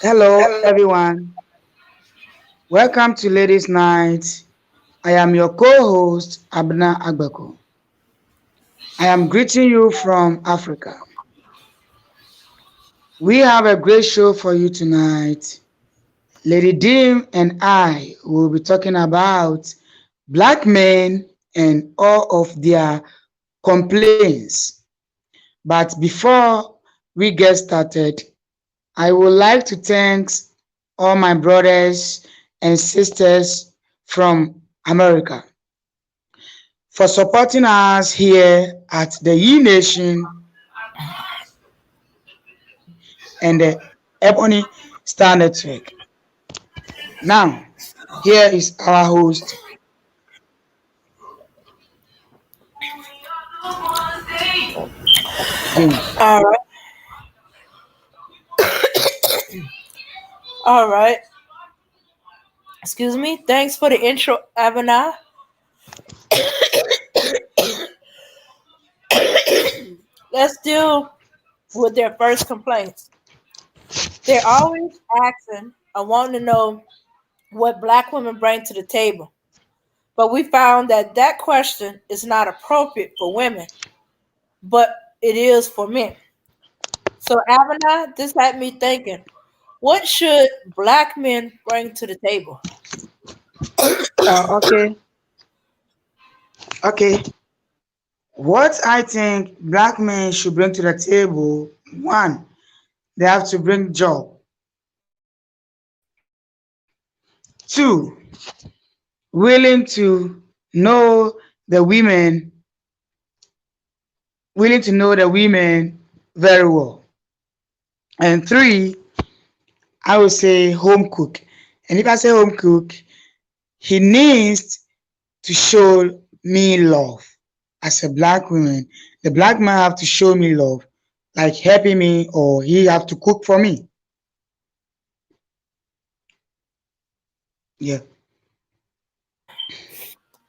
Hello, everyone. Welcome to Ladies' Night. I am your co-host, Abna Agbeko. I am greeting you from Africa. We have a great show for you tonight. Lady Dim and I will be talking about black men and all of their complaints. But before we get started, I would like to thank all my brothers and sisters from America for supporting us here at the E Nation and the Ebony Star Network. Now, here is our host. James. All right. All right. Excuse me. Thanks for the intro, Abana. Let's deal with their first complaints. They're always asking and wanting to know what black women bring to the table. But we found that that question is not appropriate for women, but it is for men. So, Abana, this had me thinking, what should black men bring to the table? Okay, okay. What I think black men should bring to the table, one, they have to bring job. Two, willing to know the women, willing to know the women very well. And three, I would say home cook. And if I say home cook, he needs to show me love as a black woman. The black man have to show me love, like helping me, or he have to cook for me. Yeah.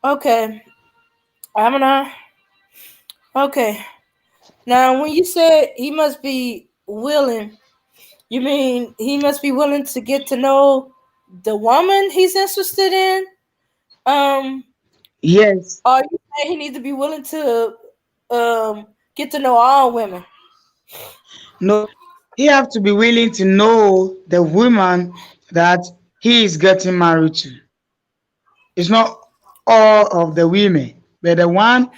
Okay, Abana. Okay. Now, when you said he must be willing, you mean he must be willing to get to know the woman he's interested in? Um, Yes. or you say he needs to be willing to get to know all women? No, he have to be willing to know the woman that he is getting married to. It's not all of the women, but the one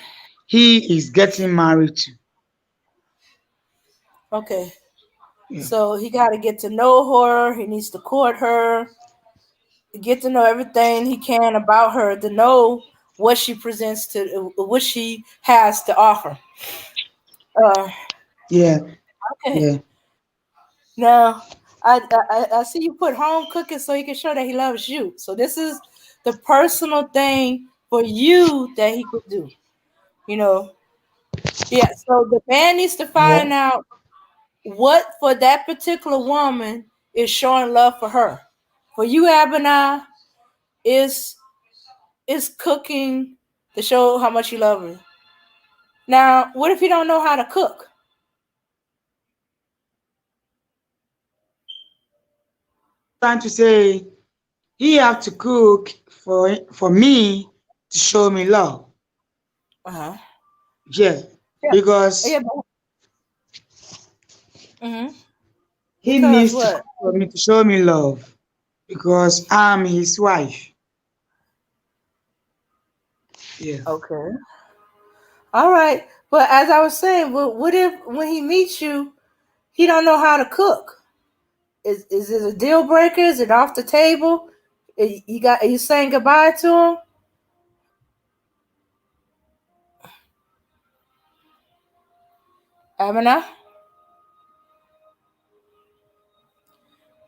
he is getting married to. Okay. Yeah. So he got to get to know her. He needs to court her, get to know everything he can about her, to know what she presents to, what she has to offer. Uh, Yeah. okay. Yeah. Now, I see you put home cooking so he can show that he loves you. So this is the personal thing for you that he could do. You know, yeah. So the man needs to Yeah. find out what for that particular woman is showing love for her. For you, Abinah, is cooking to show how much you love her. Now, what if you don't know how to cook? Trying to say he have to cook for me to show me love. Uh huh. Yeah. Yeah. Yeah. Because Mm-hmm. he Because needs to what? cook for me to show me love. Because I'm his wife. Yeah. Okay. All right. But as I was saying, what if when he meets you, he don't know how to cook? Is it a deal breaker? Is it off the table? Are you saying goodbye to him? Amina?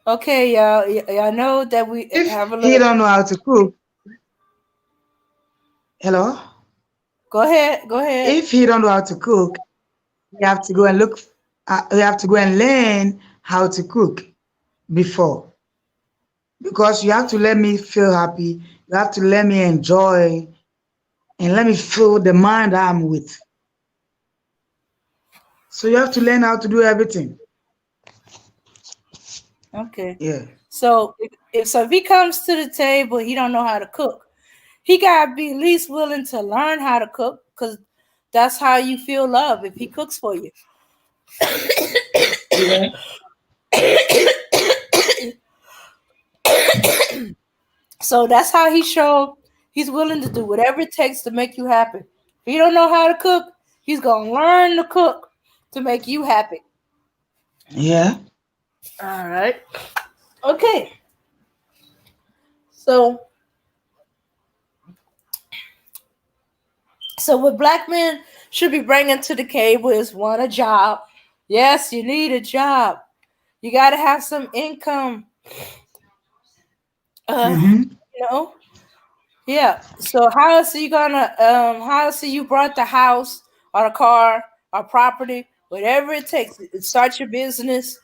Okay, y'all. Y'all know that we If have a he little. don't know how to cook, hello? Go ahead. Go ahead. If he don't know how to cook, we have to go and look. We have to go and learn how to cook before, because you have to let me feel happy. You have to let me enjoy and let me feel the man that I'm with. So you have to learn how to do everything. Okay. Yeah. So if he comes to the table, he don't know how to cook. He gotta be at least willing to learn how to cook, because that's how you feel love if he cooks for you. Yeah. So that's how he showed he's willing to do whatever it takes to make you happy. If he don't know how to cook, he's gonna learn to cook to make you happy. Yeah. All right. Okay. So what black men should be bringing to the table is, one, a job. Yes, you need a job. You got to have some income. Uh, Mm-hmm. you know, yeah. So how else are you gonna? How else are you brought the house or a car or property, whatever it takes, start your business.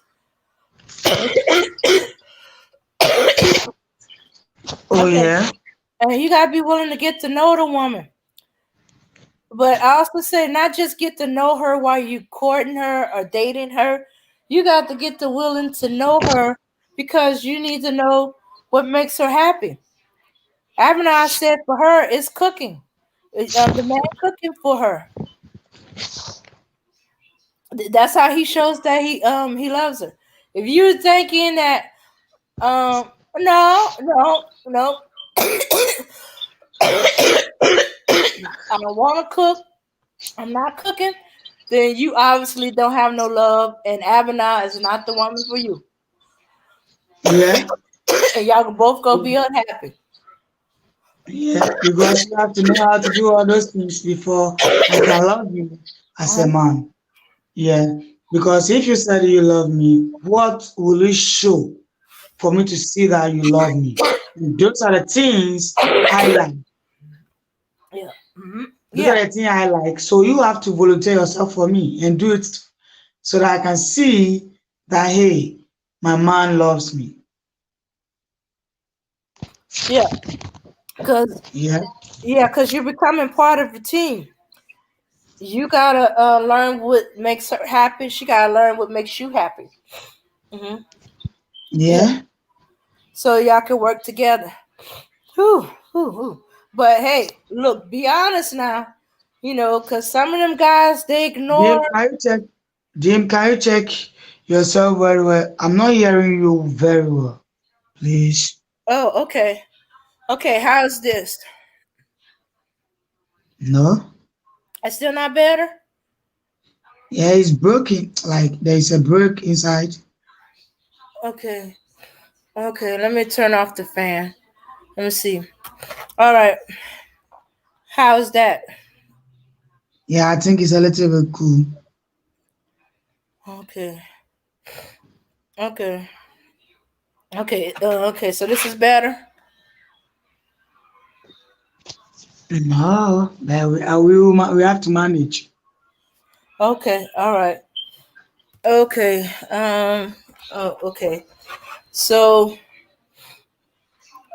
Oh Okay, yeah. and you gotta be willing to get to know the woman. But I also say not just get to know her while you courting her or dating her. You got to get to willing to know her because you need to know what makes her happy. Abner said for her is cooking. The man cooking for her. That's how he shows that he loves her. If you're thinking that no, no, no, I don't want to cook, I'm not cooking, then you obviously don't have no love, and Abner is not the woman for you. Yeah. And y'all both gonna be unhappy. Yeah. Because you have to know how to do all those things before I can love you as a Mhm. man. Yeah. Because if you said you love me, what will it show for me to see that you love me? Those are the things I like. Yeah. Hmm. Those are Yeah. the things I like. So you have to volunteer yourself for me and do it so that I can see that hey, my man loves me. Yeah. Cause Yeah. you're becoming part of the team. You gotta learn what makes her happy. She gotta learn what makes you happy. Hmm. Yeah. Yeah. So y'all can work together. Whew, whew, whew. But hey, look, be honest now. Cause some of them guys they Jim, ignore. can you check? Jim, can you check yourself very well? I'm not hearing you very well. Please. Oh, okay. Okay, how's this? No. I still not better? Yeah, it's broken. Like there is a break inside. Okay. Okay, let me turn off the fan. Let me see. All right. How's that? Yeah, I think it's a little bit cool. Okay. Okay. Okay. Okay, so this is better. No, but we have to manage. Okay. All right. Okay. Oh, okay. So,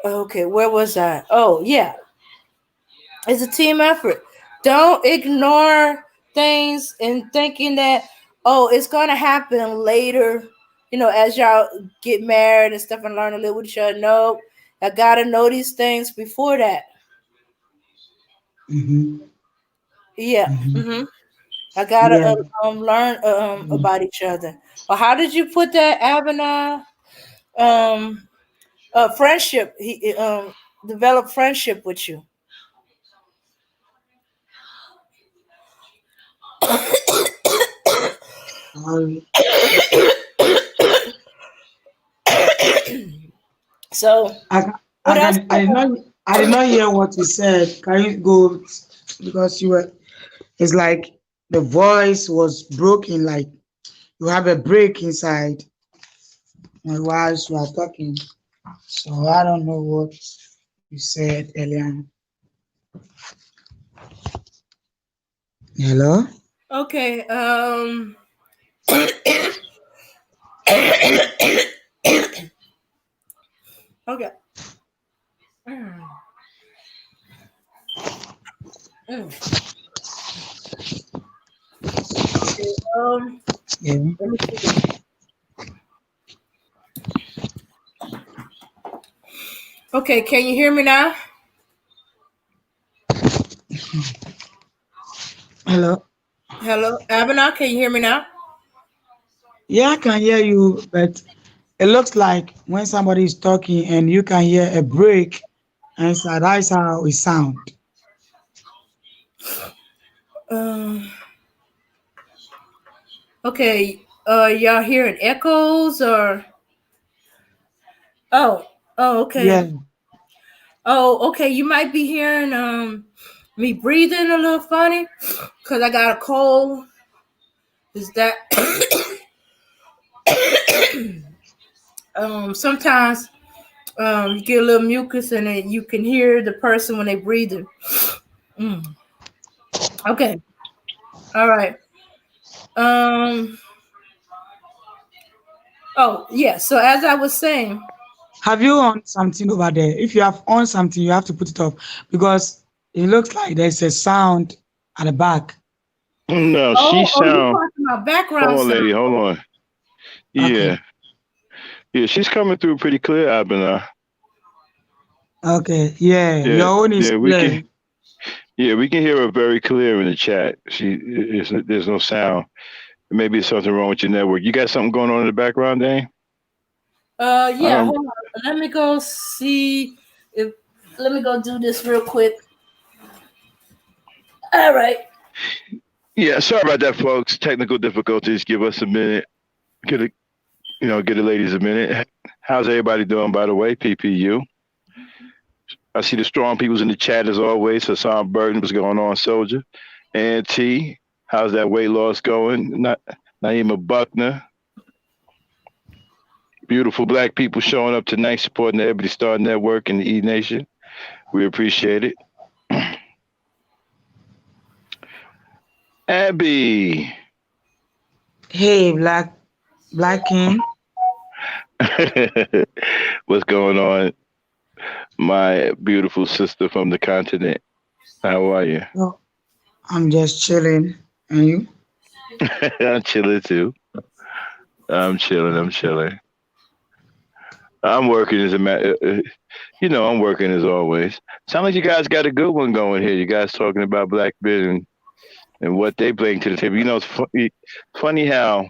okay, where was I? Oh, yeah. It's a team effort. Don't ignore things and thinking that, oh, it's gonna happen later. As y'all get married and stuff and learn to live with each other. No, I gotta know these things before that. Mm-hmm. Yeah. Mm-hmm. Mm-hmm. I gotta Yeah. learn about each other. Well, how did you put that, Abana? Friendship. He developed friendship with you. Sorry. So I, ca- what else? I did not hear what you said. Can you go because you were it's like the voice was broken, like you have a break inside while you are talking. So I don't know what you said earlier. Hello? Okay. Okay. Mm. Okay. Yeah. Let me see. Okay, can you hear me now? Hello. Hello, Abena, can you hear me now? Yeah, I can hear you, but it looks like when somebody is talking and you can hear a break, and so that's how it sound. Um. Okay. Y'all hearing echoes or? Oh. Oh. Yeah. Okay. Oh. Okay. You might be hearing me breathing a little funny, cause I got a cold. Is that sometimes you get a little mucus and it, you can hear the person when they breathing. Mm. Okay. All right. Um. Oh yeah. So as I was saying, Have you on something over there? If you have on something, you have to put it off because it looks like there's a sound at the back. No, she oh, you sound. talking about Hold background on, sound? lady. Hold on. Okay. Yeah, yeah, she's coming through pretty clear, Abena. Okay. Yeah. Yeah, Your own is yeah, we can. clear. Yeah, we can hear her very clear in the chat. There's no sound. Maybe it's something wrong with your network. You got something going on in the background, Dane? I Yeah. don't. Hold on. Let me go see if. Let me go do this real quick. All right. Yeah, sorry about that, folks. Technical difficulties. Give us a minute. Get it, get the ladies a minute. How's everybody doing, by the way? PPU. I see the strong people's in the chat as always. Hassan Burton, what's going on, soldier? And T, how's that weight loss going? Not Naima Buckner. Beautiful black people showing up tonight, supporting the Ebony Star Network and the E Nation. We appreciate it. Abby. Hey, Black King. What's going on, my beautiful sister from the continent? How are you? Oh, I'm just chilling. And you? I'm chilling too. I'm chilling. I'm chilling. I'm working as a matter. I'm working as always. Sound like you guys got a good one going here. You guys talking about black men and what they bring to the table. Funny how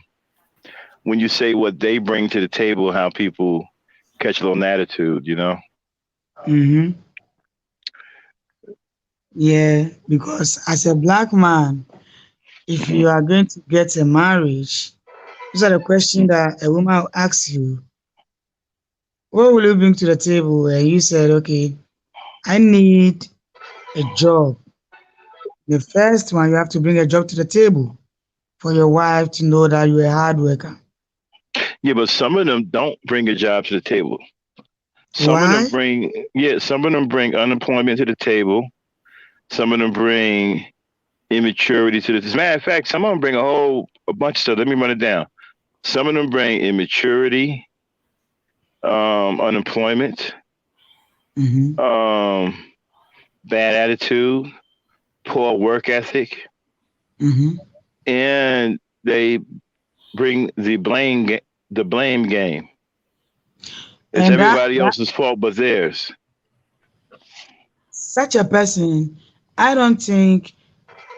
when you say what they bring to the table, how people catch a little attitude. Mm-hmm. Yeah, because as a black man, if Hmm. you are going to get a marriage, these are the questions that a woman will ask you. What will you bring to the table? And you said, okay, I need a job. The first one, you have to bring a job to the table for your wife to know that you're a hard worker. Yeah, but some of them don't bring a job to the table. Some of them Why? bring unemployment to the table. Some of them bring immaturity to the. As a matter of fact, some of them bring a bunch of stuff. Let me run it down. Some of them bring immaturity, unemployment, Mm-hmm. um, bad attitude, poor work ethic, Mm-hmm. and they bring the blame game. It's And everybody else's fault but theirs. such a person, I don't think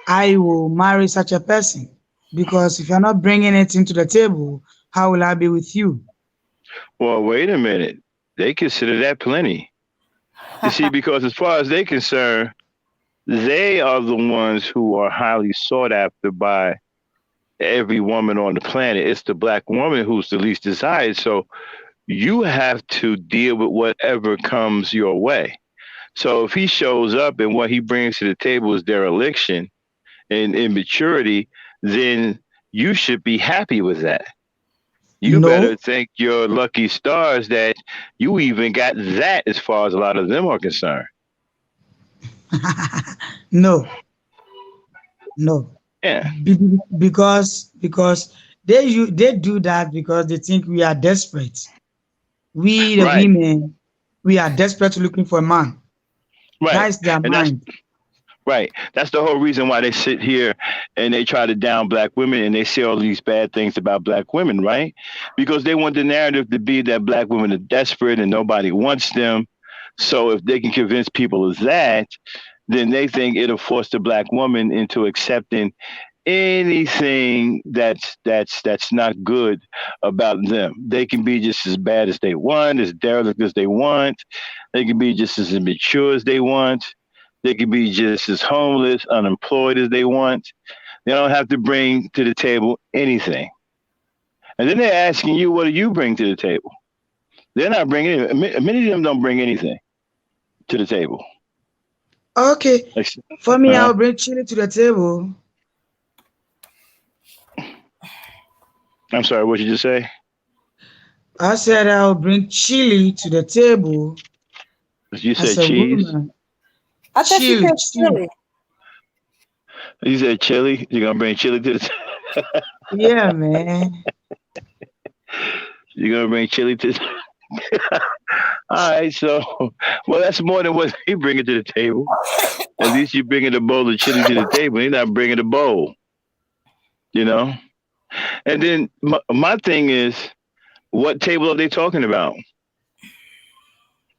I will marry such a person because if you're not bringing it into the table, how will I be with you? Well, wait a minute. They consider that plenty. You see, because as far as they're concerned, they are the ones who are highly sought after by every woman on the planet. It's the black woman who's the least desired. So you have to deal with whatever comes your way. So if he shows up and what he brings to the table is dereliction and immaturity, then you should be happy with that. You better No, thank your lucky stars that you even got that as far as a lot of them are concerned. no, no. Yeah, Because they do that because they think we are desperate. We the right, women, we are desperate looking for a man. right. That is their And that's mind. Right. That's the whole reason why they sit here and they try to down black women and they say all these bad things about black women, right? Because they want the narrative to be that black women are desperate and nobody wants them. So if they can convince people of that, then they think it'll force the black woman into accepting anything that's not good about them. They can be just as bad as they want, as derelict as they want. They can be just as immature as they want. They can be just as homeless, unemployed as they want. They don't have to bring to the table anything. And then they're asking you, what do you bring to the table? They're not bringing it. Many of them don't bring anything to the table. Okay. Like, For me, uh, I'll bring chili to the table. I'm sorry, what you just say? I said I'll bring chili to the table You as said a cheese. woman. I thought she Chili, said chili. silly. You said chili. You're gonna bring chili to the. Yeah, man. You're gonna bring chili to. All right, so well, that's more than what he bringing to the table. At least you're bringing a bowl of chili to the table. He's not bringing a bowl, you know. And then my thing is, what table are they talking about?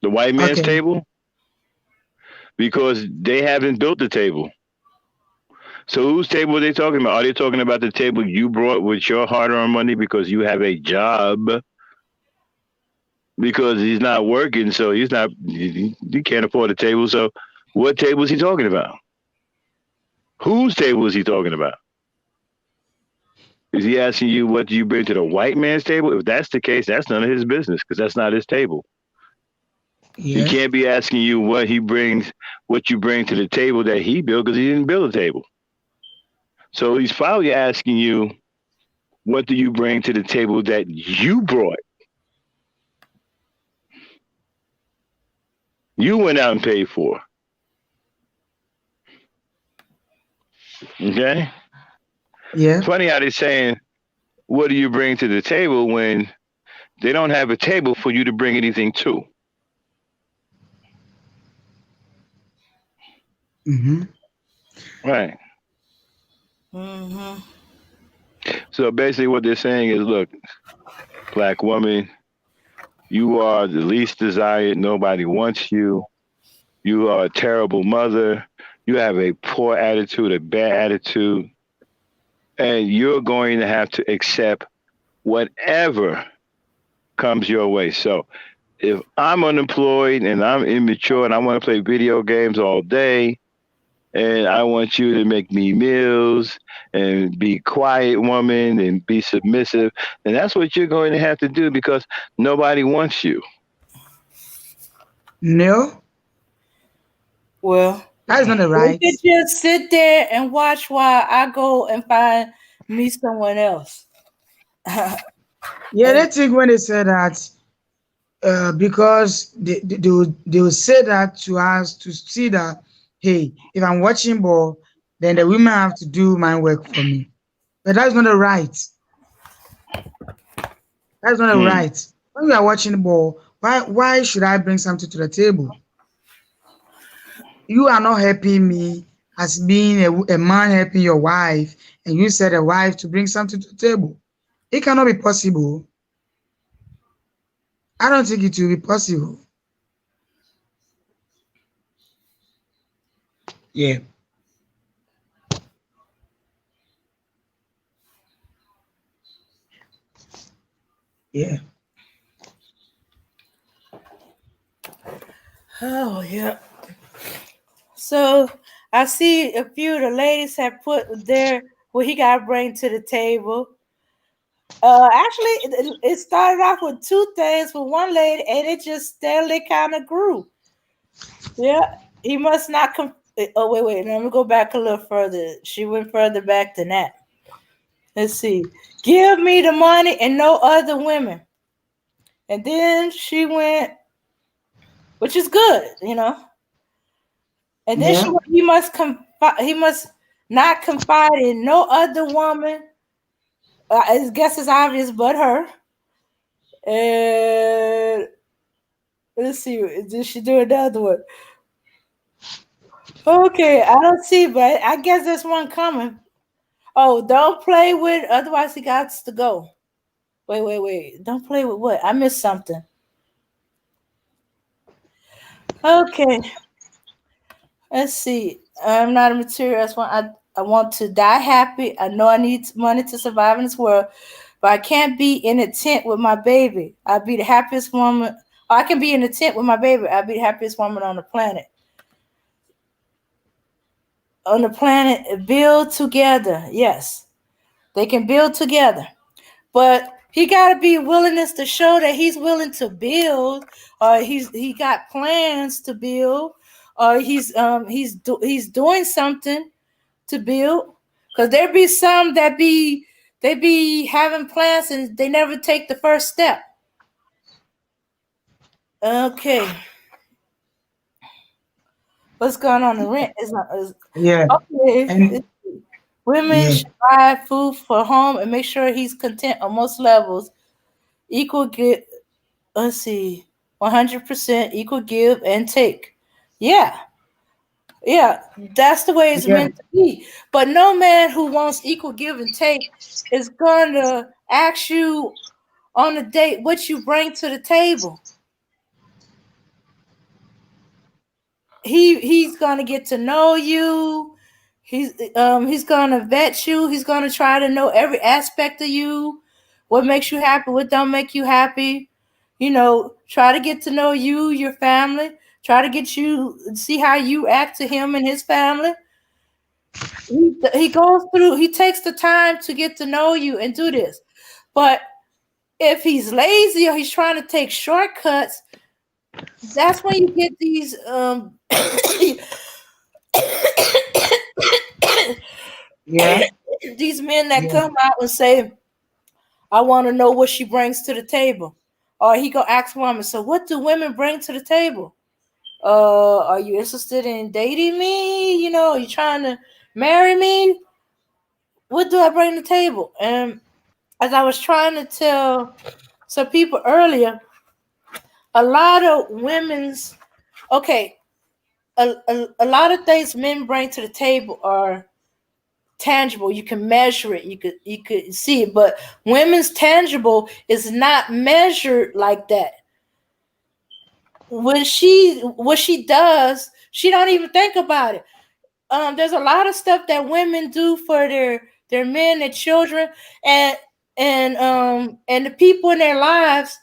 The white man's Okay. table? Because they haven't built the table. So whose table are they talking about? Are they talking about the table you brought with your hard-earned money because you have a job? Because he's not working, so he's not. You can't afford a table. So what table is he talking about? Whose table is he talking about? Is he asking you what do you bring to the white man's table? If that's the case, that's none of his business because that's not his table. He Yeah. can't be asking you what he brings, what you bring to the table that he built because he didn't build a table. So he's probably asking you, what do you bring to the table that you brought? You went out and paid for. Okay? Yeah. Funny how they're saying, what do you bring to the table when they don't have a table for you to bring anything to? Mm-hmm. Right. Mm-hmm. So basically, what they're saying is, look, black woman, you are the least desired. Nobody wants you. You are a terrible mother. You have a poor attitude, a bad attitude, and you're going to have to accept whatever comes your way. So if I'm unemployed and I'm immature and I want to play video games all day, and I want you to make me meals and be quiet woman and be submissive, and that's what you're going to have to do because nobody wants you. No, Well, that's not the they right. could just sit there and watch while I go and find me someone else. Yeah, they And think when they say that, because they will say that to us to see that, hey, if I'm watching ball, then the women have to do my work for me. But that's not the right. That's not the Hmm. right. When we are watching ball, why should I bring something to the table? You are not helping me as being a man helping your wife, and you said a wife to bring something to the table. It cannot be possible. I don't think it will be possible. Yeah, yeah, oh yeah. So I see a few of the ladies have put their what he got to bring to the table. Actually, it started off with two things with one lady, and it just steadily kind of grew. Yeah, he must not Oh wait. Let me go back a little further. She went further back than that. Let's see. Give me the money and no other women. And then she went, which is good. And then yeah. he must not confide in no other woman. I guess it's obvious, but her. And let's see, did she do another one? Okay, I don't see, but I guess there's one coming. Oh, don't play with, otherwise he got to go. Wait, wait, wait. Don't play with what? I missed something. Okay, let's see. I'm not a materialist. I want to die happy. I know I need money to survive in this world, but I can't be in a tent with my baby. I'd be the happiest woman. I can be in a tent with my baby. I'd be the happiest woman on the planet. On the planet, build together. Yes, they can build together. But he got to be willingness to show that he's willing to build, or he got plans to build, or he's doing something to build. Cause there be some that they be having plans and they never take the first step. Okay, what's going on in rent? Is not Yeah. okay. And Women yeah. should buy food for home and make sure he's content on most levels. Equal get let's see, 100% equal give and take. Yeah, yeah, that's the way it's Yeah. meant to be. But no man who wants equal give and take is going to ask you on a date what you bring to the table. He's going to get to know you. He's going to vet you. He's going to try to know every aspect of you. What makes you happy, what don't make you happy. Try to get to know you, your family. Try to get you see how you act to him and his family. He goes through. He takes the time to get to know you and do this. But if he's lazy or he's trying to take shortcuts, that's when you get these Yeah. these men that Yeah. come out and say, "I want to know what she brings to the table," or he go ask woman, "So what do women bring to the table? Are you interested in dating me? Are you trying to marry me? What do I bring to the table?" And as I was trying to tell some people earlier, a lot of women's okay, a lot of things men bring to the table are tangible. You can measure it. You could see it. But women's tangible is not measured like that. What she does, she don't even think about it. There's a lot of stuff that women do for their men, their children, and and the people in their lives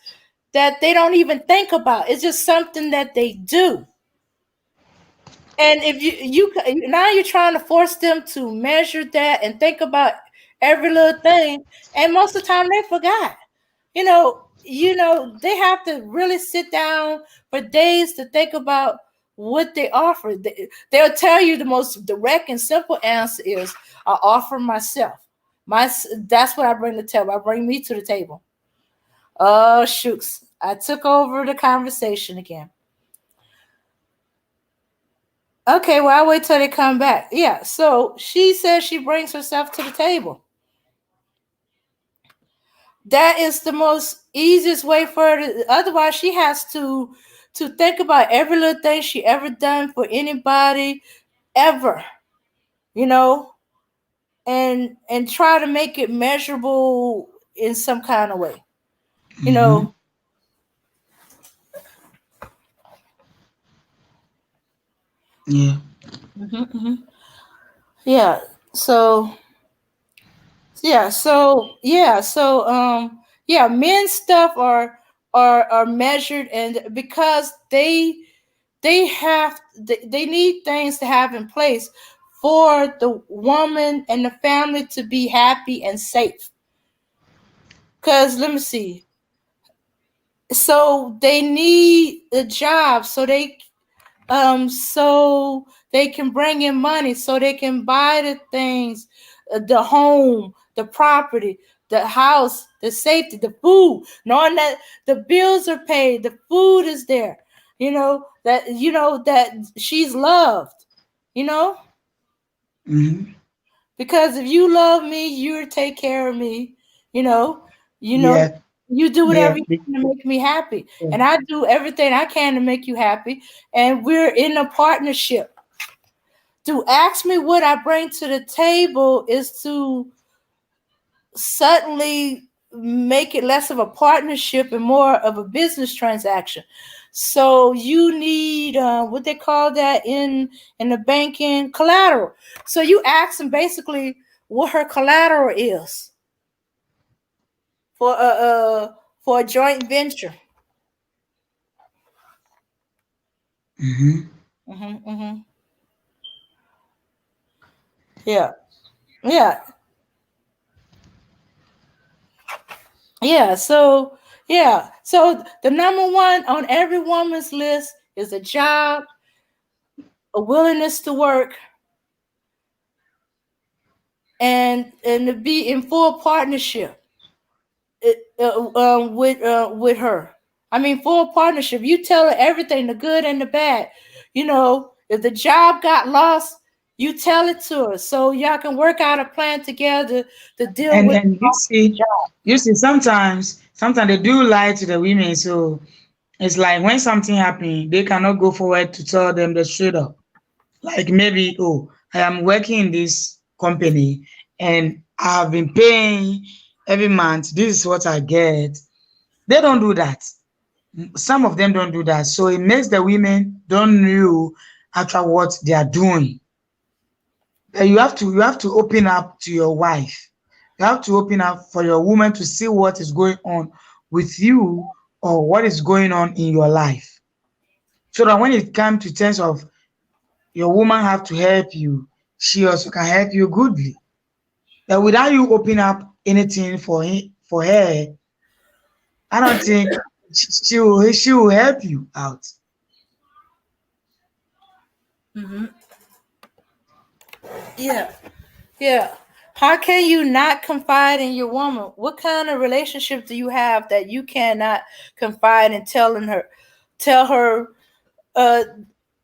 that they don't even think about. It's just something that they do. And if now you're trying to force them to measure that and think about every little thing, and most of the time they forgot. They have to really sit down for days to think about what they offer. They'll tell you the most direct and simple answer is, "I offer myself. That's what I bring to the table. I bring me to the table." Oh shooks! I took over the conversation again. Okay, well, I'll wait till they come back. Yeah, so she says she brings herself to the table. That is the most easiest way for her to, otherwise she has to think about every little thing she ever done for anybody ever, you know, and try to make it measurable in some kind of way. You Mm-hmm. know. Yeah. Mhm, mhm. Yeah. So yeah, men's stuff are measured, and because they need things to have in place for the woman and the family to be happy and safe. Cause let me see. So they need a job so they can bring in money, so they can buy the things, the home, the property, the house, the safety, the food, knowing that the bills are paid, the food is there, that she's loved, you know Mm-hmm. because if you love me, you take care of me, you know you know Yeah. you do Yeah. whatever you can to make me happy, and I do everything I can to make you happy, and we're in a partnership. To ask me what I bring to the table is to suddenly make it less of a partnership and more of a business transaction. So you need what they call that in the banking collateral. So you ask them basically what her collateral is for for a joint venture. Mm-hmm. Mm-hmm. Yeah, yeah, yeah. So the number one on every woman's list is a job, a willingness to work, and to be in full partnership with her. I mean, full partnership. You tell her everything, the good and the bad. You know, if the job got lost, you tell it to her so y'all can work out a plan together to deal with And you see, sometimes they do lie to the women. So it's like when something happens, they cannot go forward to tell them the straight up. Like maybe, oh, I am working in this company and I have been paying every month. This is what I get. They don't do that. Some of them don't do that. So it makes the women don't know actually what they are doing. You have to open up to your wife. You have to open up for your woman to see what is going on with you or what is going on in your life. So that when it comes to terms of your woman have to help you, she also can help you goodly. That without you open up anything for her, I don't think she will help you out. hmm Yeah, yeah. How can you not confide in your woman? What kind of relationship do you have that you cannot confide in tell her uh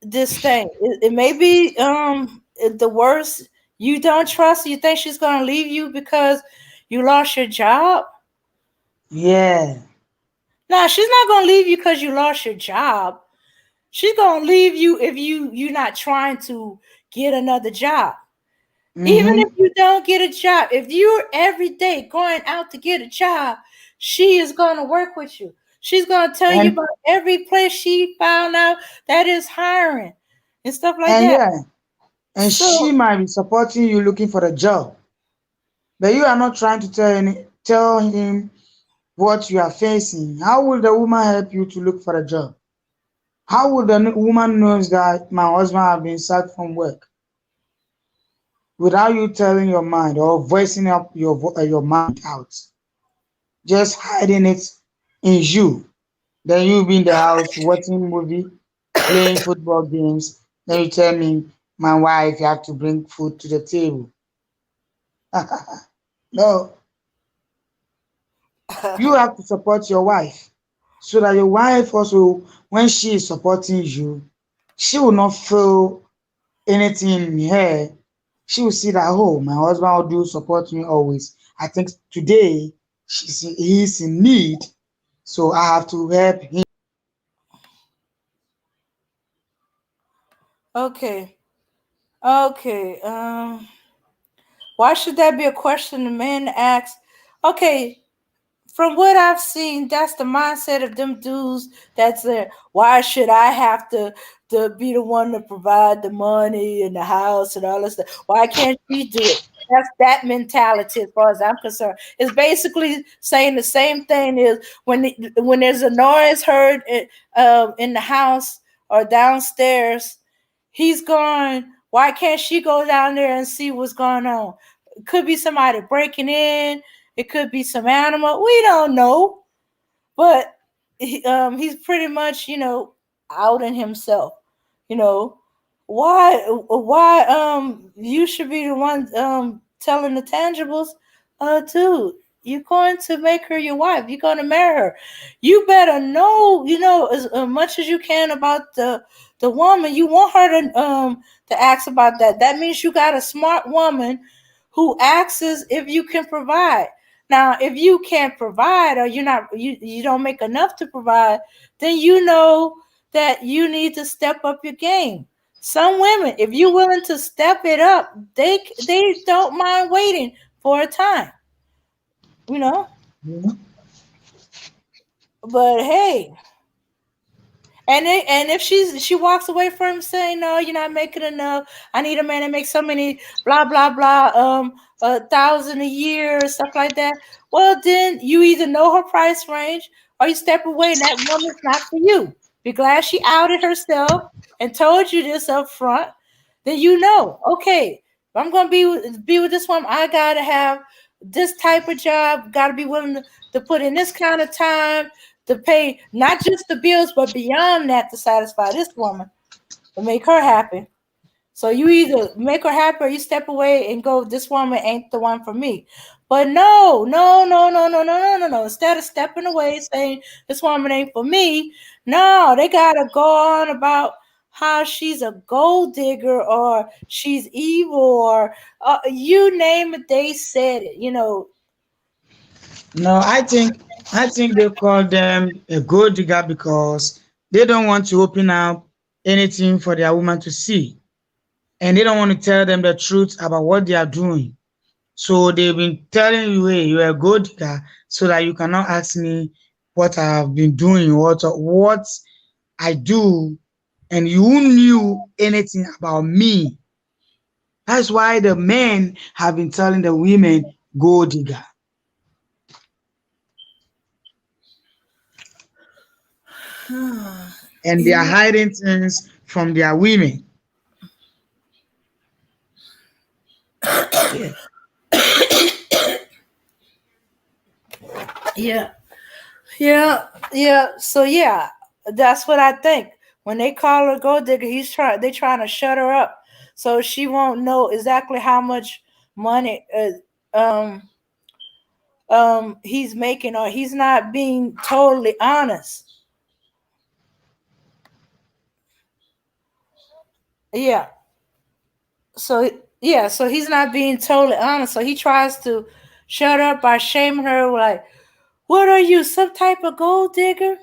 this thing? It may be the worst. You don't trust. You think she's gonna leave you because you lost your job? Yeah. No, she's not gonna leave you because you lost your job. She's gonna leave you if you're not trying to get another job. Even if Mm-hmm. you don't get a job, if you're every day going out to get a job, she is gonna work with you. She's gonna tell you And about every place she found out that is hiring and stuff like and that. yeah, and she So might be supporting you looking for a job, but you are not trying to tell him what you are facing. How will the woman help you to look for a job? How would the woman knows that my husband have been sacked from work without you telling your mind or voicing up your mind out, just hiding it in you? Then you be in the house watching movie, playing football games. Then you tell me, my wife, you have to bring food to the table. No, you have to support your wife so that your wife also, when she is supporting you, she will not feel anything in her. She will see that, oh, my husband will do support me always. I think today he's in need, so I have to help him. okay, okay. Why should that be a question the man asks? Okay, from what I've seen, that's the mindset of them dudes. That's there. Why should I have to be the one to provide the money and the house and all this stuff? Why can't she do it? That's that mentality, as far as I'm concerned. It's basically saying the same thing. Is when there's a noise heard in the house or downstairs, he's going. Why can't she go down there and see what's going on? It could be somebody breaking in, it could be some animal. We don't know, but he's pretty much outing himself. You know why you should be the one telling the tangibles, dude. You're going to make her your wife. You're going to marry her. You better know, as much as you can about the woman. You want her to ask about that. That means you got a smart woman who asks if you can provide. Now, if you can't provide or you don't make enough to provide, then you know that you need to step up your game. Some women, if you're willing to step it up, they don't mind waiting for a time, you know. Yeah. But hey, and if she walks away from him saying no, you're not making enough. I need a man that makes so many blah blah blah 1,000 a year or stuff like that. Well, then you either know her price range or you step away, and that woman's not for you. Be glad she outed herself and told you this up front. Then you know, okay, if I'm gonna be with this woman, I gotta have this type of job. Gotta be willing to put in this kind of time to pay not just the bills, but beyond that to satisfy this woman to make her happy. So you either make her happy or you step away and go, this woman ain't the one for me. But no, no, no, no, no, no, no, no, no. Instead of stepping away saying this woman ain't for me, no, they gotta go on about how she's a gold digger or she's evil or you name it, they said it. No, I think they call them a gold digger because they don't want to open up anything for their woman to see, and they don't want to tell them the truth about what they are doing. So they've been telling you, hey, you're a gold digger, so that you cannot ask me what I've been doing, what I do, and you knew anything about me. That's why the men have been telling the women gold digger, and they are Yeah, hiding things from their women. Yeah. yeah. Yeah, yeah. So yeah, that's what I think. When they call her gold digger, they trying to shut her up, so she won't know exactly how much money he's making, or he's not being totally honest. Yeah. So yeah, so he's not being totally honest. So he tries to shut her up by shaming her like, "What are you, some type of gold digger?"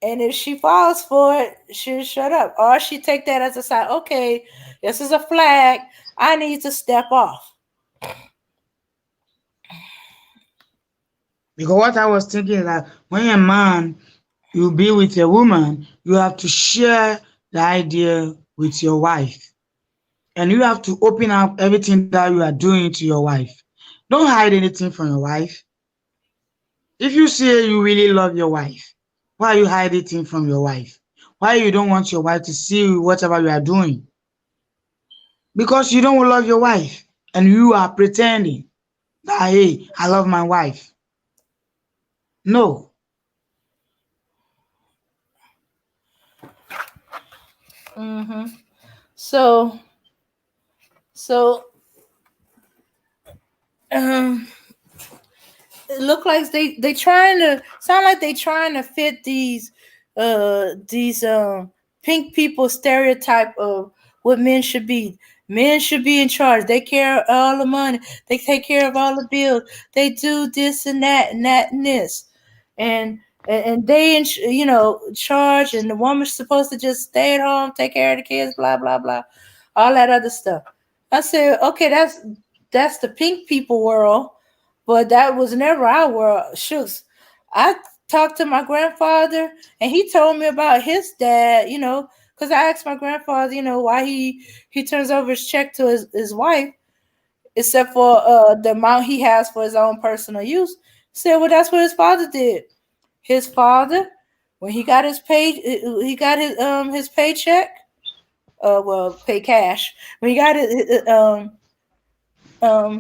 And if she falls for it, she'll shut up. Or she take that as a sign, okay, this is a flag. I need to step off. Because what I was thinking is that when a man you be with a woman, you have to share the idea with your wife. And you have to open up everything that you are doing to your wife. Don't hide anything from your wife. If you say you really love your wife, why you hide anything from your wife? Why you don't want your wife to see whatever you are doing? Because you don't love your wife and you are pretending that, hey, I love my wife. No. Mm-hmm. So, so, um, it look like they trying to sound like they trying to fit these pink people stereotype of what men should be. Men should be in charge. They care of all the money. They take care of all the bills. They do this and that and that and this, and and they charge, and the woman's supposed to just stay at home, take care of the kids, blah blah blah, all that other stuff. I said, okay, that's the pink people world, but that was never our world. Shoots. I talked to my grandfather and he told me about his dad, because I asked my grandfather, why he turns over his check to his wife, except for the amount he has for his own personal use. He said, well, that's what his father did. His father, when he got his paycheck, well, pay cash. When he got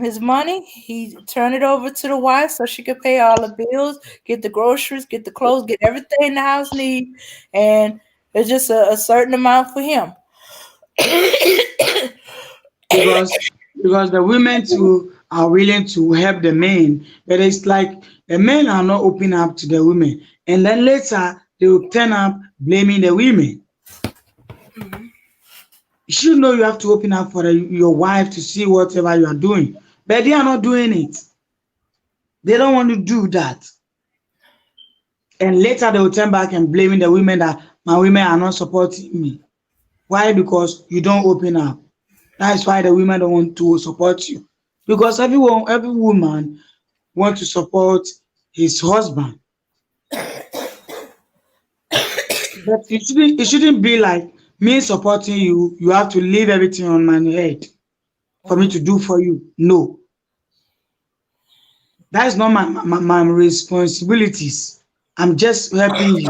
his money, he turned it over to the wife so she could pay all the bills, get the groceries, get the clothes, get everything the house need, and it's just a certain amount for him. because because the women too are willing to help the men, but it's like the men are not open up to the women, and then later they will turn up blaming the women. You should know you have to open up for your wife to see whatever you are doing, but they are not doing it. They don't want to do that, and later they will turn back and blaming the women that my women are not supporting me. Why? Because you don't open up. That's why the women don't want to support you. Because everyone, every woman want to support his husband. But it shouldn't be like me supporting you, you have to leave everything on my head for me Mhm. to do for you. No, that is not my responsibilities. I'm just helping you.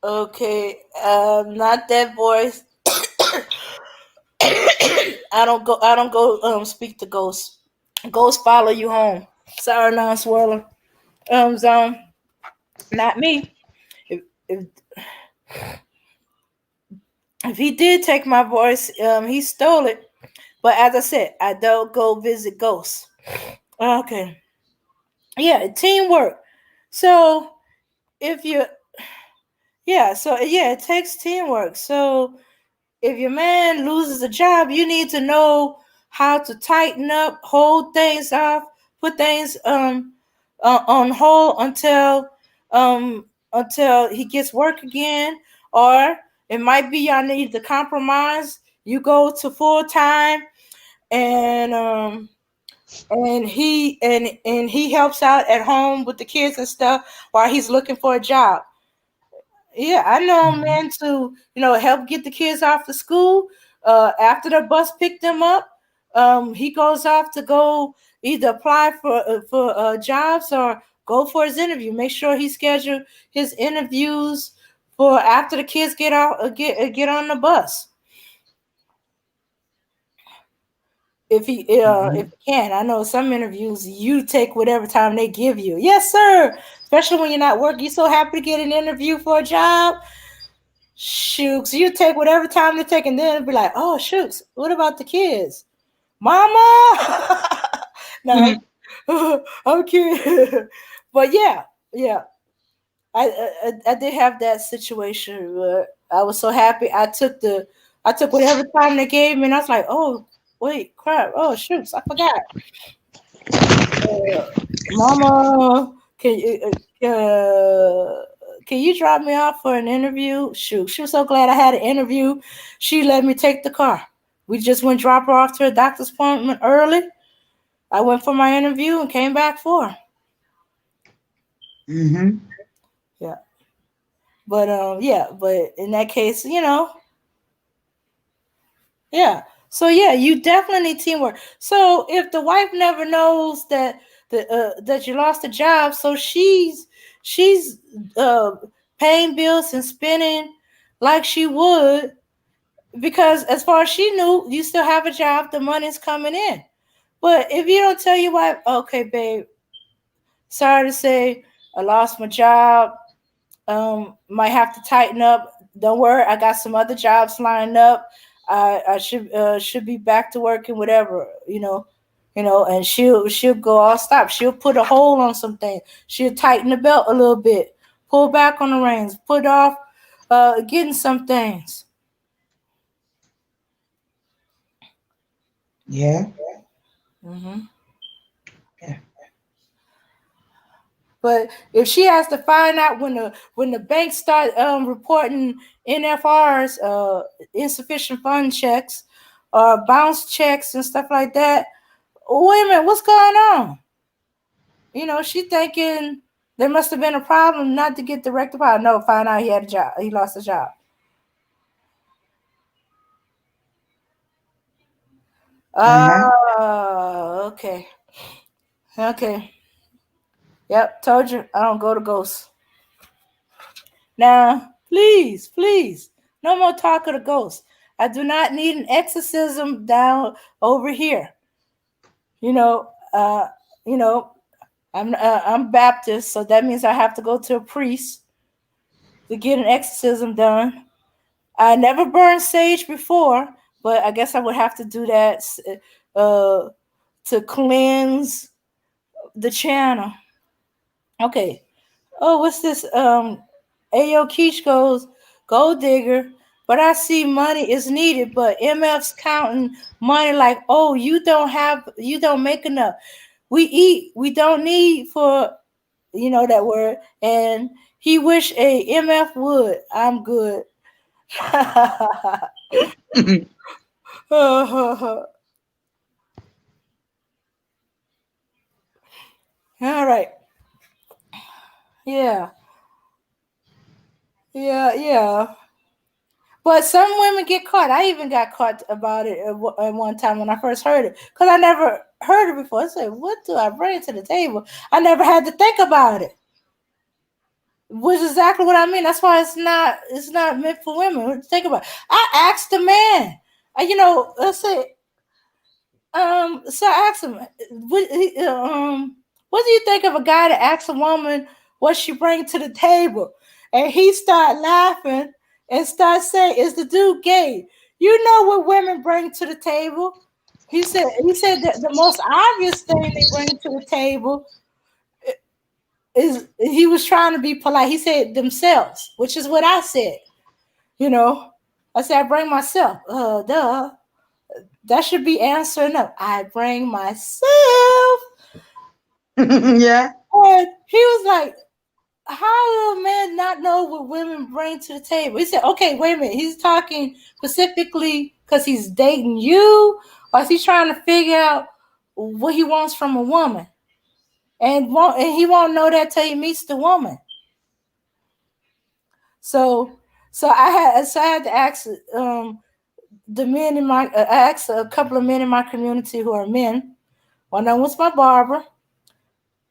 Okay, not that voice. I don't go speak to ghosts. Ghosts follow you home. Sorry, non swirler. Zone. Not me. If, if if he did take my voice, he stole it. But as I said, I don't go visit ghosts. Okay. Yeah, teamwork. So if you it takes teamwork. So if your man loses a job, you need to know how to tighten up, hold things off, put things on hold until he gets work again, or it might be y'all need to compromise. You go to full time, and he helps out at home with the kids and stuff while he's looking for a job. Yeah, I know Mhm. men to help get the kids off to school. After the bus picked them up, he goes off to go either apply for jobs or go for his interview. Make sure he scheduled his interviews for after the kids get out get on the bus. If Mhm. he can. I know some interviews you take whatever time they give you. Yes, sir. Especially when you're not working. You're so happy to get an interview for a job. Shooks, you take whatever time to take, and then be like, "Oh, shooks, what about the kids, Mama?" No, Mhm. I'm kidding. But yeah, yeah, I did have that situation. But I was so happy. I took whatever time they gave me, and I was like, "Oh, wait, crap! Oh, shooks, I forgot." Mama, can you drop me off for an interview? Shoot, she was so glad I had an interview. She let me take the car. We just went drop her off to her doctor's appointment early. I went for my interview and came back for her. Mhm. Yeah, but in that case, yeah. So yeah, you definitely need teamwork. So if the wife never knows that you lost a job, so she's uh paying bills and spending like she would, because as far as she knew, you still have a job, the money's coming in. But if you don't tell your wife, okay, babe, sorry to say, I lost my job. Might have to tighten up. Don't worry, I got some other jobs lined up. I should be back to working, whatever, and she'll go all stop. She'll put a hold on some things. She'll tighten the belt a little bit, pull back on the reins, put off getting some things. Yeah. Hmm. Yeah. But if she has to find out when the banks start reporting NFRs, insufficient fund checks, or bounce checks and stuff like that, wait a minute, what's going on? She thinking there must have been a problem not to get the rectified. No, find out he had a job. He lost a job. Uh-huh. Okay. Okay. Yep, told you I don't go to ghosts. Now, please, please, no more talk of the ghosts. I do not need an exorcism down over here. You know, uh, you know, I'm Baptist, so that means I have to go to a priest to get an exorcism done. I never burned sage before, but I guess I would have to do that uh, to cleanse the channel. Okay. Oh, what's this? Ayo Keish goes, gold digger, but I see money is needed, but MF's counting money like, oh, you don't make enough. We eat, we don't need for You know that word. And he wish a MF would. I'm good. All right. Yeah. Yeah. Yeah. But some women get caught. I even got caught about it at one time when I first heard it, because I never heard it before. I said, "What do I bring to the table?" I never had to think about it, which is exactly what I mean. That's why it's not meant for women. Think about it. I asked the man, let's say, so I asked him, what do you think of a guy that asks a woman what she brings to the table? And he started laughing and started saying, "Is the dude gay? You know what women bring to the table?" He said that the most obvious thing they bring to the table is, he was trying to be polite. He said themselves, which is what I said. You know, I said I bring myself. Duh. That should be answer enough. I bring myself. Yeah. And he was like, "How do a man not know what women bring to the table?" He said, "Okay, wait a minute. He's talking specifically because he's dating you, or is he trying to figure out what he wants from a woman? And he won't know that till he meets the woman." So so I had to ask the men in my I asked a couple of men in my community who are men. One of them was my barber.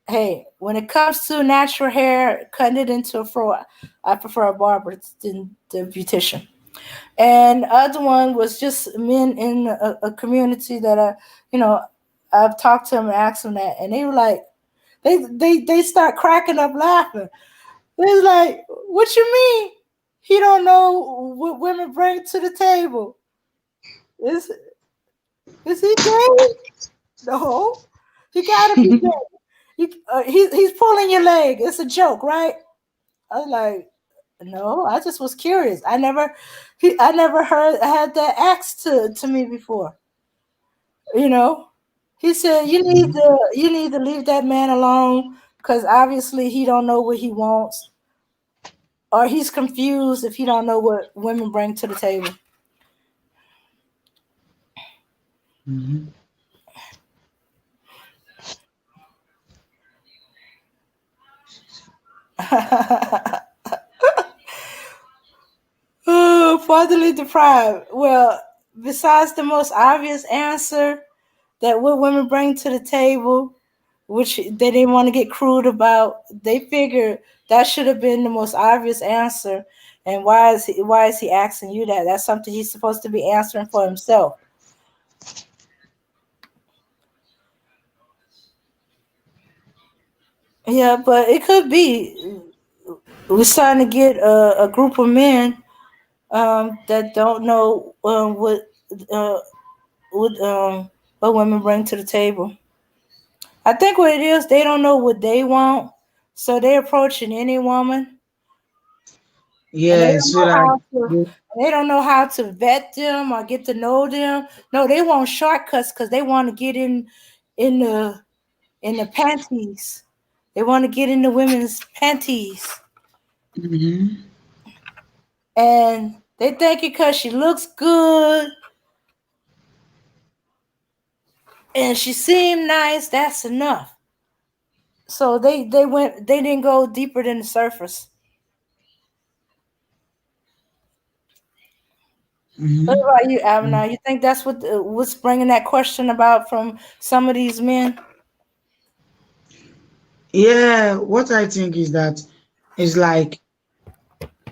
Hey, when it comes to natural hair, cutting it into a fro, I prefer a barber than the beautician. And the other one was just men in a community that you know, I've talked to them and asked them that, and they were like, they start cracking up laughing. They was like, "What you mean? He don't know what women bring to the table? Is is he gay? No, he gotta be gay. He's pulling your leg. It's a joke, right?" I was like, "No, I just was curious. I never heard had that asked to me before. You know." He said, you need to leave that man alone, because obviously he don't know what he wants, or he's confused if he don't know what women bring to the table." Mhm. Oh, fatherly deprived. Well, besides the most obvious answer, that what women bring to the table, which they didn't want to get crude about, they figured that should have been the most obvious answer. And why is he asking you that? That's something he's supposed to be answering for himself. Yeah, but it could be we're starting to get a group of men that don't know uh, what what women bring to the table. I think what it is, they don't know what they want, so they're approaching any woman, and they Yeah, don't so know that how to. They don't know how to vet them or get to know them. No, they want shortcuts because they want to get in the panties. They want to get in the women's panties, hmm and they think because she looks good and she seemed nice, that's enough. So they didn't go deeper than the surface. What hmm about you, Avana? You think that's what's bringing that question about from some of these men? Yeah, what I think is that it's like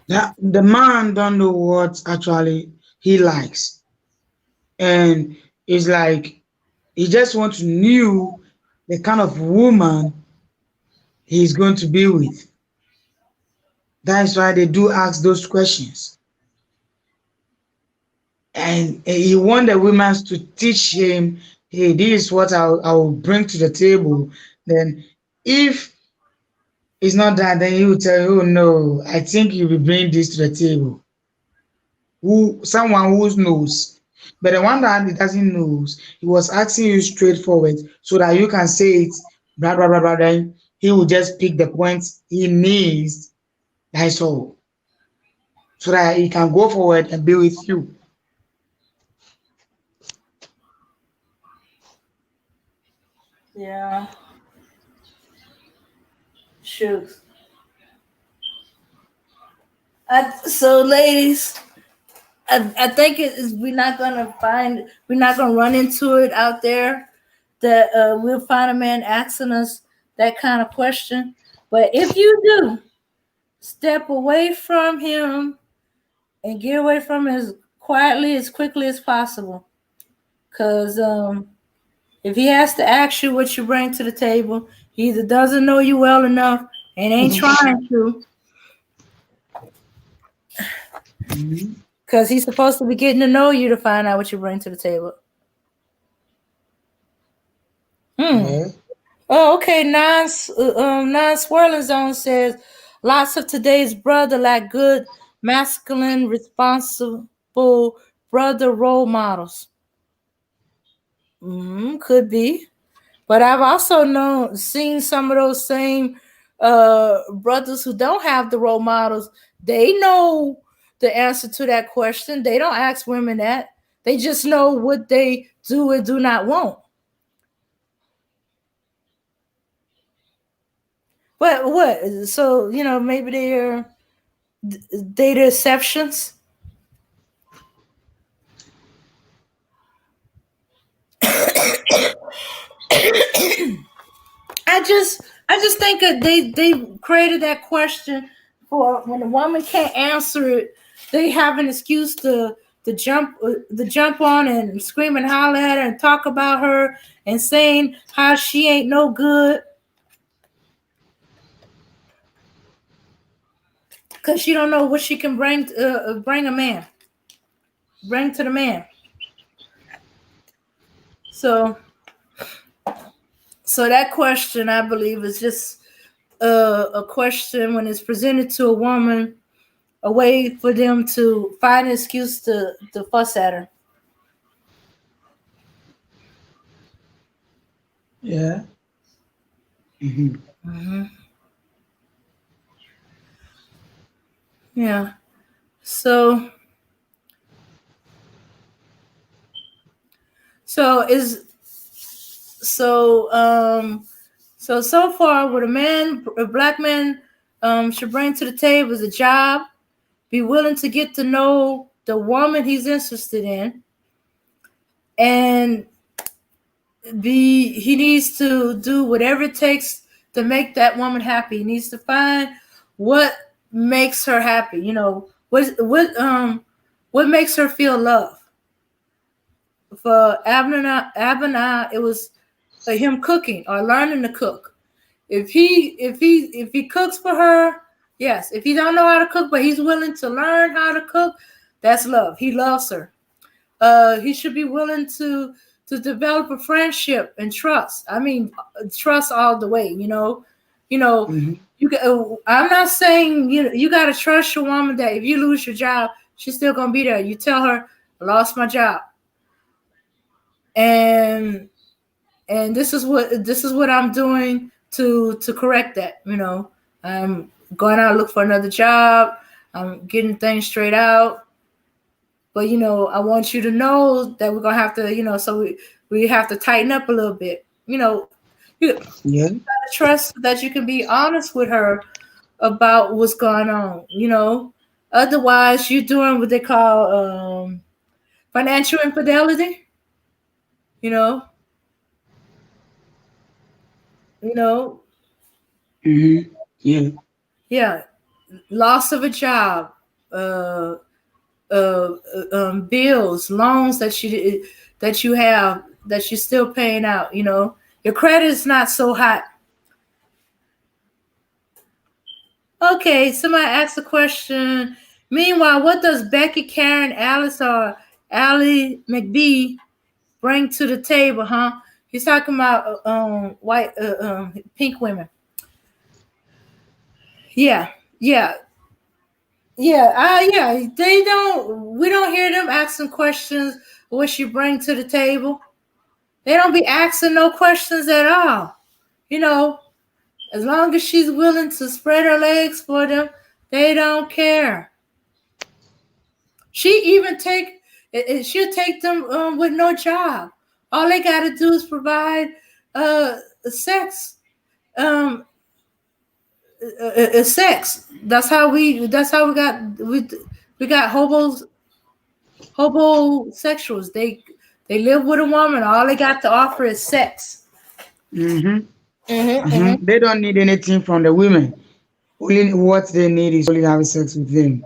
that the man don't know what actually he likes, and it's like he just want to know the kind of woman he's going to be with. That's why they do ask those questions, and he want the women to teach him, hey, this is what I will bring to the table. Then if it's not that, then he will tell you, oh no, I think you will bring this to the table. Who someone who knows. But the one that he doesn't knows, he was asking you straightforward so that you can say it, blah blah blah blah. Then He will just pick the points he needs. That's all. So that he can go forward and be with you. Yeah. Shoot. So, ladies, I think it is, we're not gonna run into it out there that we'll find a man asking us that kind of question. But if you do, step away from him and get away from him as quietly as quickly as possible. Cause if he has to ask you what you bring to the table, he either doesn't know you well enough and ain't trying to, Mhm. because he's supposed to be getting to know you to find out what you bring to the table. Hmm. Yeah. Oh, okay. Non-swirling zone says lots of today's brother lack good, masculine, responsible brother role models. Could be, but I've also seen some of those same brothers who don't have the role models. They know the answer to that question. They don't ask women that. They just know what they do and do not want. But what? So maybe they're data exceptions. I just think that they created that question for when a woman can't answer it, they have an excuse to jump on and scream and holler at her and talk about her and saying how she ain't no good because she don't know what she can bring to the man. So so that question, I believe, is just a question when it's presented to a woman, a way for them to find an excuse to fuss at her. Yeah. Mhm. Hmm. Yeah. So so is so so far what a black man should bring to the table is a job, be willing to get to know the woman he's interested in, and he needs to do whatever it takes to make that woman happy. He needs to find what makes her happy. What makes her feel love. For Abner, it was him cooking or learning to cook. If he cooks for her, yes. If he don't know how to cook, but he's willing to learn how to cook, that's love. He loves her. He should be willing to develop a friendship and trust. I mean, trust all the way. You know. Mhm. I'm not saying you got to trust your woman that if you lose your job, she's still gonna be there. You tell her, "I lost my job," and this is what I'm doing to correct that. I'm going out look for another job. I'm getting things straight out. But I want you to know that we're gonna have to, so we have to tighten up a little bit. You gotta Yeah. trust that you can be honest with her about what's going on. Otherwise you're doing what they call financial infidelity. You know, you know, Mhm. Yeah. yeah, loss of a job, uh, bills, loans that you have that you're still paying out. Your credit is not so hot. Okay, somebody asked a question. Meanwhile, what does Becky, Karen, Alice, or Allie McBee bring to the table, huh? He's talking about white, pink women. Yeah, yeah, yeah. Yeah. They don't. We don't hear them asking questions. What she bring to the table? They don't be asking no questions at all. You know. As long as she's willing to spread her legs for them, they don't care. She even take she'll take them with no job. All they gotta do is provide sex. Um, sex. That's how we got hobosexuals. They live with a woman. All they got to offer is sex. Mm-hmm. Hmm. Mm-hmm. They don't need anything from the women. Only what they need is only having sex with them.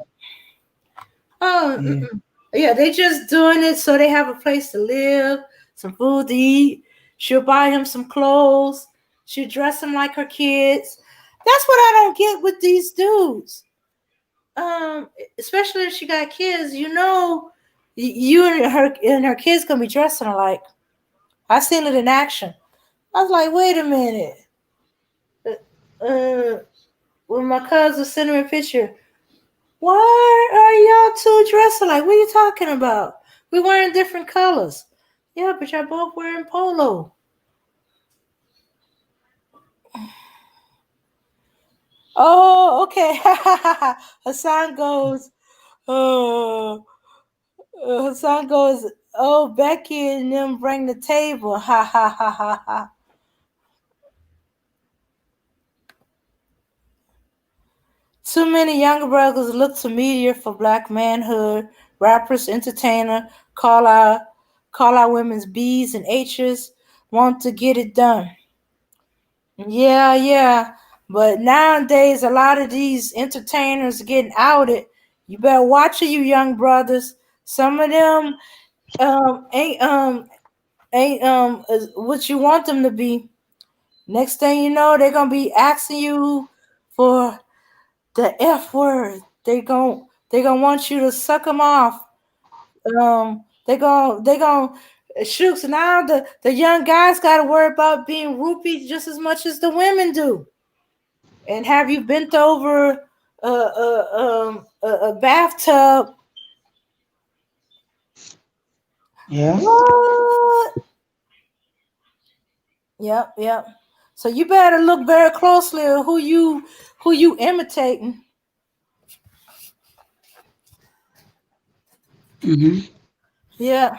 Oh, Yeah. yeah, they just doing it so they have a place to live, some food to eat. She'll buy him some clothes. She'll dress him like her kids. That's what I don't get with these dudes. Especially if she got kids, you and her kids gonna be dressing alike. I seen it in action. I was like, wait a minute. Uh, when my cousin sent me a picture, why are y'all two dressed alike? What are you talking about? We wearing different colors. Yeah, but y'all both wearing polo. Oh, okay. Hassan goes, oh, Hassan goes, oh, Becky and them bring the table. Ha ha ha ha ha. Too many younger brothers look to media for black manhood. Rappers, entertainer, call out women's B's and H's, want to get it done. Yeah, yeah. But nowadays, a lot of these entertainers are getting outed. You better watch it, you young brothers. Some of them ain't what you want them to be. Next thing you know, they're gonna be asking you for the F word. They gonna want you to suck them off. They gonna shooks now. The young guys got to worry about being roofied just as much as the women do. And have you bent over a bathtub? Yeah. What? Yep, yep. So you better look very closely at who you imitating. Mm-hmm. Yeah,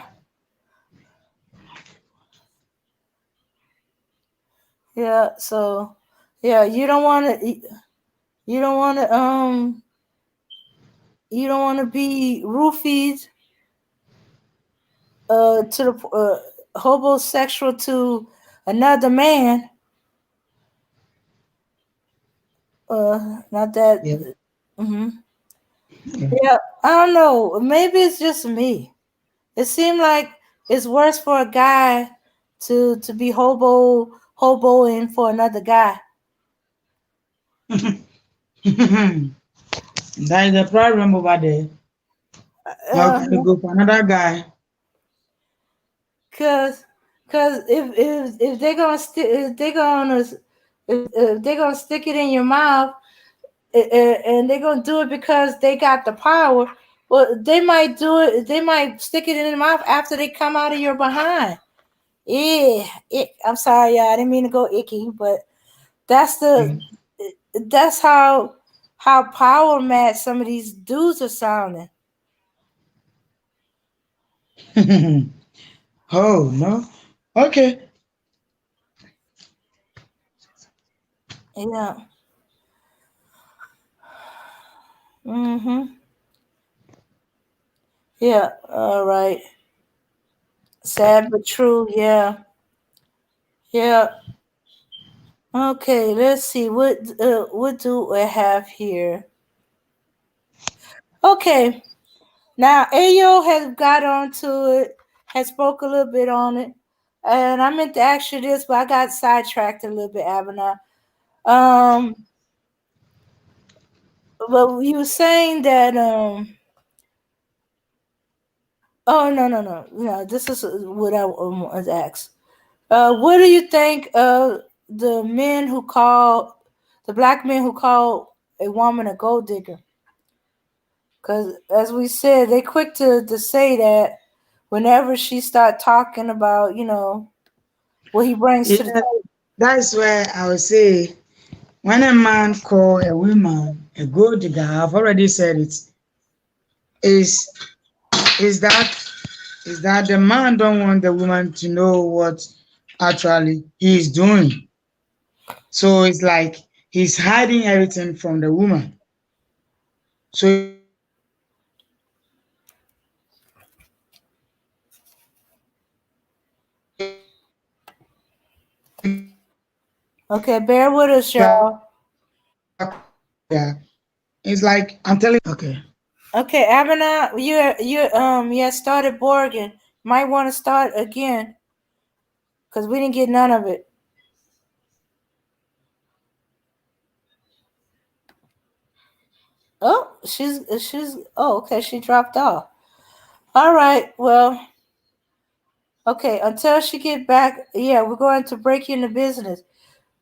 yeah. So yeah, you don't want to be roofied to the homosexual to another man. Not that. Yeah. Hmm. Yeah. Yeah, I don't know. Maybe it's just me. It seemed like it's worse for a guy to be hoboing for another guy. That is the problem over there. How Uh, can you go for another guy? cause, cause if they're gonna if they're gonna stick it in your mouth, and they're gonna do it because they got the power. Well, they might do it. They might stick it in their mouth after they come out of your behind. Yeah, I'm sorry, y'all. I didn't mean to go icky, but that's the that's how power mad some of these dudes are sounding. Oh no. Okay. Yeah. Mhm. Yeah. All right. Sad but true. Yeah. Yeah. Okay. Let's see what do I have here. Okay. Now Ayo has got onto it. Has spoke a little bit on it, and I meant to ask you this, but I got sidetracked a little bit, Abner. Um. But you were saying that oh no. This is what I was asked. What do you think of the black men who call a woman a gold digger? Because as we said, they quick to say that whenever she start talking about what he brings to the Yeah, table. that's why I would say when a man call a woman a gold digger, I've already said it, is is that is that the man don't want the woman to know what actually he is doing. So it's like he's hiding everything from the woman. So if I tell you that I'm hiding everything from you, so if I tell you that I'm hiding everything from you, Okay, bear with us, you are y'all. calling me a gold digger. It's like I'm telling you. Okay. Okay, Abena, you had started Borgin. Might want to start again because we didn't get none of it. Oh, she's. Oh, okay, she dropped off. All right, well, okay. Until she get back, yeah, we're going to break into business.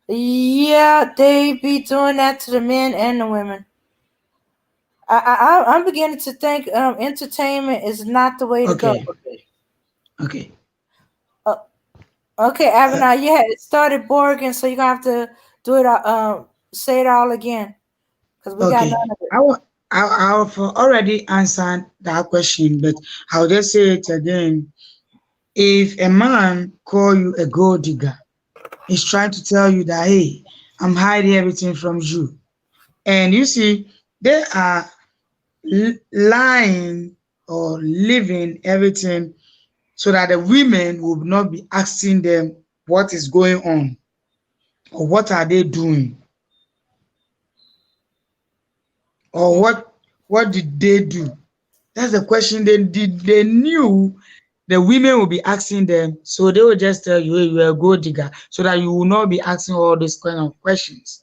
Yeah, they be doing that to the men and the women. I'm beginning to think entertainment is not the way to go. Okay. Okay. Uh, okay, Uh, Avena, yeah, it started Borgin, so you're gonna have to do it. Say it all again, cause we got okay. none of it. I've already answered that question, but I'll just say it again. If a man call you a gold digger, he's trying to tell you that, hey, I'm hiding everything from you. And you see, they are lying or living everything so that the women will not be asking them what is going on or what are they doing or what did they do. That's the question they knew the women will be asking them, so they will just tell you, hey, you're a gold digger, so that you will not be asking all these kind of questions.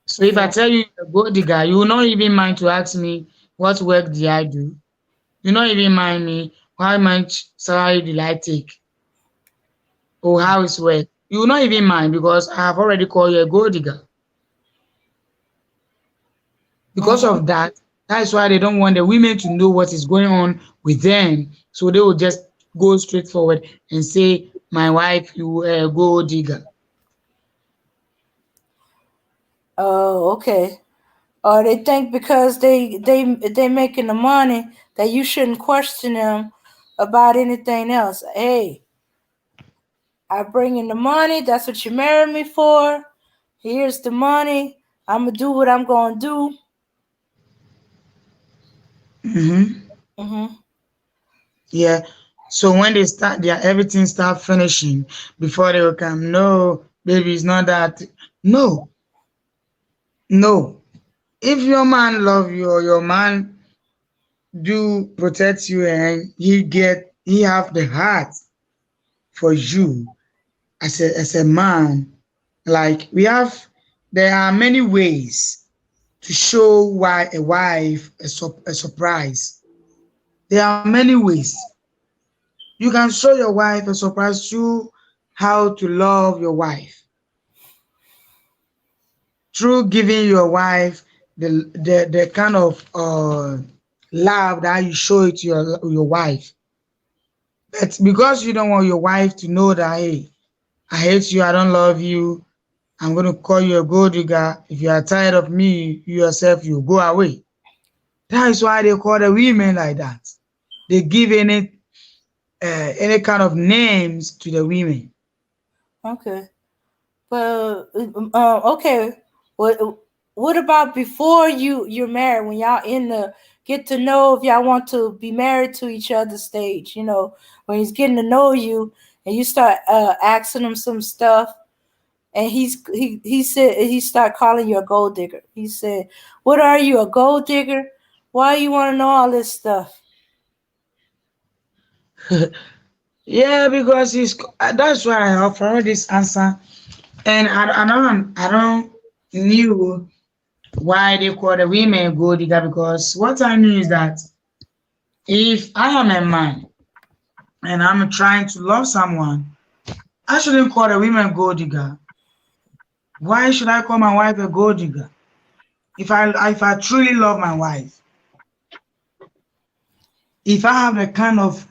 So if I Yeah. tell you you're a gold digger, you will not even mind to ask me what work did I do. You not even mind me how much salary did I take or how it's work. You will not even mind because I have already called you a gold digger. Because Mhm. of that, that's why they don't want the women to know what is going on with them. So they will just go straight forward and say, my wife, you a gold digger. Oh, okay. Or they think because they making the money that you shouldn't question them about anything else. Hey, I bring in the money. That's what you married me for. Here's the money. I'm gonna do what I'm gonna do. Hmm. Mhm. Yeah. So when they start their everything start finishing before they will come, no, baby, it's not that. No, no. If your man love you or your man do protect you and he have the heart for you as a man, like we have, there are many ways to show why a wife a surprise. There are many ways. You can show your wife a surprise through how to love your wife, through giving your wife the kind of love that you show it to your wife. But because you don't want your wife to know that, hey, I hate you, I don't love you, I'm going to call you a gold digger. If you are tired of me, you yourself, you go away. That is why they call the women like that. They give any kind of names to the women. Okay. But okay. What what about before you're married when y'all in the get to know if y'all want to be married to each other stage? You know, when he's getting to know you and you start asking him some stuff, and he said he start calling you a gold digger. He said, "What are you, a gold digger? Why you want to know all this stuff?" Yeah, because that's why I have heard this answer, and I don't knew why they call the women gold digger, because what I knew is that if I am a man and I'm trying to love someone, I shouldn't call the women gold digger. Why should I call my wife a gold digger? If I truly love my wife, if I have the kind of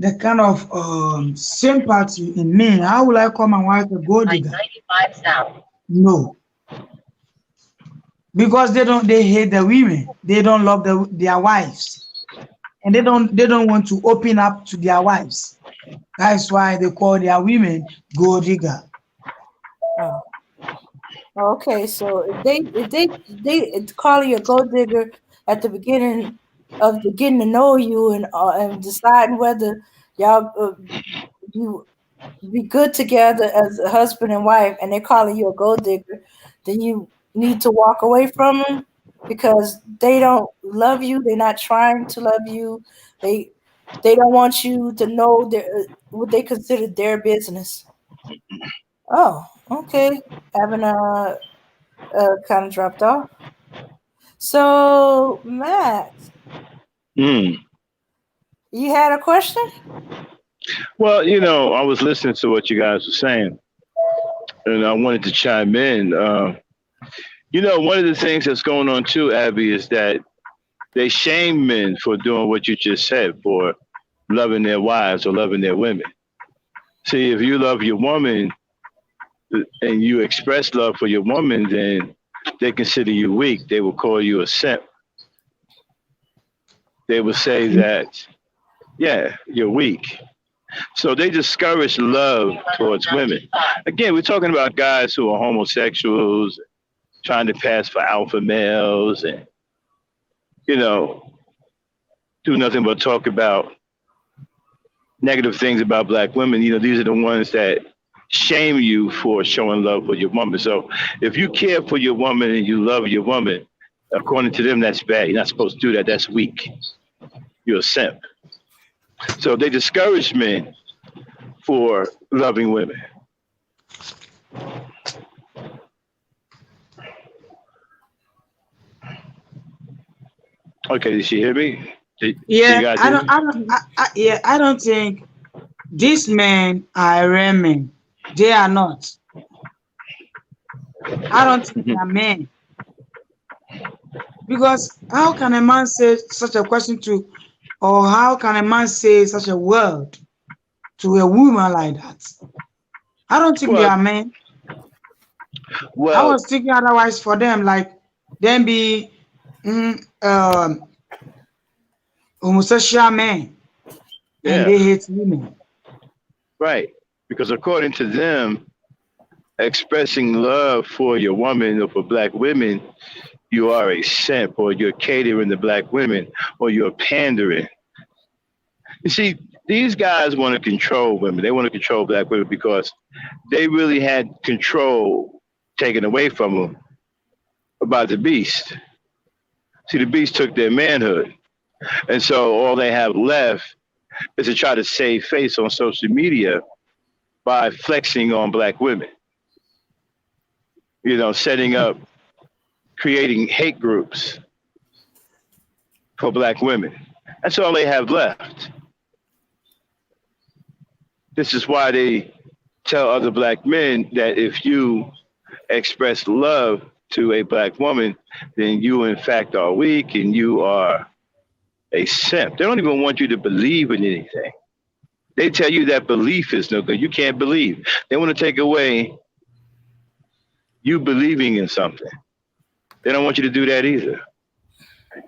the kind of sympathy in me. How will I call my wife a gold digger? No, because they hate the women. They don't love their wives, and they don't want to open up to their wives. That's why they call their women gold digger. Oh, okay. So if they call you a gold digger at the beginning of the getting to know you and deciding whether y'all you be good together as a husband and wife, and they're calling you a gold digger, then you need to walk away from them because they don't love you. They're not trying to love you. They they don't want you to know their what they consider their business. Oh, okay. Having kind of dropped off. So Max, Mm. you had a question? Well, I was listening to what you guys were saying, and I wanted to chime in. One of the things that's going on too, Abby, is that they shame men for doing what you just said, for loving their wives or loving their women. See, if you love your woman and you express love for your woman, then they consider you weak. They will call you a simp. They will say that, yeah, you're weak. So they discourage love towards women. Again, we're talking about guys who are homosexuals, trying to pass for alpha males, and you know, do nothing but talk about negative things about black women. These are the ones that shame you for showing love for your woman. So if you care for your woman and you love your woman, according to them, that's bad. You're not supposed to do that. That's weak. You're a simp. So they discourage men for loving women. Okay, did she hear me? Do you Yeah, guys I hear don't, me? I don't, yeah, I don't think these men are real men. They are not. I don't think they Mhm. are men because how can a man say such a question to, or how can a man say such a word to a woman like that? I don't think they Well, are men. I well, was thinking otherwise for them, like them be homosexual men and yeah, they hate women. right. Because according to them, expressing love for your woman or for black women, you are a simp or you're catering to black women or you're pandering. You see, these guys want to control women. They want to control black women because they really had control taken away from them about the beast. See, the beast took their manhood. And so all they have left is to try to save face on social media by flexing on black women, setting up, creating hate groups for black women. That's all they have left. This is why they tell other black men that if you express love to a black woman, then you in fact are weak and you are a simp. They don't even want you to believe in anything. They tell you that belief is no good. You can't believe. They want to take away you believing in something. They don't want you to do that either.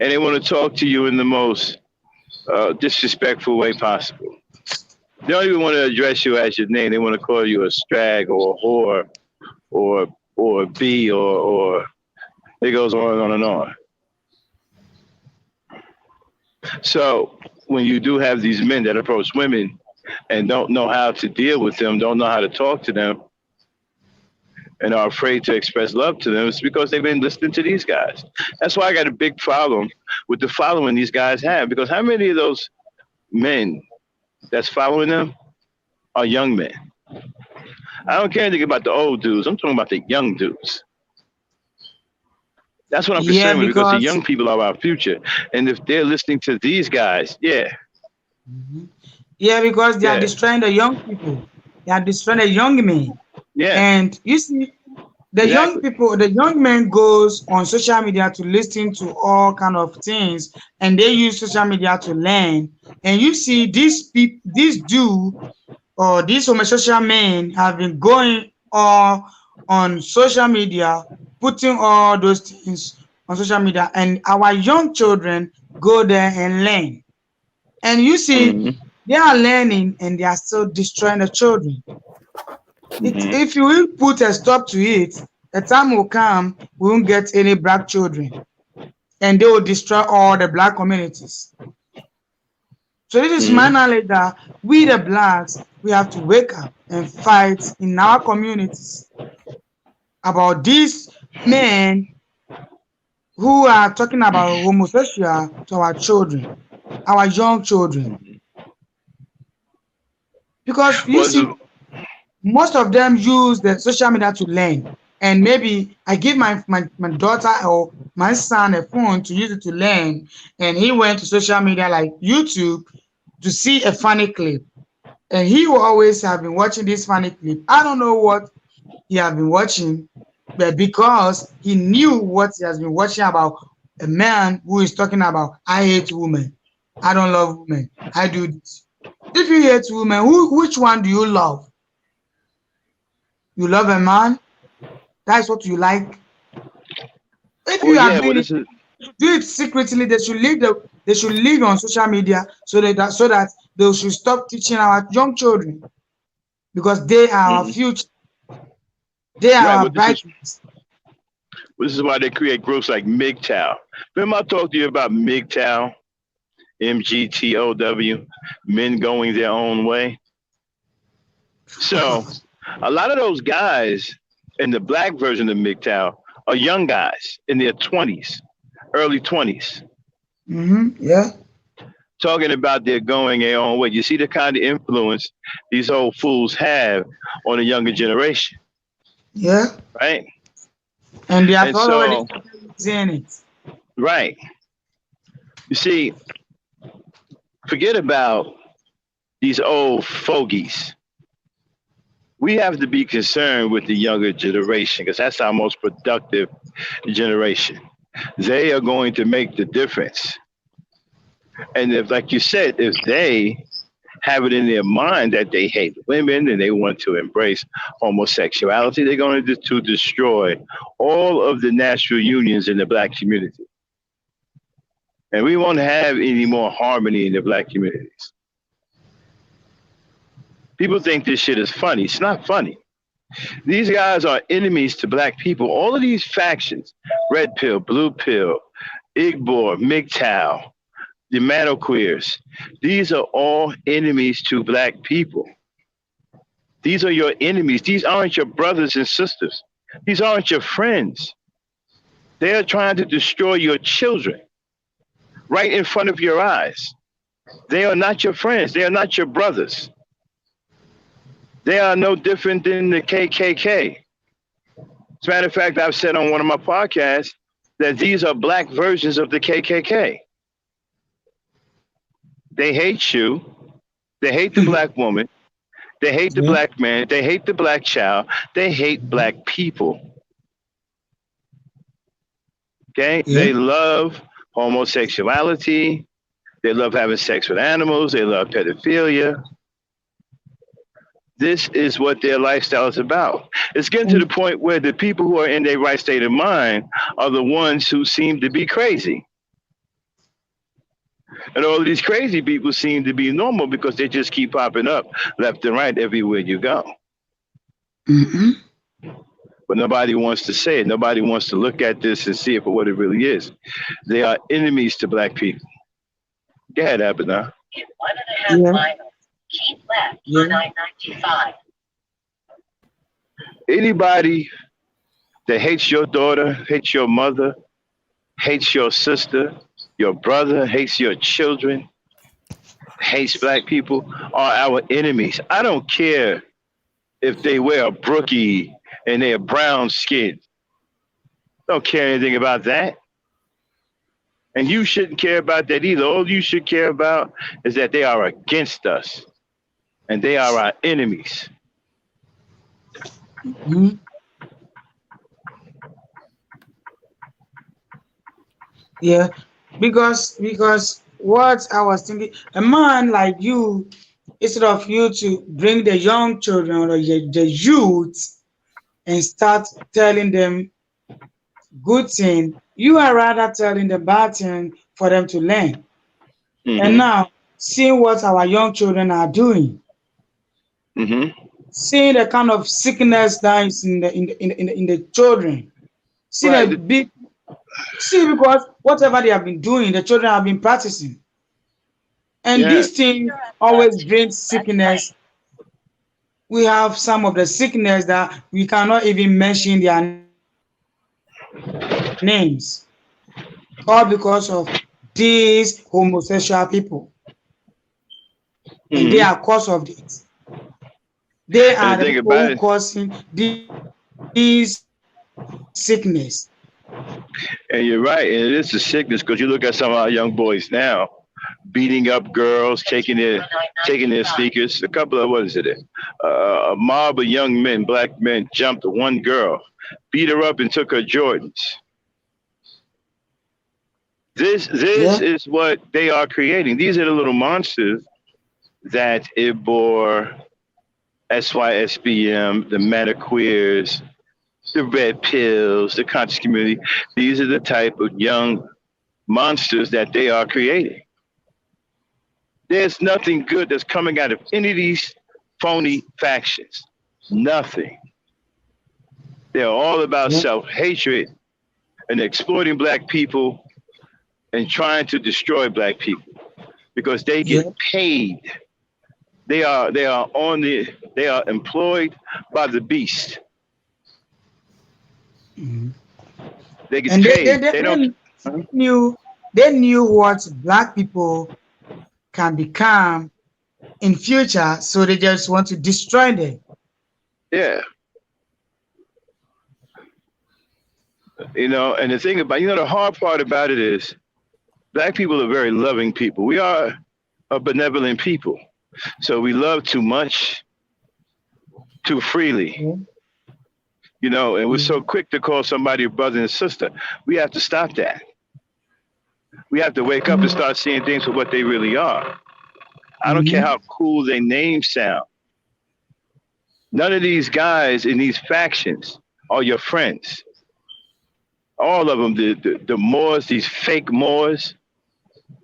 And they want to talk to you in the most disrespectful way possible. They don't even want to address you as your name. They want to call you a strag or a whore or a B or it goes on and on and on. So when you do have these men that approach women and don't know how to deal with them, don't know how to talk to them, and are afraid to express love to them, it's because they've been listening to these guys. That's why I got a big problem with the following these guys have. Because how many of those men that's following them are young men? I don't care anything about the old dudes. I'm talking about the young dudes. That's what I'm Yeah, concerned with because the because young people are our future. And if they're listening to these guys, yeah, yeah, because they are yeah, destroying the young people. They are destroying the young men. yeah, And you see, the young exactly. people, the young men goes on social media to listen to all kind of things, and they use social media to learn. And you see these people, these dude or these homosexual men have been going all on social media, putting all those things on social media, and our young children go there and learn. And you see, Mm-hmm. they are learning and they are still destroying the children. Mm-hmm. If you will put a stop to it, the time will come we won't get any black children, and they will destroy all the black communities. So this is my Mm-hmm. knowledge that we the blacks, we have to wake up and fight in our communities about these men who are talking about homosexual to our children, our young children. Because you Well, see, most of them use the social media to learn. And maybe I give my daughter or my son a phone to use it to learn, and he went to social media like YouTube to see a funny clip. And he will always have been watching this funny clip. I don't know what he has been watching, but because he knew what he has been watching about a man who is talking about, I hate women, I don't love women, I do this. If you hate women, which one do you love? You love a man? That's what you like. If well, you are yeah. Well, doing it, this is do it secretly. They should leave on social media so that they should stop teaching our young children because they are our mhm. future. They are Right. our brightness. This is why they create groups like MGTOW. Remember, I talked to you about MGTOW, MGTOW, men going their own way. So, a lot of those guys in the black version of MGTOW are young guys in their 20s, early 20s, Yeah, talking about their going their own way. You see the kind of influence these old fools have on the younger generation, yeah. right? And they have And already so, started using it. right. You see, forget about these old fogies. We have to be concerned with the younger generation because that's our most productive generation. They are going to make the difference. And if, like you said, if they have it in their mind that they hate women and they want to embrace homosexuality, they're going to destroy all of the natural unions in the black community. And we won't have any more harmony in the black communities. People think this shit is funny. It's not funny. These guys are enemies to black people. All of these factions, red pill, blue pill, Igbo, MGTOW, the Manoqueers, these are all enemies to black people. These are your enemies. These aren't your brothers and sisters. These aren't your friends. They are trying to destroy your children right in front of your eyes. They are not your friends. They are not your brothers. They are no different than the KKK. As a matter of fact, I've said on one of my podcasts that these are black versions of the KKK. They hate you. They hate the black woman. They hate the Yeah, black man. They hate the black child. They hate black people. Okay? yeah. They love homosexuality. They love having sex with animals. They love pedophilia. This is what their lifestyle is about. It's getting to the And point where the people who are in their right state of mind are the ones who seem to be crazy. And all of these crazy people seem to be normal because they just keep popping up left and right everywhere you go. mhm. But nobody wants to say it. Nobody wants to look at this and see it for what it really is. They are enemies to black people. Go ahead, Abinah. In 1.5 Yeah, miles, keep left on yeah, I-95. Anybody that hates your daughter, hates your mother, hates your sister, your brother, hates your children, hates black people are our enemies. I don't care if they wear a brookie and they're brown skinned. Don't care anything about that. And you shouldn't care about that either. All you should care about is that they are against us and they are our enemies. mhm. Yeah. Because what I was thinking, a man like you, instead of you to bring the young children or the youth and start telling them good thing, you are rather telling the bad thing for them to learn. And Mm-hmm. now, seeing what our young children are doing, Mm-hmm. seeing the kind of sickness that is in the children, seeing a Right. big, see, because whatever they have been doing, the children have been practicing. And Yeah. this thing always brings sickness. We have some of the sickness that we cannot even mention their names, all because of these homosexual people. And they are cause Mm-hmm. of it. They are the And the people thing who about it, causing this sickness. and you're right, and it is a sickness because you look at some of our young boys now, beating up girls, taking their sneakers. A couple of what is it? A mob of young men, black men, jumped one girl, beat her up, and took her Jordans. This Yeah. is what they are creating. These are the little monsters that it bore SYSBM, the meta queers, the red pills, the conscious community. These are the type of young monsters that they are creating. There's nothing good that's coming out of any of these phony factions. Nothing. They're all about Yeah. self hatred and exploiting black people and trying to destroy black people because they get Yeah. paid. They are employed by the beast. Mhm. They get And they, they, paid. they, They don't. they, they knew they knew what black people can become in future, so they just want to destroy them. Yeah, and the thing about the hard part about it is black people are very loving people. We are a benevolent people, so we love too much, too freely. Yeah. And we're Yeah. so quick to call somebody a brother and sister. We have to stop that. We have to wake up and Mhm. start seeing things for what they really are. I don't care Mhm. how cool their names sound. None of these guys in these factions are your friends. All of them, the Moors, these fake Moors,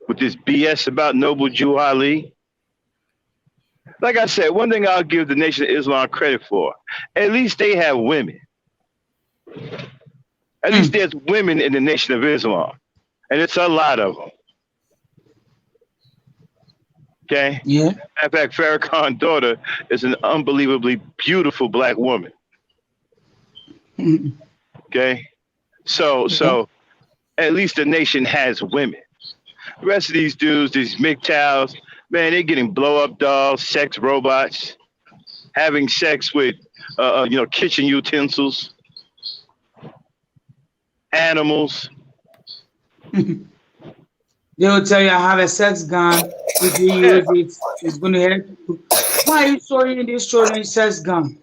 with this BS about Noble Jew Ali. Like I said, one thing I'll give the Nation of Islam credit for, at least they have women. At least Mm. there's women in the Nation of Islam, and it's a lot of them. Okay. Yeah. In fact, Farrakhan's daughter is an unbelievably beautiful black woman. Mhm. Okay. So Yeah. so at least the nation has women. The rest of these dudes, these MGTOWs, man, they're getting blow up dolls, sex robots, having sex with kitchen utensils, animals. They will tell you I have a sex gun. If you Yeah. use it, it's going to help you. Why are you showing these children sex gun?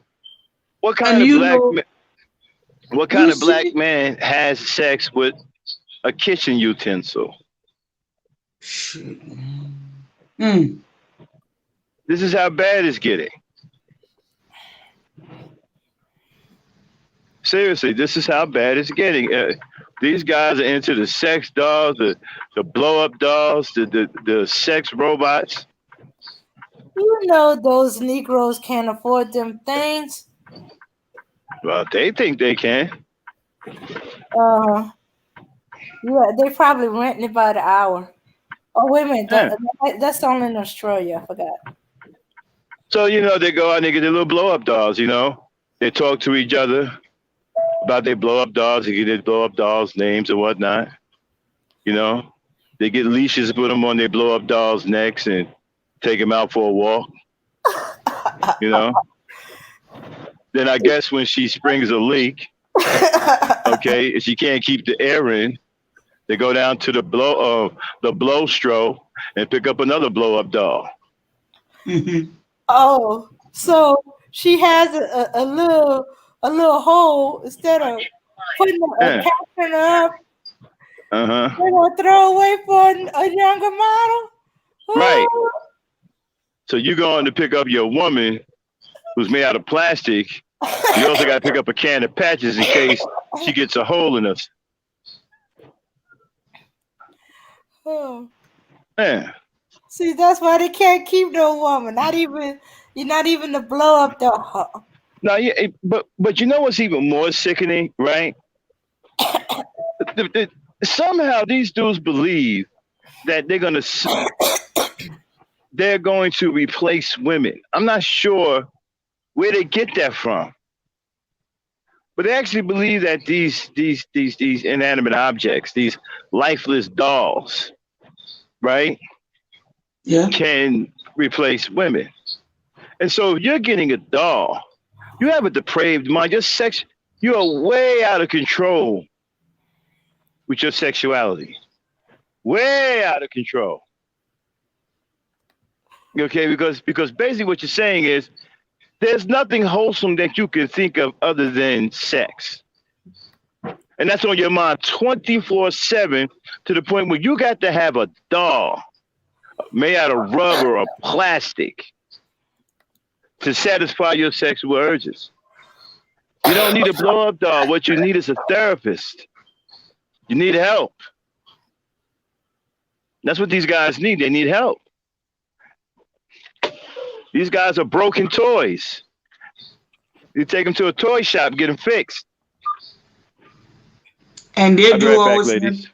What And kind of you black know, ma- what kind you of black see, man has sex with a kitchen utensil? mm, This is how bad it's getting. Seriously, this is how bad it's getting. These guys are into the sex dolls, the blow up dolls, the sex robots. You know those Negroes can't afford them things. Well, they think they can. Uh, yeah, they probably renting it by the hour. Oh wait a minute, Yeah. that's only in Australia. I forgot. So they go out and they get their little blow up dolls. They talk to each other about their blow up dolls. They get their blow up dolls names and whatnot. You know, they get leashes, put them on their blow up dolls' necks, and take them out for a walk. You know. Then I guess when she springs a leak, okay, if she can't keep the air in, they go down to the blow stroke and pick up another blow up doll. mhm. Oh, so she has a little hole instead of putting a Yeah. caption up. Uh-huh. They're gonna throw away for a younger model. Right. Ooh. So you going to pick up your woman who's made out of plastic. You also got to pick up a can of patches in case she gets a hole in us. Oh. Man. See, that's why they can't keep no woman. Not even you're not even to blow up the. Now, yeah, but you know what's even more sickening, right? Somehow these dudes believe that they're going to replace women. I'm not sure where they get that from, but they actually believe that these inanimate objects, these lifeless dolls, right, Yeah. can replace women. And so if you're getting a doll, you have a depraved mind. Your sex, you are way out of control with your sexuality. Way out of control. Okay, because basically what you're saying is there's nothing wholesome that you can think of other than sex. And that's on your mind 24/7 to the point where you got to have a doll made out of rubber or plastic to satisfy your sexual urges. You don't need a blow up doll. What you need is a therapist. You need help. That's what these guys need. They need help. These guys are broken toys. You take them to a toy shop, get them fixed. And they I'll be do right back, always ladies.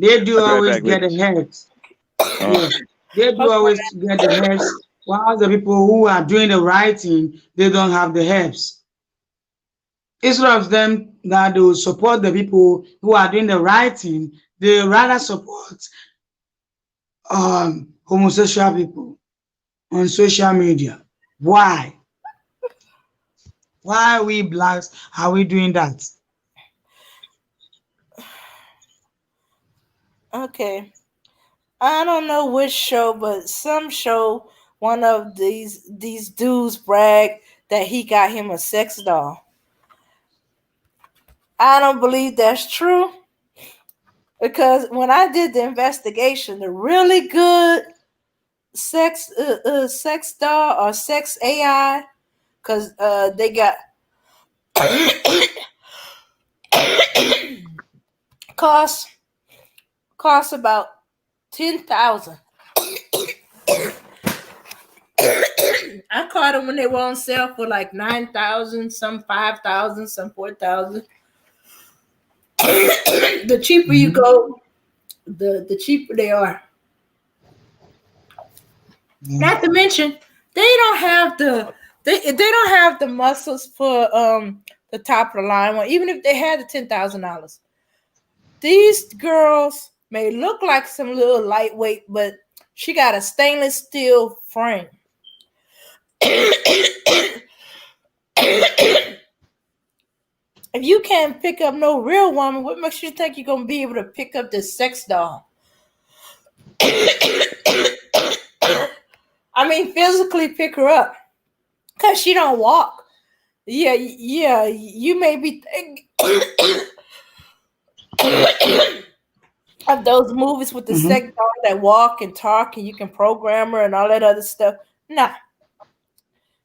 I'll be right always back, get the ladies. herbs. Uh, Yeah. They do always get the herbs. While the people who are doing the writing, they don't have the herbs. Instead of them that they will support the people who are doing the writing, they rather support homosexual people on social media. Why? Why we blacks are we doing that? Okay. I don't know which show, but some show one of these dudes brag that he got him a sex doll. I don't believe that's true because when I did the investigation, the really good sex doll or sex AI, because they got cost cost about 10,000. I caught them when they were on sale for like 9,000, some 5,000, some 4,000. The cheaper you Mhm. go, the cheaper they are. Yeah. Not to mention, they don't have they don't have the muscles for the top of the line one. Even if they had the $10,000, these girls may look like some little lightweight, but she got a stainless steel frame. If you can't pick up no real woman, what makes you think you're gonna be able to pick up this sex doll? I mean, physically pick her up, cause she don't walk. Yeah, yeah. You may be thinking of those movies with the sex Mhm. doll that walk and talk, and you can program her and all that other stuff. Nah,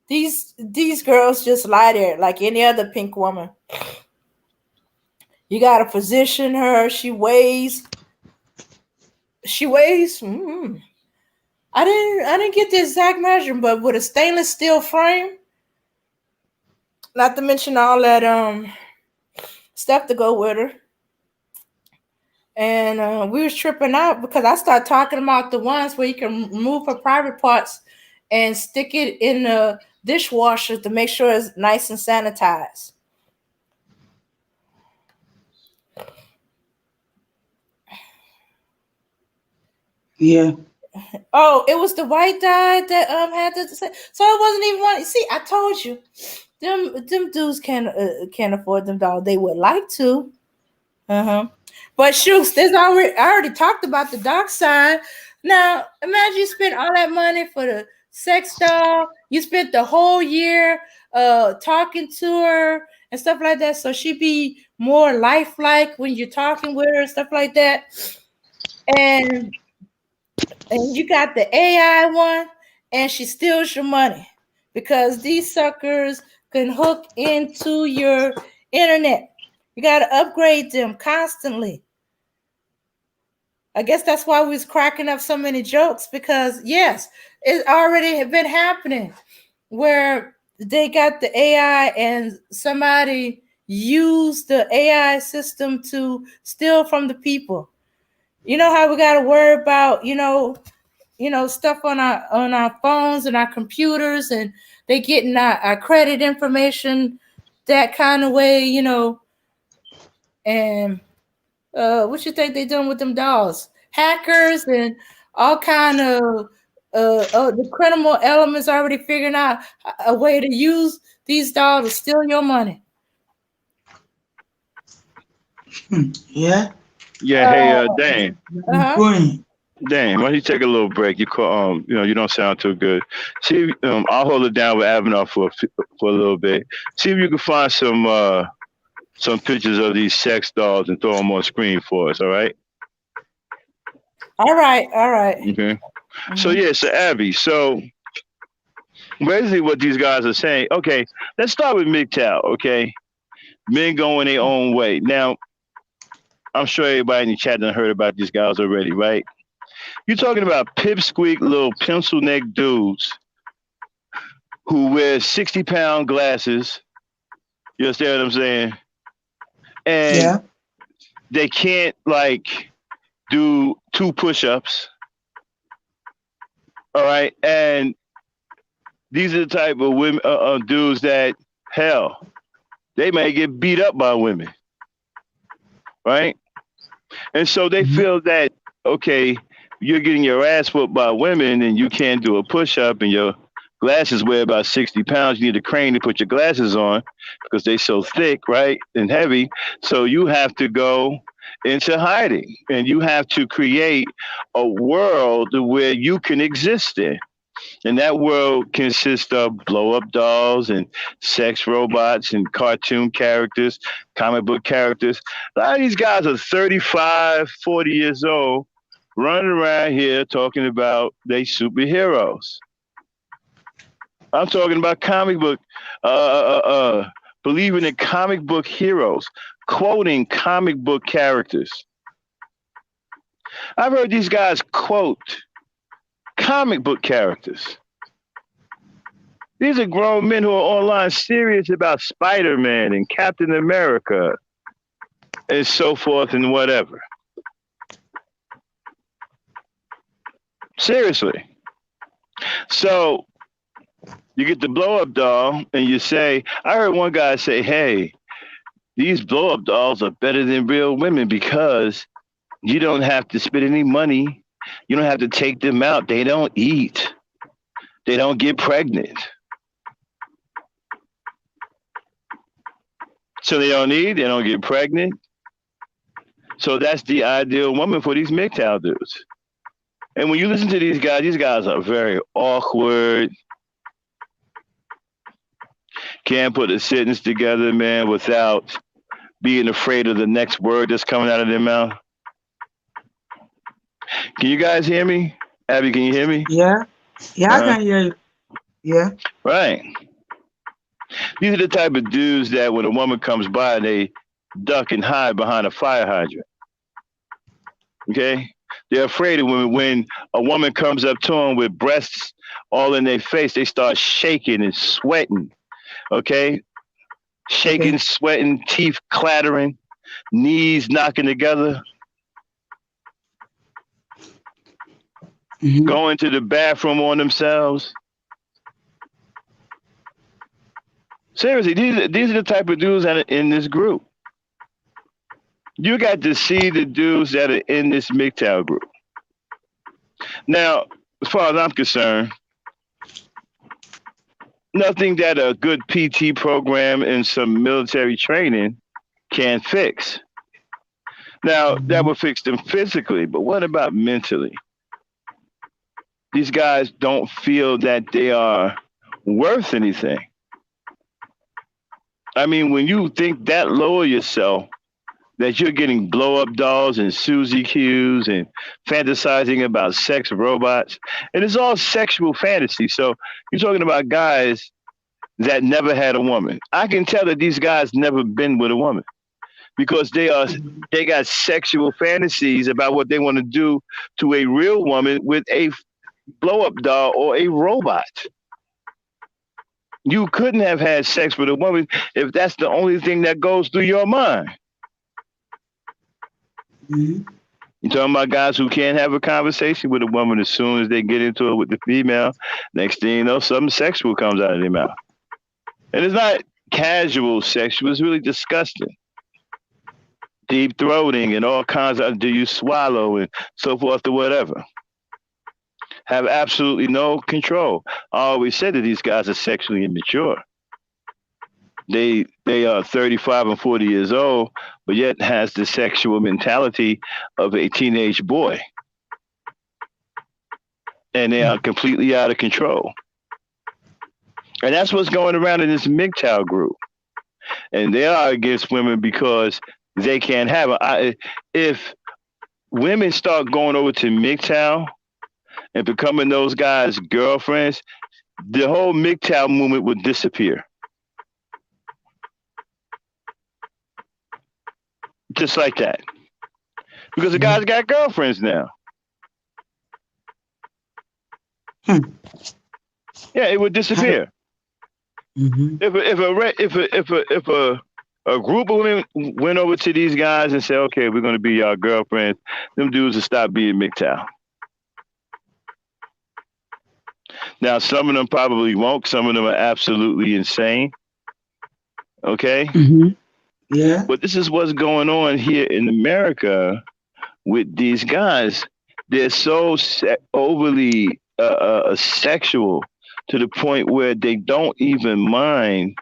these girls just lie there like any other pink woman. You gotta position her. She weighs. I didn't get the exact measurement, but with a stainless steel frame, not to mention all that stuff to go with her. And we was tripping out because I started talking about the ones where you can remove her private parts and stick it in the dishwasher to make sure it's nice and sanitized. Yeah. Oh, it was the white guy that had to say. So it wasn't even one. See, I told you, them dudes can't afford them dollars. They would like to. Uh-huh. But shoots, I already talked about the dark side. Now imagine you spent all that money for the sex doll. You spent the whole year talking to her and stuff like that. So she be more lifelike when you're talking with her and stuff like that. And you got the AI one, and she steals your money because these suckers can hook into your internet. You got to upgrade them constantly. I guess that's why we was cracking up so many jokes, because yes, it already had been happening where they got the AI and somebody used the AI system to steal from the people. You know how we got to worry about, stuff on our phones and our computers, and they getting our credit information that kind of way, and what you think they doing with them dolls? Hackers and all kind of the criminal elements already figuring out a way to use these dolls to steal your money. Yeah. Yeah, hey, Uh, Dan. uh-huh. Going. Dan, why don't you take a little break? You call, you don't sound too good. See, I'll hold it down with Abner for a little bit. See if you can find some pictures of these sex dolls and throw them on screen for us. All right? All right, all right. Okay. So Mm-hmm. yeah, so Abby, so basically what these guys are saying. Okay, let's start with MGTOW. Okay, men going their own way. Now, I'm sure everybody in the chat done heard about these guys already, right? You're talking about pipsqueak little pencil neck dudes who wear 60-pound glasses. You understand what I'm saying? And Yeah. they can't like do 2 push-ups. All right, and these are the type of women, dudes that hell they may get beat up by women, right? And so they Mhm. feel that okay, you're getting your ass whooped by women and you can't do a push-up and your glasses weigh about 60 pounds. You need a crane to put your glasses on because they're so thick, right, and heavy. So you have to go into hiding and you have to create a world where you can exist in. And that world consists of blow up dolls and sex robots and cartoon characters, comic book characters. A lot of these guys are 35, 40 years old, running around here talking about they superheroes. I'm talking about comic book, believing in comic book heroes, quoting comic book characters. I've heard these guys quote comic book characters. These are grown men who are online serious about Spider Man and Captain America and so forth and whatever. Seriously. So you get the blow up doll and you say, I heard one guy say, hey, these blow up dolls are better than real women because you don't have to spend any money. You don't have to take them out. They don't eat. They don't get pregnant. So they don't eat, they don't get pregnant. So that's the ideal woman for these MGTOW dudes. And when you listen to these guys are very awkward. Can't put a sentence together, man, without being afraid of the next word that's coming out of their mouth. Can you guys hear me? Abby, can you hear me? Yeah. Yeah, I Uh, can hear you. Yeah. right. These are the type of dudes that when a woman comes by, they duck and hide behind a fire hydrant. Okay? They're afraid of women. When a woman comes up to them with breasts all in their face, they start shaking and sweating. Okay? Shaking, Okay. sweating, teeth clattering, knees knocking together, Mm-hmm. going to the bathroom on themselves. Seriously, these are the type of dudes that are in this group. You got to see the dudes that are in this MGTOW group. Now, as far as I'm concerned, nothing that a good PT program and some military training can fix. Now, that Mm-hmm. will fix them physically, but what about mentally? These guys don't feel that they are worth anything. I mean, when you think that low of yourself, that you're getting blow up dolls and Suzy Q's and fantasizing about sex robots, and it's all sexual fantasy. So you're talking about guys that never had a woman. I can tell that these guys never been with a woman because they got sexual fantasies about what they want to do to a real woman with a blow up doll or a robot. You couldn't have had sex with a woman if that's the only thing that goes through your mind. Mhm. You're talking about guys who can't have a conversation with a woman as soon as they get into it with the female. Next thing you know, something sexual comes out of their mouth. And it's not casual sexual, it's really disgusting. Deep throating and all kinds of do you swallow and so forth or whatever. Have absolutely no control. I always said that these guys are sexually immature. They are 35 and 40 years old, but yet has the sexual mentality of a teenage boy. And they are completely out of control. And that's what's going around in this MGTOW group. And they are against women because they can't have it. If women start going over to MGTOW and becoming those guys' girlfriends, the whole MGTOW movement would disappear. Just like that. Because the guys got girlfriends now. Hmm. Yeah, it would disappear. Mm-hmm. If a group of women went over to these guys and said, "Okay, we're going to be your girlfriends," them dudes would stop being MGTOW. Now, some of them probably won't. Some of them are absolutely insane. Okay, Mm-hmm. Yeah. but this is what's going on here in America with these guys. They're so overly sexual to the point where they don't even mind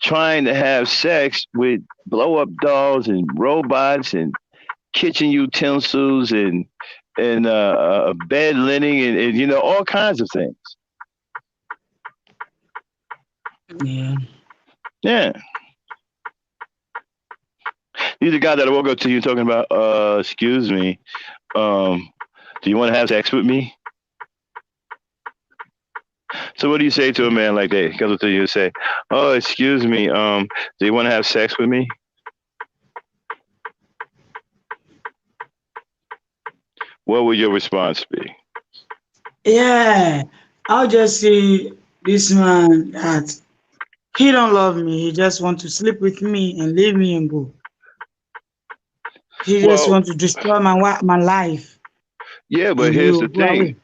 trying to have sex with blow up dolls and robots and kitchen utensils and bed linen and you know all kinds of things. Yeah. Yeah, you're the guy that I woke up to you talking about. Excuse me. Do you want to have sex with me? So what do you say to a man like that? He comes up to you and say, "Oh, excuse me. Do you want to have sex with me?" What would your response be? Yeah. I'll just say this man that he don't love me. He just want to sleep with me and leave me and go. He just Well, want to destroy my life yeah, but and he here's will the go thing. away.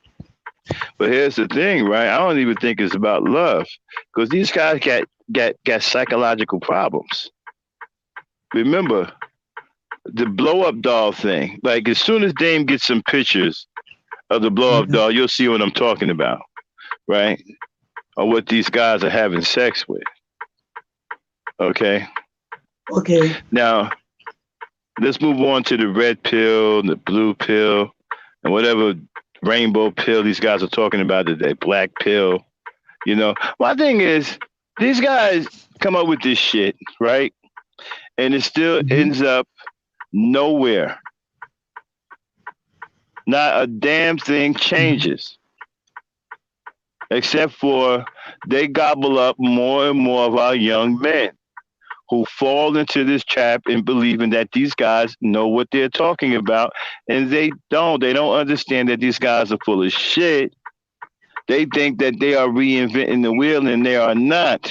But here's the thing, right? I don't even think it's about love because these guys got psychological problems. Remember the blow up doll thing. Like as soon as Dame gets some pictures of the blow up Yeah. doll, you'll see what I'm talking about, right? Or what these guys are having sex with. Okay. Okay. Now let's move on to the red pill, the blue pill, and whatever rainbow pill these guys are talking about today, black pill. You know, my thing is these guys come up with this shit, right? And it still Mm-hmm. ends up nowhere. Not a damn thing Mm-hmm. changes, except for they gobble up more and more of our young men who fall into this trap and believing that these guys know what they're talking about, and they don't. They don't understand that these guys are full of shit. They think that they are reinventing the wheel, and they are not.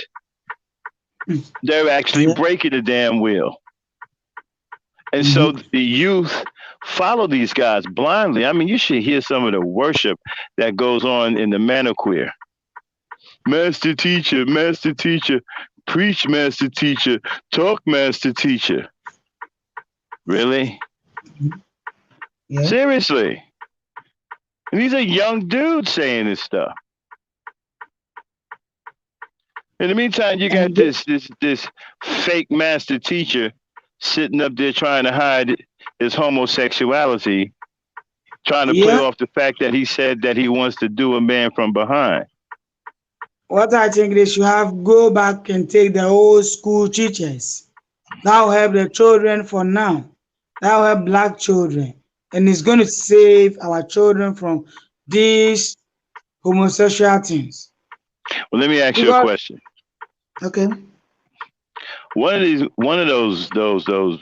They're actually Yeah. breaking the damn wheel. And so Mm-hmm. the youth follow these guys blindly. I mean, you should hear some of the worship that goes on in the manosphere. Master teacher, preach, master teacher, talk, master teacher. Really? Yeah. Seriously? And these are young dudes saying this stuff. In the meantime, you got And this fake master teacher sitting up there trying to hide his homosexuality, trying to play yeah. off the fact that he said that he wants to do a man from behind. What I think they should have go back and take the old school teachers. That will help the children for now. That will help black children. And it's going to save our children from these homosexual things. Well, let me ask you a Because, question. okay, One of those MGTOW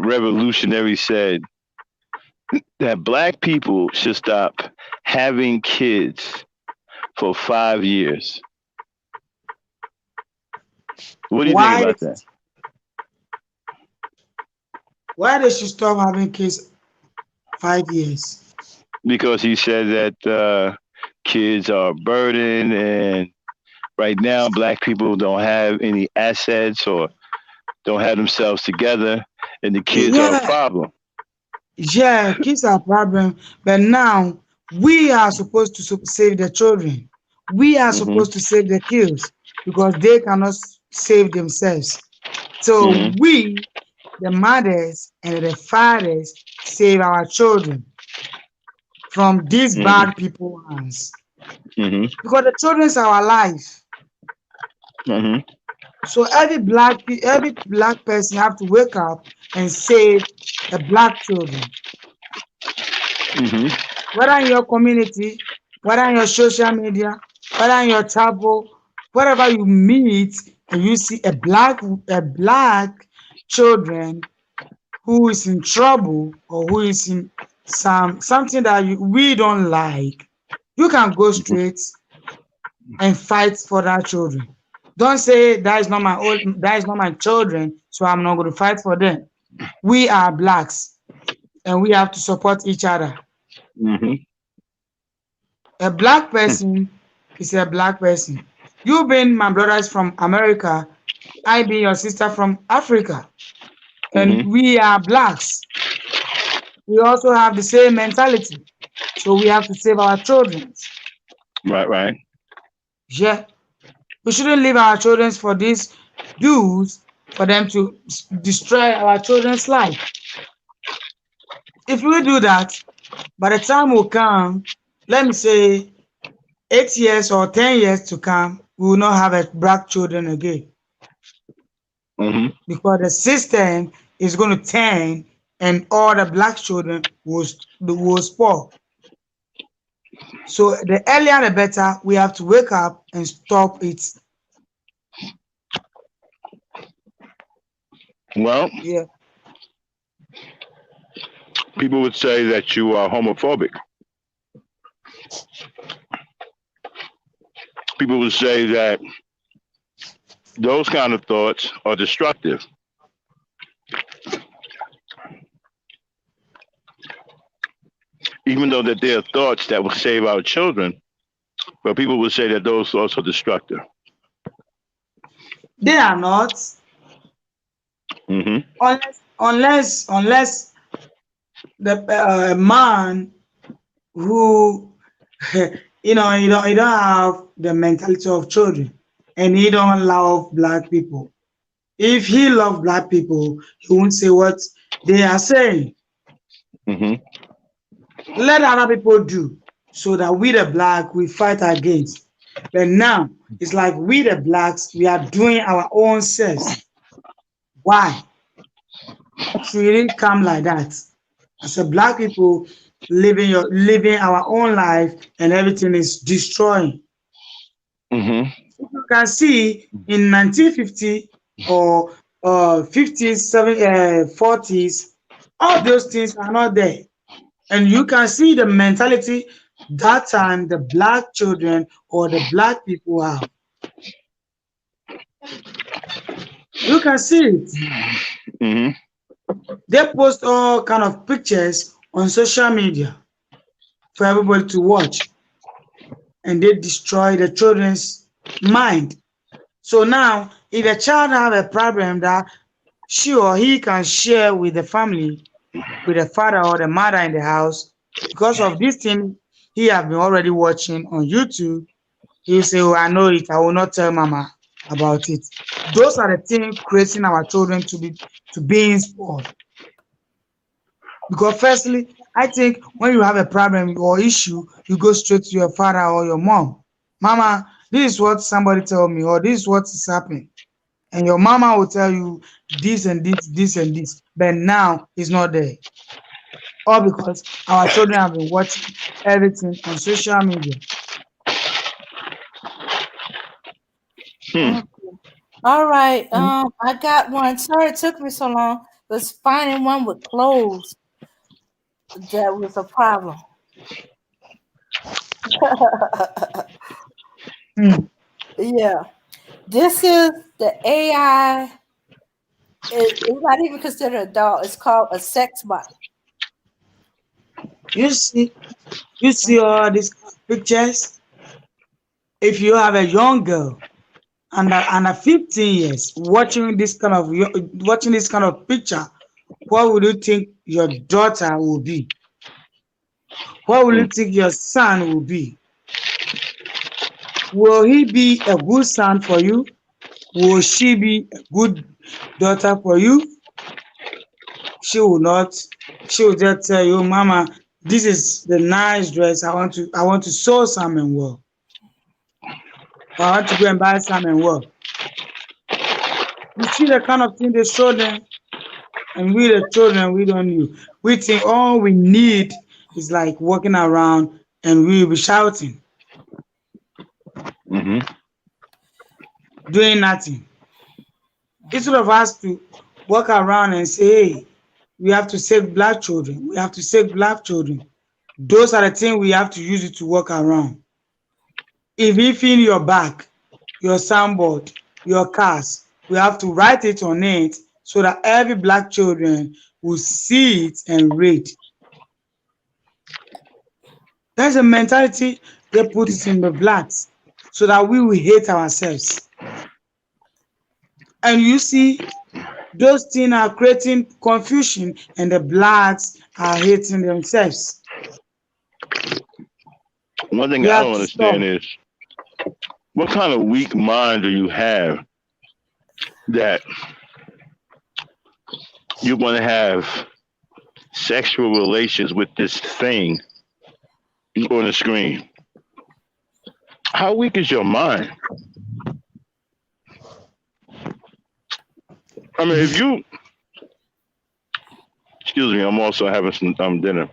revolutionaries said that black people should stop having kids for 5 years. What do you think why about that? why they should stop having kids 5 years? Because he said that kids are a burden, and right now black people don't have any assets or don't have themselves together, and the kids are a Yeah, problem. yeah, kids are a problem, but now we are supposed to save the children. We are Hmm. supposed to save the kids because they cannot save themselves. So Hmm. we, the mothers and the fathers, save our children from these Hmm. bad people hands Hmm. because the children are our life. Hmm. So every black person have to wake up and save the black children, Hmm. whether in your community, whether in your social media, whether in your travel, wherever you meet and you see a black children who is in trouble or who is in something that we don't like, you can go straight and fight for that children. Don't say that is not my children, so I'm not going to fight for them. We are blacks and we have to support each other. Hmm. A black person is a black person. You being my brothers from America, I being your sister from Africa, and Hmm. we are blacks. We also have the same mentality. So we have to save our children. Right, right. Yeah. We shouldn't leave our children for these dudes for them to destroy our children's life. If we do that, by the time will come, let me say 8 years or 10 years to come, we will not have a black children again Hmm. because the system is going to turn and all the black children will spoil. So the earlier the better. We have to wake up and stop it. Well, Yeah. people would say that you are homophobic. People would say that those kind of thoughts are destructive, even though that they are thoughts that will save our children. But people would say that those thoughts are destructive. They are not, Hmm. unless the man who he don't have the mentality of children and he don't love black people. If he love black people, he won't say what they are saying. Hmm. Let other people do so that we the black we fight against. But now it's like we the blacks we are doing our own selves. Why? It should really come like that. As a black people living our own life and everything is destroying. Hmm. You can see in 1950 or 50s, 40s, all those things are not there. And you can see the mentality that time the black children or the black people have. You can see it. Hmm. They post all kind of pictures on social media for everybody to watch, and they destroy the children's mind. So now, if a child have a problem that she or he can share with the family, with the father or the mother in the house, because of this thing he have been already watching on YouTube, he will say, "Oh, I know it. I will not tell mama about it." Those are the things creating our children to being spoiled. Because firstly, I think when you have a problem or issue, you go straight to your father or your mom. Mama, this is what somebody told me, or this is what is happening. And your mama will tell you this and this and this. But now it's not there. All because our children have been watching everything on social media. Hmm. Okay. All right. And I got one. Sorry it took me so long. Was finding one with clothes that was a problem. mm, Yeah. This is the AI. It's not even considered a doll. It's called a sex bot. you see, you see all these pictures. If you have a young girl under 15 years watching this kind of picture, what would you think your daughter will be? What will you Hmm. think your son will be? Will he be a good son for you? Will she be a good daughter for you? She will not. She will just tell you, Mama, this is the nice dress. I want to sew some and work. Or I want to go and buy some and work. You see the kind of thing they show them, and we the children, we don't know. We think all we need is like walking around and we will be shouting, Hmm. doing nothing. Instead of us to walk around and say, hey, we have to save black children. We have to save black children. Those are the things we have to use it to walk around. If you feel your back, your soundboard, your cars, we have to write it on it so that every black children will see it and read. That's a mentality they put it in the blacks so that we will hate ourselves. And you see, those things are creating confusion and the blacks are hating themselves. One thing We I have don't to understand stop. is what kind of weak mind do you have that you want to have sexual relations with this thing on the screen? How weak is your mind? I mean, if you, excuse me, I'm also having some dinner.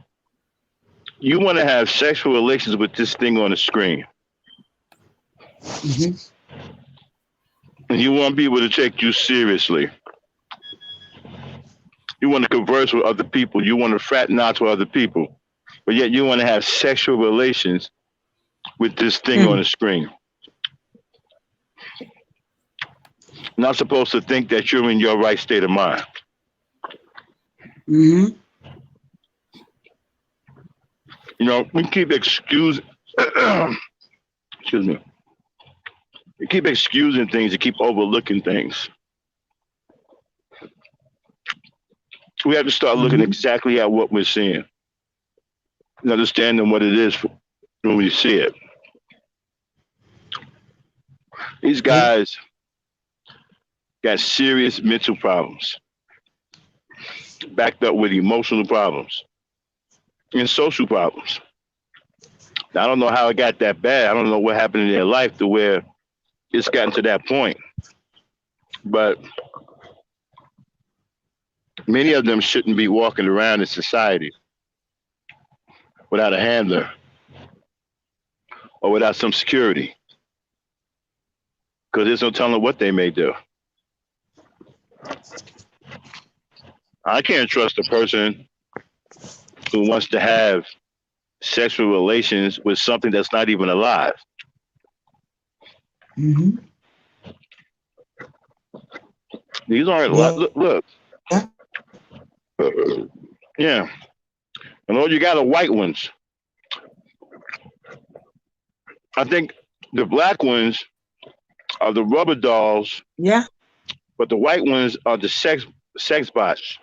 You want to have sexual relations with this thing on the screen, Mhm. and you want people to take you seriously. You want to converse with other people. You want to fraternize with other people, but yet you want to have sexual relations with this thing on Mm. the screen. Not supposed to think that you're in your right state of mind. Mhm. You know, we keep excusing. Excuse me. We keep excusing things. You keep overlooking things. We have to start looking Mhm. exactly at what we're seeing and understanding what it is when we see it. These Yeah. guys got serious mental problems, backed up with emotional problems and social problems. I don't know how it got that bad. I don't know what happened in their life to where it's gotten to that point. But many of them shouldn't be walking around in society without a handler or without some security because there's no telling what they may do. I can't trust a person who wants to have sexual relations with something that's not even alive. Mhm. These aren't Yeah. look, look. Yeah, and all you got are white ones. I think the black ones are the rubber dolls, Yeah. but the white ones are the sex bots.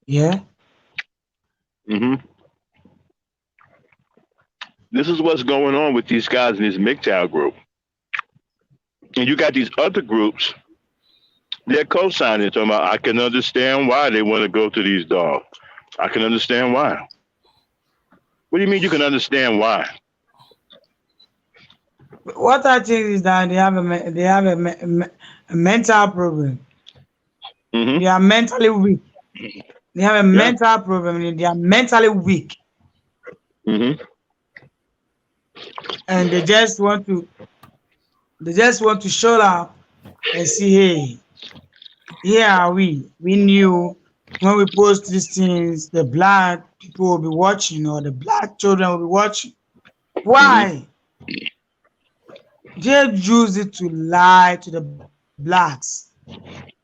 Yeah. Hmm. This is what's going on with these guys in this MGTOW group, and you got these other groups They're co-signing, talking about, I can understand why they want to go to these dogs. I can understand why. What do you mean you can understand why? What I think is that they have a mental problem. Mm-hmm. They are mentally weak. They have a Yeah. mental problem. They are mentally weak, Mm-hmm. and they just want to show up and see, hey, here are we. We knew when we post these things, the black people will be watching, or the black children will be watching. Mm-hmm. Why? They use it to lie to the blacks.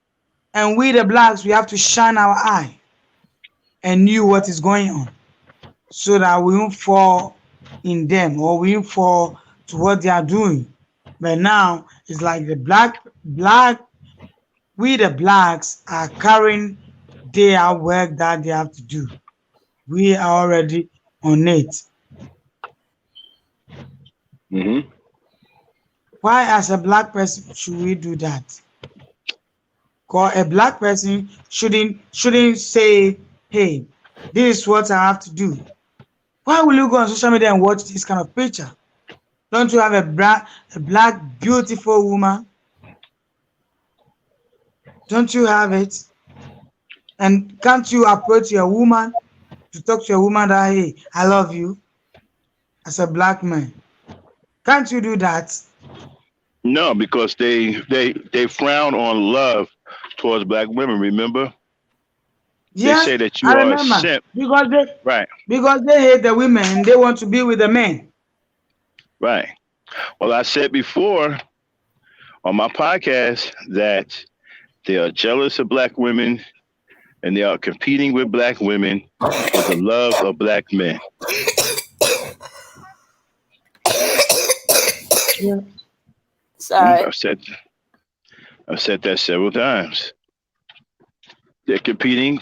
And we, the blacks, we have to shine our eye and knew what is going on so that we won't fall in them or we won't fall to what they are doing. But now it's like the we the blacks are carrying their work that they have to do. We are already on it. Mm-hmm. Why, as a black person, should we do that? Because a black person shouldn't say, "Hey, this is what I have to do." Why will you go on social media and watch this kind of picture? Don't you have a black beautiful woman? Don't you have it? And can't you approach your woman to talk to your woman that, hey, I love you as a black man? Can't you do that? No, because they frown on love towards black women. Remember, they Yes, say that I you are a remember. simp. Right, Because they hate the women and they want to be with the men. right. Well, I said before on my podcast that they are jealous of black women and they are competing with black women for the love of black men. Yeah. Sorry. I've said that several times. They're competing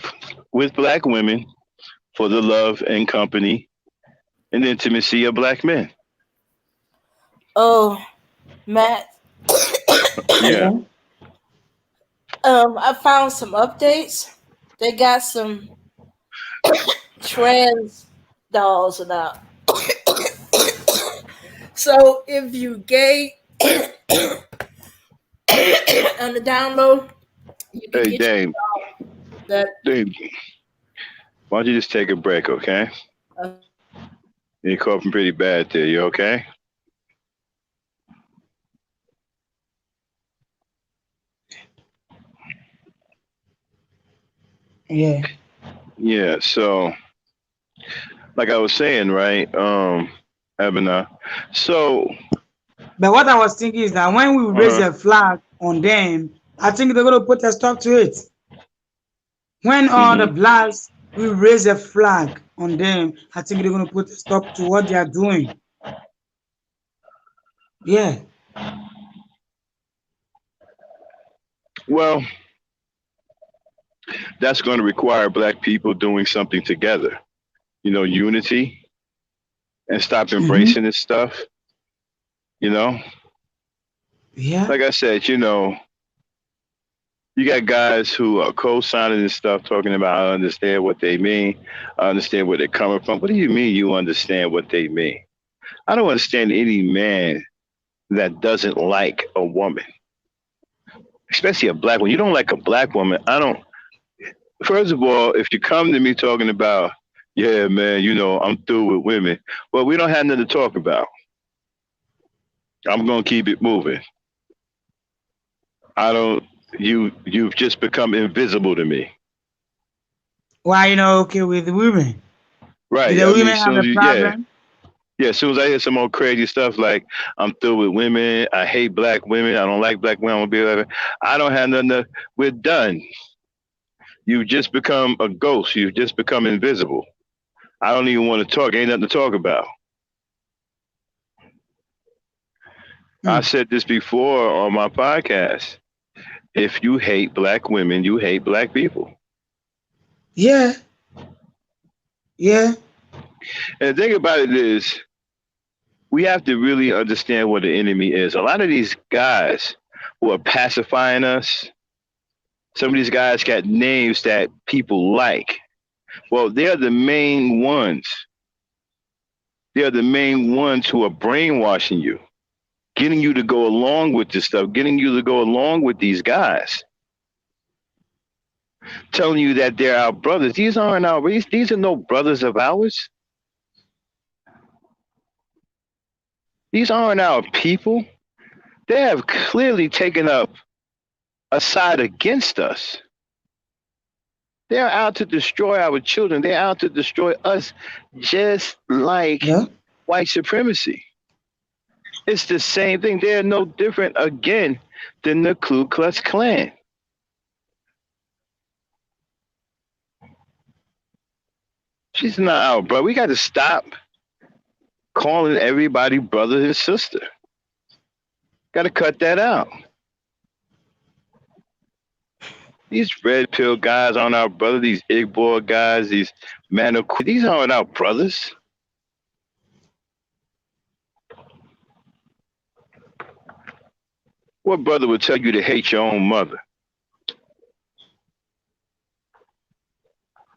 with black women for the love and company and intimacy of black men. Oh, Matt. Yeah. Yeah. I found some updates. They got some trans dolls now. So if you gay on the download, you can Hey, get you Dame, that. Dame, why don't you just take a break, okay? Okay. You're coughing pretty bad there. You okay? Yeah. Yeah. So, like I was saying, right, Abena. So, But what I was thinking is that when we raise uh, a flag on them, I think they're going to put a stop to it. When all the hmm blacks we raise a flag on them, I think they're going to put a stop to what they are doing. Yeah. well, that's going to require black people doing something together. Unity and stop Mm-hmm. embracing this stuff. You know, Yeah. like I said, you got guys who are co-signing this stuff, talking about I understand what they mean, I understand where they're coming from. What do you mean you understand what they mean? I don't understand any man that doesn't like a woman, especially a black one. You don't like a black woman. I don't. First of all, if you come to me talking about, yeah, man, I'm through with women, well, we don't have nothing to talk about. I'm gonna keep it moving. I don't. You've just become invisible to me. Why you not okay with the women? Do Right. the I mean, women as have soon a as problem? yeah, as soon as I hear some more crazy stuff like I'm through with women, I hate black women, I don't like black women, I'm gonna be like, I don't have nothing to, we're done. You've just become a ghost. You've just become invisible. I don't even want to talk. Ain't nothing to talk about. I Hmm. said this before on my podcast. If you hate black women, you hate black people. Yeah. Yeah. And the thing about it is, we have to really understand what the enemy is. A lot of these guys who are pacifying us, Some of these guys got names that people like. Well, they're the main ones. They're the main ones who are brainwashing you, getting you to go along with this stuff, getting you to go along with these guys, telling you that they're our brothers. These aren't our these are no brothers of ours. These aren't our people. They have clearly taken up a side against us. They're out to destroy our children. They're out to destroy us just like Yeah. white supremacy. It's the same thing. They're no different again than the Ku Klux Klan. She's not our brother. We got to stop calling everybody brother and sister. Got to cut that out. These red pill guys aren't our brother. These Igbo guys, these these aren't our brothers. What brother would tell you to hate your own mother?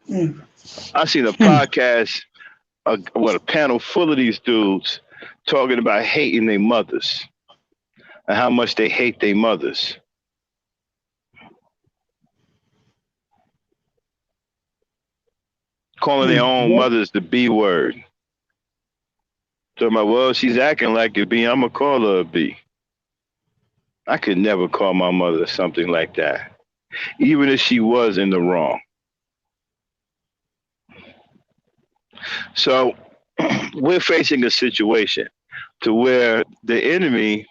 Mm. I seen a Hmm. podcast, a panel full of these dudes talking about hating their mothers and how much they hate their mothers, calling their Hmm. own Yeah. mothers the B word. So my well, she's acting like a B. I'm gonna call her a B. I could never call my mother something like that, even if she was in the wrong. So we're facing a situation to where the enemy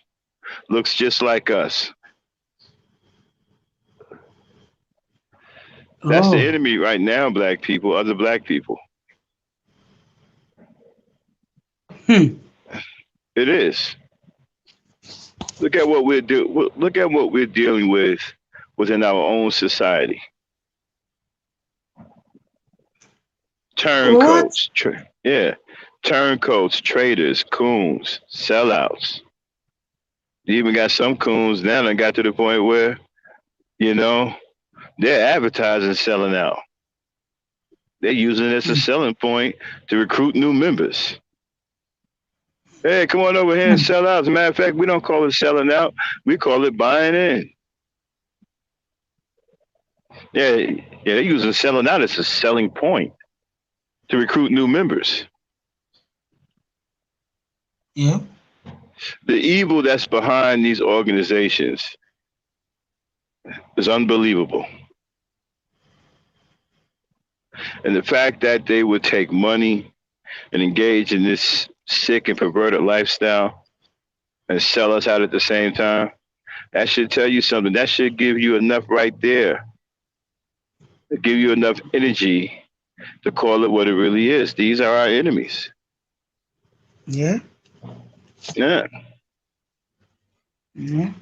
looks just like us. That's the Oh. enemy right now, black people, other black people. Hmm. It is. Look at what we're look at what we're dealing with within our own society. What? Turncoats, yeah, turncoats, traitors, coons, sellouts. You even got some coons now that got to the point where, you know, they're advertising selling out. They're using it as a Hmm. selling point to recruit new members. Hey, come on over here and Hmm. sell out. As a matter of fact, we don't call it selling out. We call it buying in. Yeah, they're using selling out as a selling point to recruit new members. Yeah. The evil that's behind these organizations is unbelievable. And the fact that they would take money and engage in this sick and perverted lifestyle and sell us out at the same time, that should tell you something. That should give you enough right there to give you enough energy to call it what it really is. These are our enemies. Yeah. Yeah. Yeah.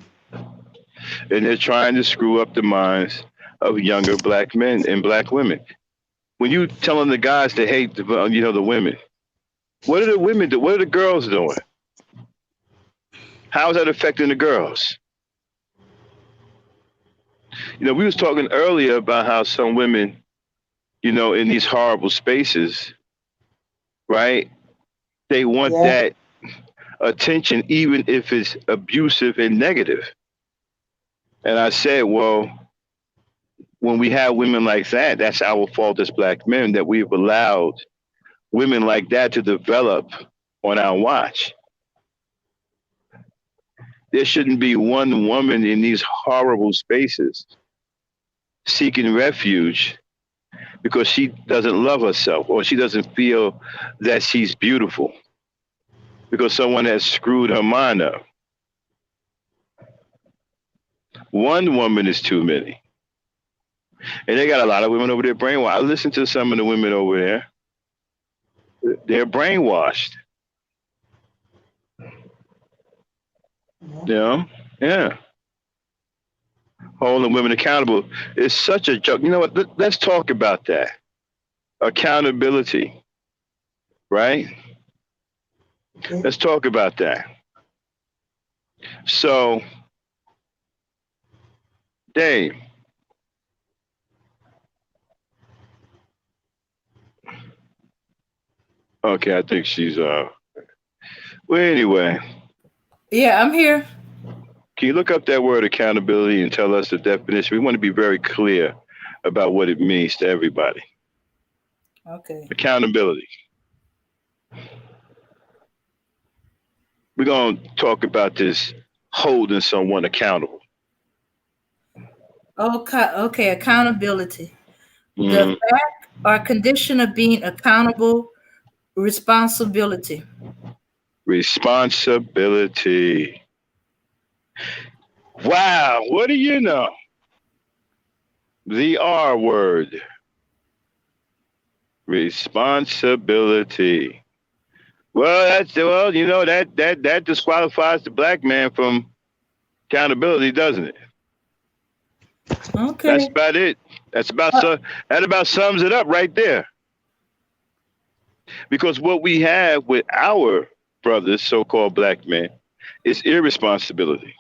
And they're trying to screw up the minds of younger black men and black women. When you telling the guys to hate the women, what are the women do? What are the girls doing? How is that affecting the girls? We was talking earlier about how some women, in these horrible spaces, right? They want Yeah. that attention, even if it's abusive and negative. And I said, well, when we have women like that, that's our fault as black men that we've allowed women like that to develop on our watch. There shouldn't be one woman in these horrible spaces seeking refuge because she doesn't love herself or she doesn't feel that she's beautiful because someone has screwed her mind up. One woman is too many. And they got a lot of women over there brainwashed. I listen to some of the women over there. They're brainwashed. You know? Yeah. Holding women accountable is such a joke. You know what? Let's talk about that. Accountability, right? Okay. Let's talk about that. So, Dave, Okay, I think she's well anyway, Yeah, I'm here. can you look up that word accountability and tell us the definition? We want to be very clear about what it means to everybody. Okay. Accountability. We're gonna talk about this holding someone accountable. Okay, okay, accountability. The Mm, fact or condition of being accountable, responsibility. responsibility. Wow, what do you know? The R word, responsibility. Well, you know that disqualifies the black man from accountability, doesn't it? That's Okay. about it. That's about Uh, so that about sums it up right there. Because what we have with our brothers, so-called black men, is irresponsibility.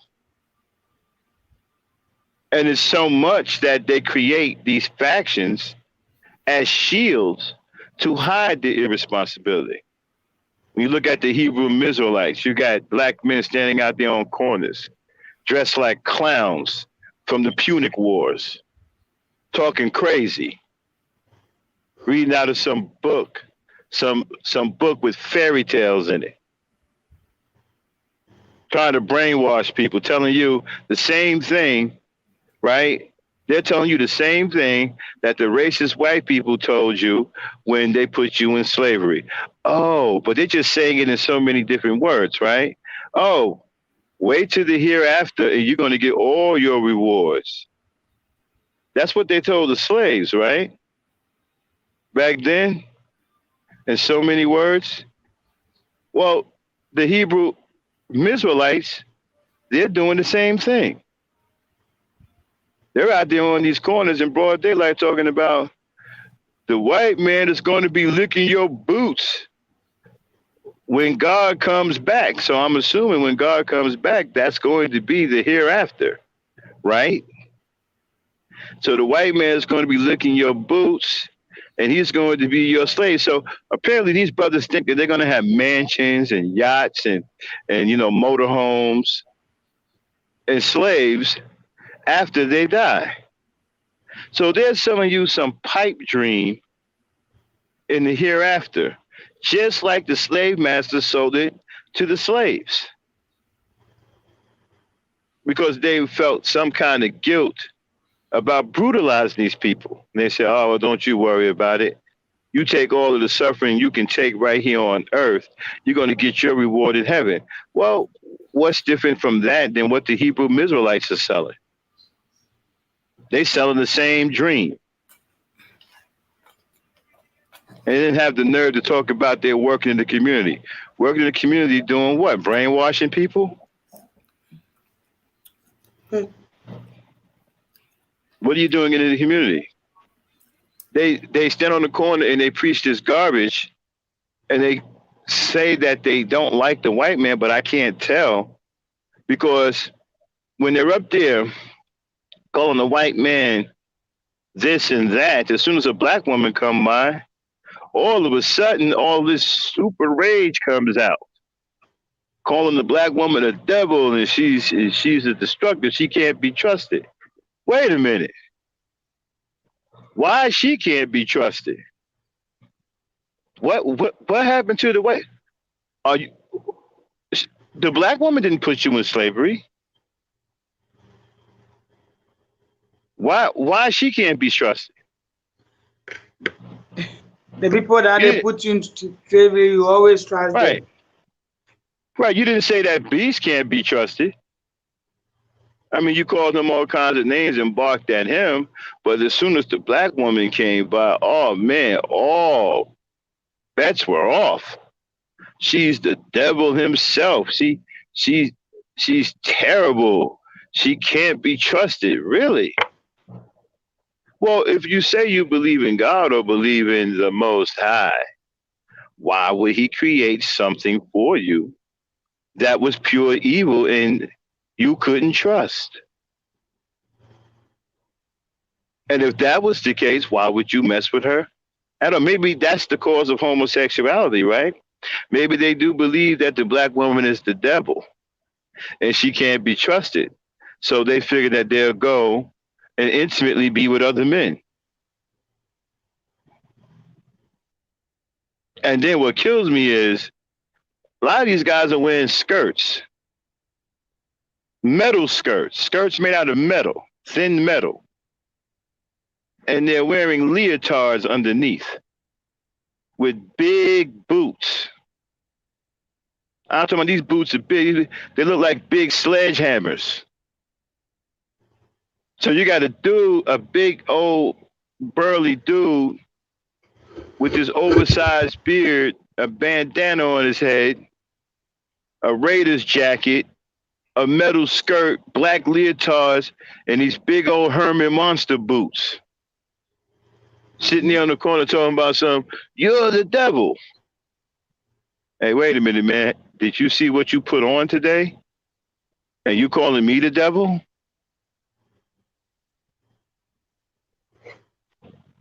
And it's so much that they create these factions as shields to hide the irresponsibility. When you look at the Hebrew Israelites, you got black men standing out there on corners, dressed like clowns from the Punic Wars, talking crazy, reading out of some book, some book with fairy tales in it, trying to brainwash people, telling you the same thing, right? They're telling you the same thing that the racist white people told you when they put you in slavery. Oh, but they're just saying it in so many different words, right? Oh, wait till the hereafter and you're going to get all your rewards. That's what they told the slaves, right? Back then, in so many words. Well, the Hebrew Israelites, they're doing the same thing. They're out there on these corners in broad daylight talking about the white man is going to be licking your boots when God comes back. So I'm assuming when God comes back, that's going to be the hereafter, right? So the white man is going to be licking your boots and he's going to be your slave. So apparently these brothers think that they're going to have mansions and yachts and motorhomes and slaves after they die. So they're selling you some pipe dream in the hereafter, just like the slave masters sold it to the slaves because they felt some kind of guilt about brutalizing these people. And they said, oh, well, don't you worry about it. You take all of the suffering you can take right here on earth, you're going to get your reward in heaven. Well, what's different from that than what the Hebrew Israelites are selling? They selling the same dream. And they didn't have the nerve to talk about their working in the community. Working in the community doing what? Brainwashing people? What are you doing in the community? They stand on the corner and they preach this garbage and they say that they don't like the white man, but I can't tell because when they're up there calling the white man this and that, as soon as a black woman come by, all of a sudden all this super rage comes out, calling the black woman a devil and she's a destructor. She can't be trusted. Wait a minute. Why she can't be trusted? What happened to the white? Are you the black woman didn't put you in slavery? Why she can't be trusted? The people that they You put you into slavery, you always trust right, them. right. You didn't say that beast can't be trusted. I mean, you called him all kinds of names and barked at him, but as soon as the black woman came by, oh man, all bets were off. She's the devil himself. She she's terrible. She can't be trusted. Really? Well, if you say you believe in God or believe in the Most High, why would He create something for you that was pure evil and you couldn't trust? And if that was the case, why would you mess with her I don't know, maybe that's the cause of homosexuality, right? Maybe they do believe that the black woman is the devil and she can't be trusted. So they figure that they'll go and intimately be with other men. And then what kills me is a lot of these guys are wearing skirts, metal skirts, skirts made out of metal, thin metal, and they're wearing leotards underneath with big boots. I'm talking about these boots are big. They look like big sledgehammers. So you got a dude, a big old burly dude with this oversized beard, a bandana on his head, a Raiders jacket, a metal skirt, black leotards, and these big old Herman Monster boots. Sitting there on the corner talking about something, you're the devil. Hey, wait a minute, man. Did you see what you put on today? And you calling me the devil?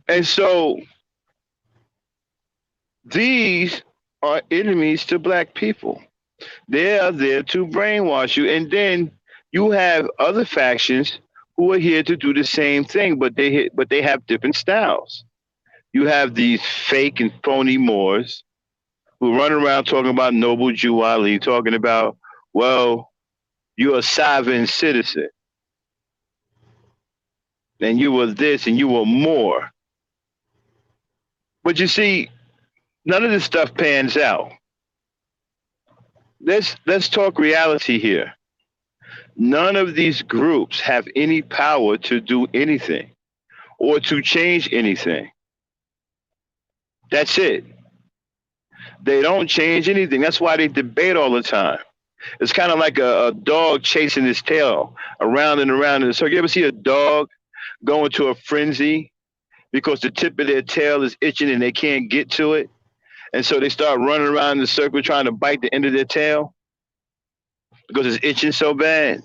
And so these are enemies to black people. They are there to brainwash you. And then you have other factions who are here to do the same thing, but they have different styles. You have these fake and phony Moors who run around talking about Noble Jew Ali, talking about, well, you're a sovereign citizen, and you were this and you were more. But you see, none of this stuff pans out. Let's talk reality here. None of these groups have any power to do anything or to change anything. That's it. They don't change anything. That's why they debate all the time. It's kind of like a dog chasing his tail around and around. So you ever see a dog go into a frenzy because the tip of their tail is itching and they can't get to it? And so they start running around in the circle trying to bite the end of their tail because it's itching so bad.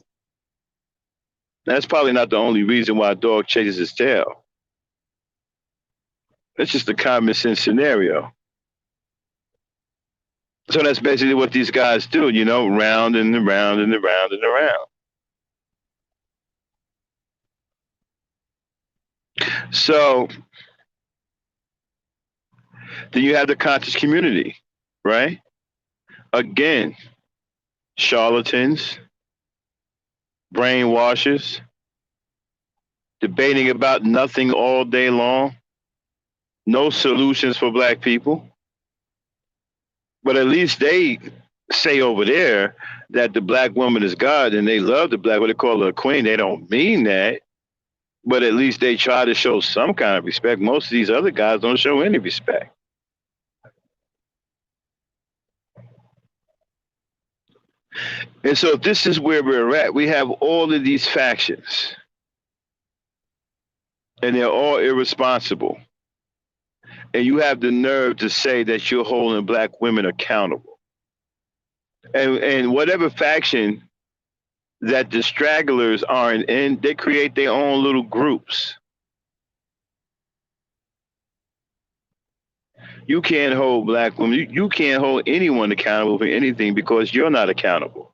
That's probably not the only reason why a dog chases his tail. That's just a common sense scenario. So that's basically what these guys do, round and around and around and around. So then you have the conscious community, right? Again, charlatans, brainwashers, debating about nothing all day long, no solutions for black people. But at least they say over there that the black woman is God and they love the black, what they call her a queen. They don't mean that, but at least they try to show some kind of respect. Most of these other guys don't show any respect. And so this is where we're at. We have all of these factions, and they're all irresponsible. And you have the nerve to say that you're holding black women accountable. And whatever faction that the stragglers aren't in, they create their own little groups. You can't hold black women. You can't hold anyone accountable for anything because you're not accountable.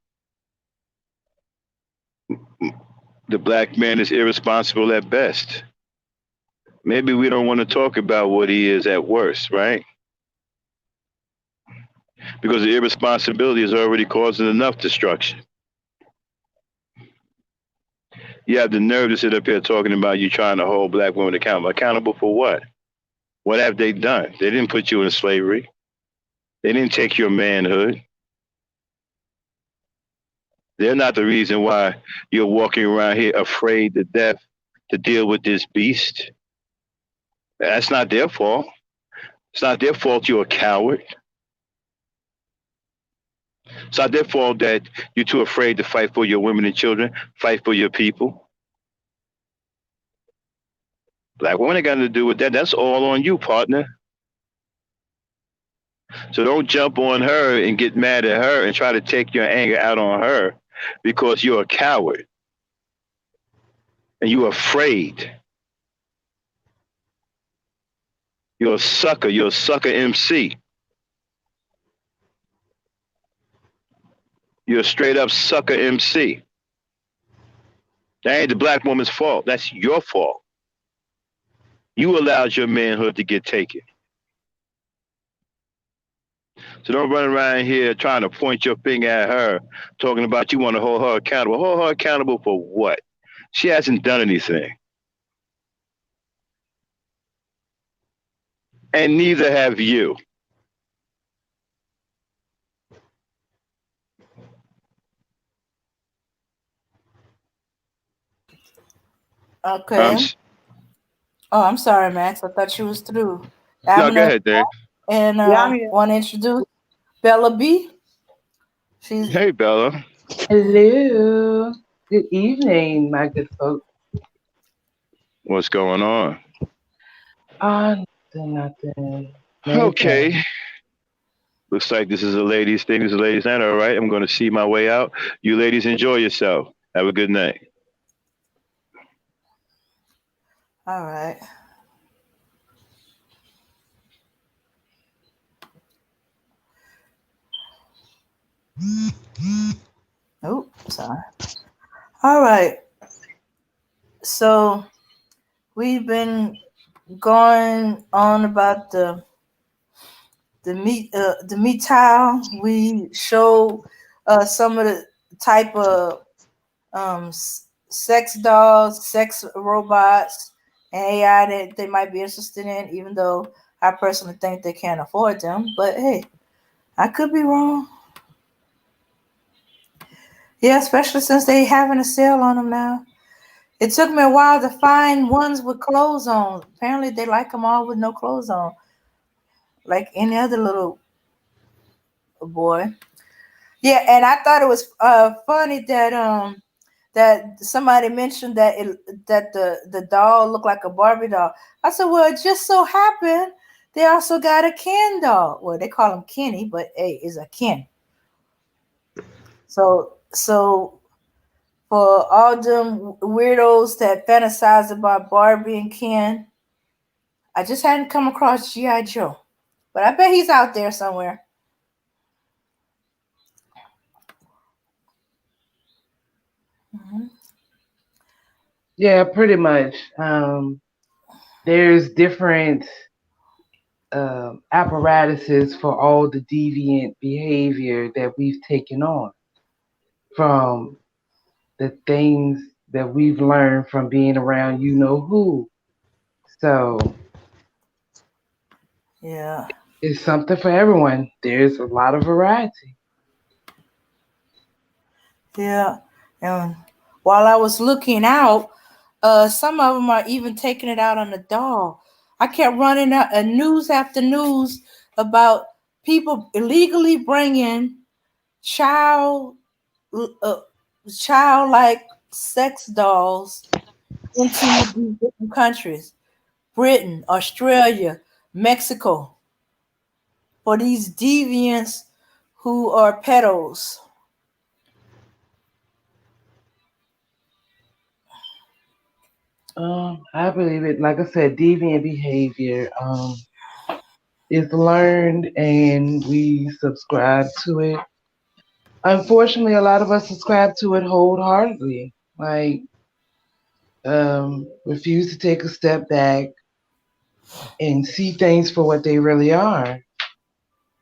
The black man is irresponsible at best. Maybe we don't want to talk about what he is at worst, right? Because the irresponsibility is already causing enough destruction. You have the nerve to sit up here talking about you trying to hold black women accountable. Accountable for what? What have they done? They didn't put you in slavery. They didn't take your manhood. They're not the reason why you're walking around here afraid to death to deal with this beast. That's not their fault. It's not their fault you're a coward. It's not their fault that you're too afraid to fight for your women and children, fight for your people. Black women ain't got nothing to do with that. That's all on you, partner. So don't jump on her and get mad at her and try to take your anger out on her because you're a coward and you're afraid. You're a sucker. You're a sucker MC. You're a straight up sucker MC. That ain't the black woman's fault. That's your fault. You allowed your manhood to get taken. So don't run around here trying to point your finger at her, talking about you want to hold her accountable. Hold her accountable for what? She hasn't done anything. And neither have you. I'm Okay. Oh, I'm sorry, Max. I thought you was through. no, go Abner ahead, Dave. and Yeah, I'm here. want to introduce Bella B. She's Hey, Bella. Hello. Good evening, my good folks. What's going on? Nothing. Okay. Nothing. Looks like this is a ladies' thing. This is a ladies' night. All right. I'm going to see my way out. You ladies enjoy yourself. Have a good night. all right. Oh, sorry. All right. So we've been going on about the meat tile. We show some of the type of sex dolls, sex robots, and AI that they might be interested in, even though I personally think they can't afford them. But hey, I could be wrong. Yeah, especially since they having a sale on them now. It took me a while to find ones with clothes on. Apparently, they like them all with no clothes on, like any other little boy. Yeah, and I thought it was funny that somebody mentioned that the doll looked like a Barbie doll. I said, well, it just so happened they also got a Ken doll. Well, they call him Kenny, but hey, it's a Ken. So for all them weirdos that fantasize about Barbie and Ken, I just hadn't come across GI Joe, but I bet he's out there somewhere. Mhm. Yeah, pretty much. There's different apparatuses for all the deviant behavior that we've taken on from the things that we've learned from being around you know who. So Yeah, it's something for everyone. There's a lot of variety. yeah. And while I was looking out, some of them are even taking it out on the dog. I kept running out news after news about people illegally bringing child, uh, childlike sex dolls into these different countries: Britain, Australia, Mexico, for these deviants who are pedos. I believe it. Like I said, deviant behavior is learned, and we subscribe to it. Unfortunately, a lot of us subscribe to it wholeheartedly. Like, refuse to take a step back and see things for what they really are,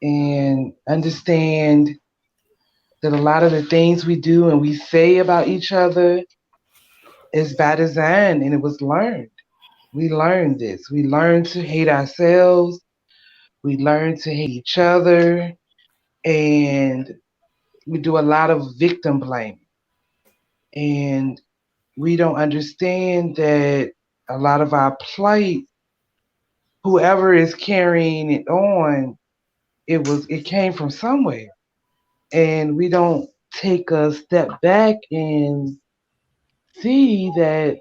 and understand that a lot of the things we do and we say about each other is by design, and it was learned. We learned this. We learned to hate ourselves. We learned to hate each other, and we do a lot of victim blaming. And we don't understand that a lot of our plight, whoever is carrying it on, it came from somewhere. And we don't take a step back and see that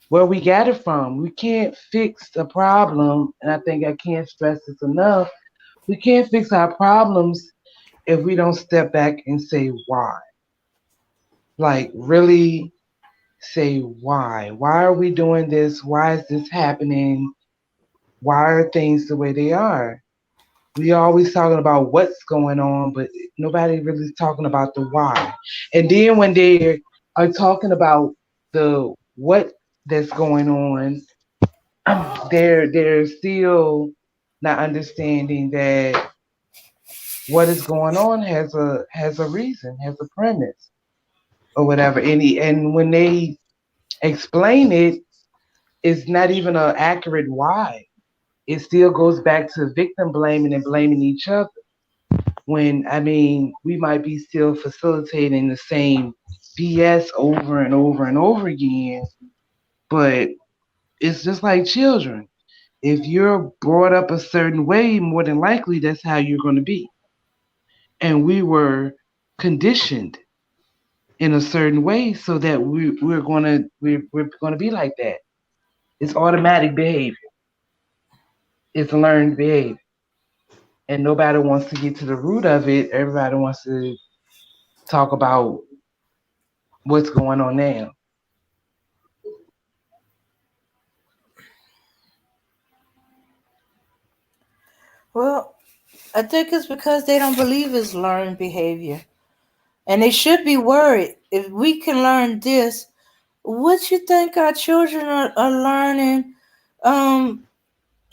where we got it from. We can't fix a problem, and I think I can't stress this enough. We can't fix our problems if we don't step back and say why. Like, really say why. Why are we doing this? Why is this happening? Why are things the way they are? We always talking about what's going on, but nobody really talking about the why. And then when they are talking about the what that's going on, they're still not understanding that what is going on has a reason, has a premise or whatever. And when they explain it, it's not even an accurate why. It still goes back to victim blaming and blaming each other. When I mean, we might be still facilitating the same BS over and over and over again, but it's just like children. If you're brought up a certain way, more than likely that's how you're going to be. And we were conditioned in a certain way so that we're gonna be like that. It's automatic behavior. It's learned behavior. And nobody wants to get to the root of it. Everybody wants to talk about what's going on now. Well, I think it's because they don't believe it's learned behavior. And they should be worried. If we can learn this, what you think our children are learning, um,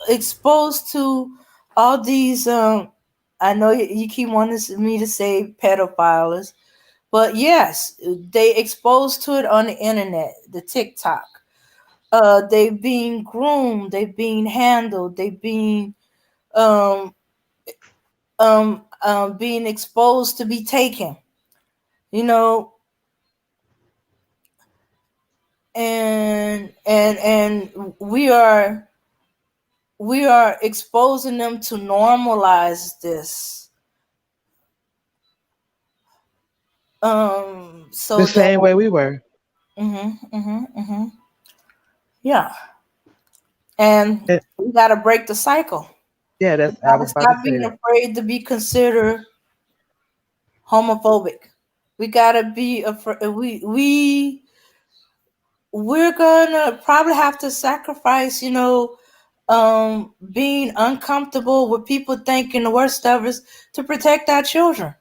exposed to all these, I know you keep wanting me to say pedophiles, but yes, they exposed to it on the internet, the TikTok. They being groomed, they being handled, they being um being exposed to be taken, you know, and we are exposing them to normalize this, The so that same way we were. yeah, and Eh, we got to break the cycle. Yeah, We that's I got to was about to stop say being that. afraid to be considered homophobic. We got to be afraid. We're gonna probably have to sacrifice, being uncomfortable with people thinking the worst of us to protect our children.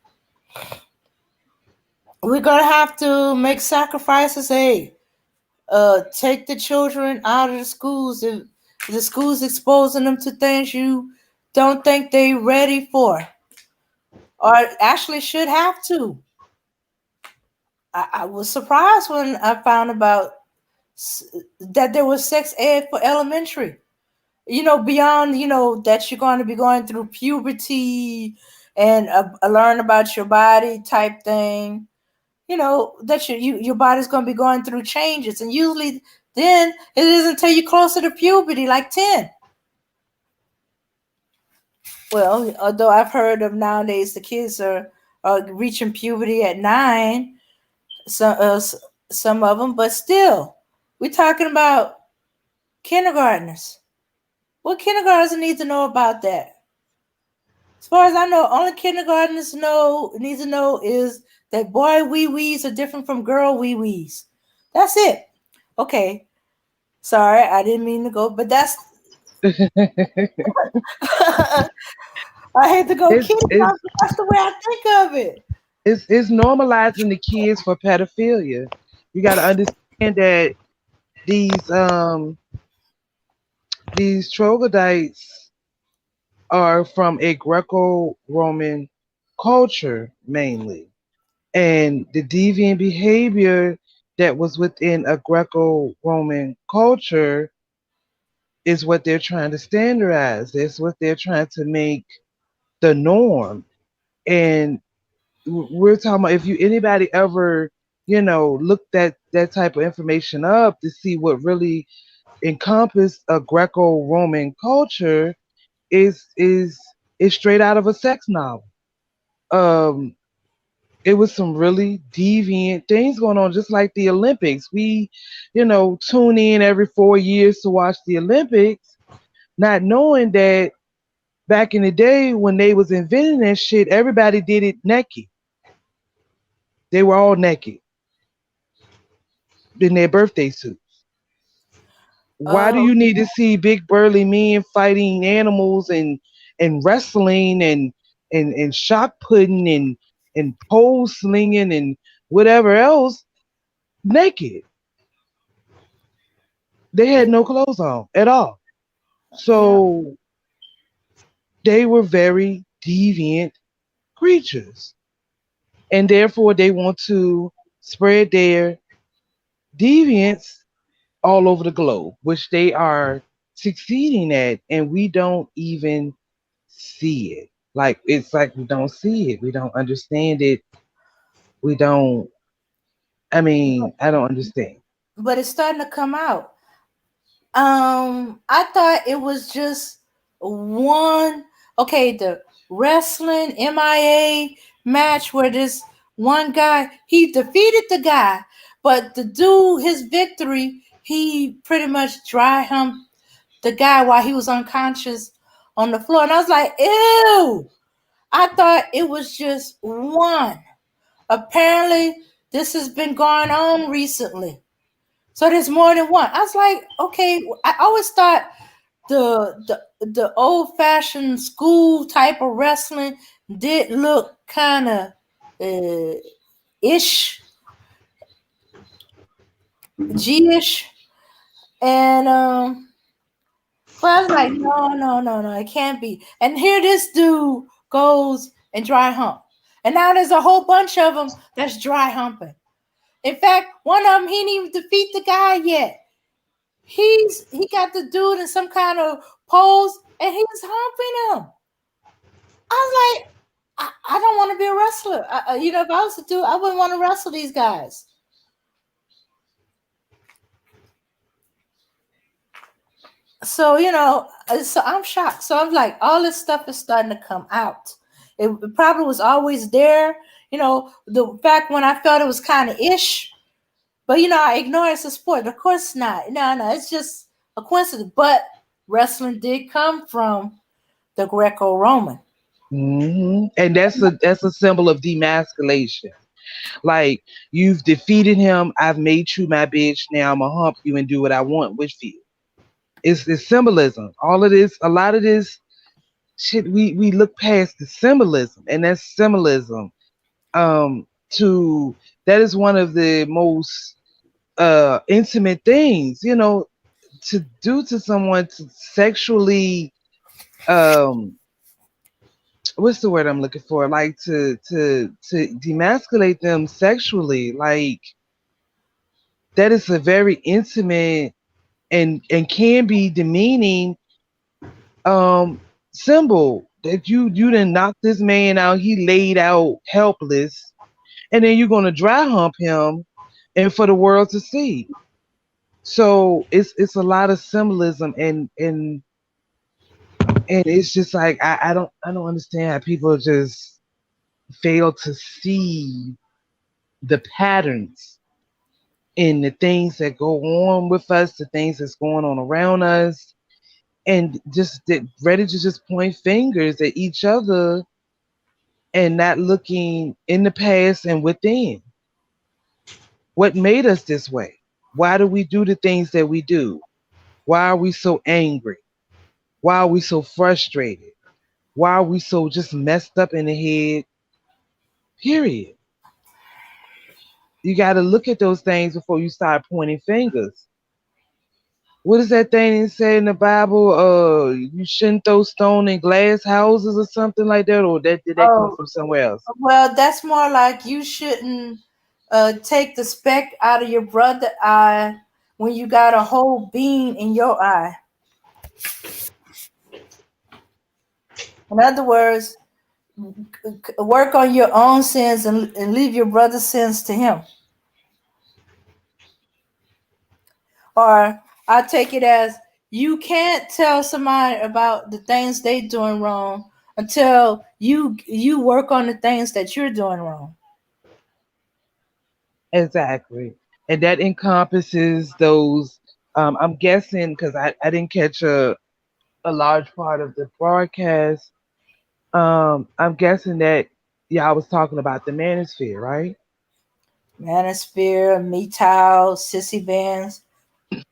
We're gonna have to make sacrifices. Hey, take the children out of the schools if the schools exposing them to things you don't think they ready for, or actually should have to. I was surprised when I found about that there was sex ed for elementary. Beyond, that you're going to be going through puberty and learn about your body type thing. That your body's going to be going through changes, and usually then it isn't until you closer to puberty, like 10. Well, although I've heard of nowadays the kids are reaching puberty at 9, some of them, but still, we're talking about kindergartners. What kindergartners need to know about that? As far as I know, only kindergartners need to know is that boy wee wees are different from girl wee wees. That's it. Okay. Sorry, I didn't mean to go, but that's I hate to go it's kiddie, but it's that's the way I think of it. it's normalizing the kids for pedophilia. You got to understand that these um these troglodytes are from a Greco-Roman culture mainly, and the deviant behavior that was within a Greco-Roman culture is what they're trying to standardize. That's what they're trying to make the norm. And we're talking about if you anybody ever look that type of information up to see what really encompassed a Greco-Roman culture is straight out of a sex novel. Um, it was some really deviant things going on, just like the Olympics. We, tune in every 4 years to watch the Olympics, not knowing that back in the day when they was inventing that shit, everybody did it naked. They were all naked in their birthday suits. Why do Oh, you need to see big burly men fighting animals and wrestling and shot putting and pole slinging and whatever else naked? They had no clothes on at all. yeah. So they were very deviant creatures. And therefore they want to spread their deviance all over the globe, which they are succeeding at, and we don't even see it. Like it's like we don't see it, we don't understand it, we don't. I mean, I don't understand. But it's starting to come out. I thought it was just one. Okay, the wrestling MIA match where this one guy he defeated the guy, but to do his victory, he pretty much dry humped the guy while he was unconscious on the floor, and I was like, ew. I thought it was just one. Apparently, this has been going on recently. So there's more than one. I was like, okay, I always thought the old fashioned school type of wrestling did look kind of uh, ish, G-ish, and but I was like, no, no, no, no, it can't be. And here this dude goes and dry hump, and now there's a whole bunch of them that's dry humping. In fact, one of them he didn't even defeat the guy yet. He got the dude in some kind of pose and he was humping him. I was like, I don't want to be a wrestler. If I was to do, I wouldn't want to wrestle these guys. So so I'm shocked. So I'm like, all this stuff is starting to come out. It probably was always there. The fact when I felt it was kind of ish, but I ignore it's a sport. Of course not. No, no, it's just a coincidence. But wrestling did come from the Greco-Roman. And that's a symbol of demasculation. Like you've defeated him, I've made you my bitch. Now I'm gonna hump you and do what I want with you. It's symbolism. All of this, a lot of this shit, we look past the symbolism, and that's symbolism. To that is one of the most intimate things, to do to someone, to sexually um what's the word I'm looking for, like to demasculate them sexually, like that is a very intimate and can be demeaning um symbol that you didn't knock this man out, he laid out helpless, and then you're gonna dry hump him and for the world to see. So it's a lot of symbolism, and it's just like I don't understand how people just fail to see the patterns in the things that go on with us, the things that's going on around us, and just ready to just point fingers at each other and not looking in the past and within. What made us this way? Why do we do the things that we do? Why are we so angry? Why are we so frustrated? Why are we so just messed up in the head? Period. You got to look at those things before you start pointing fingers. What is that thing that say in the Bible? You shouldn't throw stone in glass houses or something like that, or that did that come Oh, from somewhere else? well, that's more like you shouldn't take the speck out of your brother eye when you got a whole beam in your eye. In other words, work on your own sins and leave your brother's sins to him. Or I take it as you can't tell somebody about the things they doing wrong until you work on the things that you're doing wrong. Exactly, and that encompasses those. I'm guessing because I didn't catch a large part of the broadcast. I'm guessing that y'all was talking about the manosphere, right? Manosphere, Metal, Sissy Bands.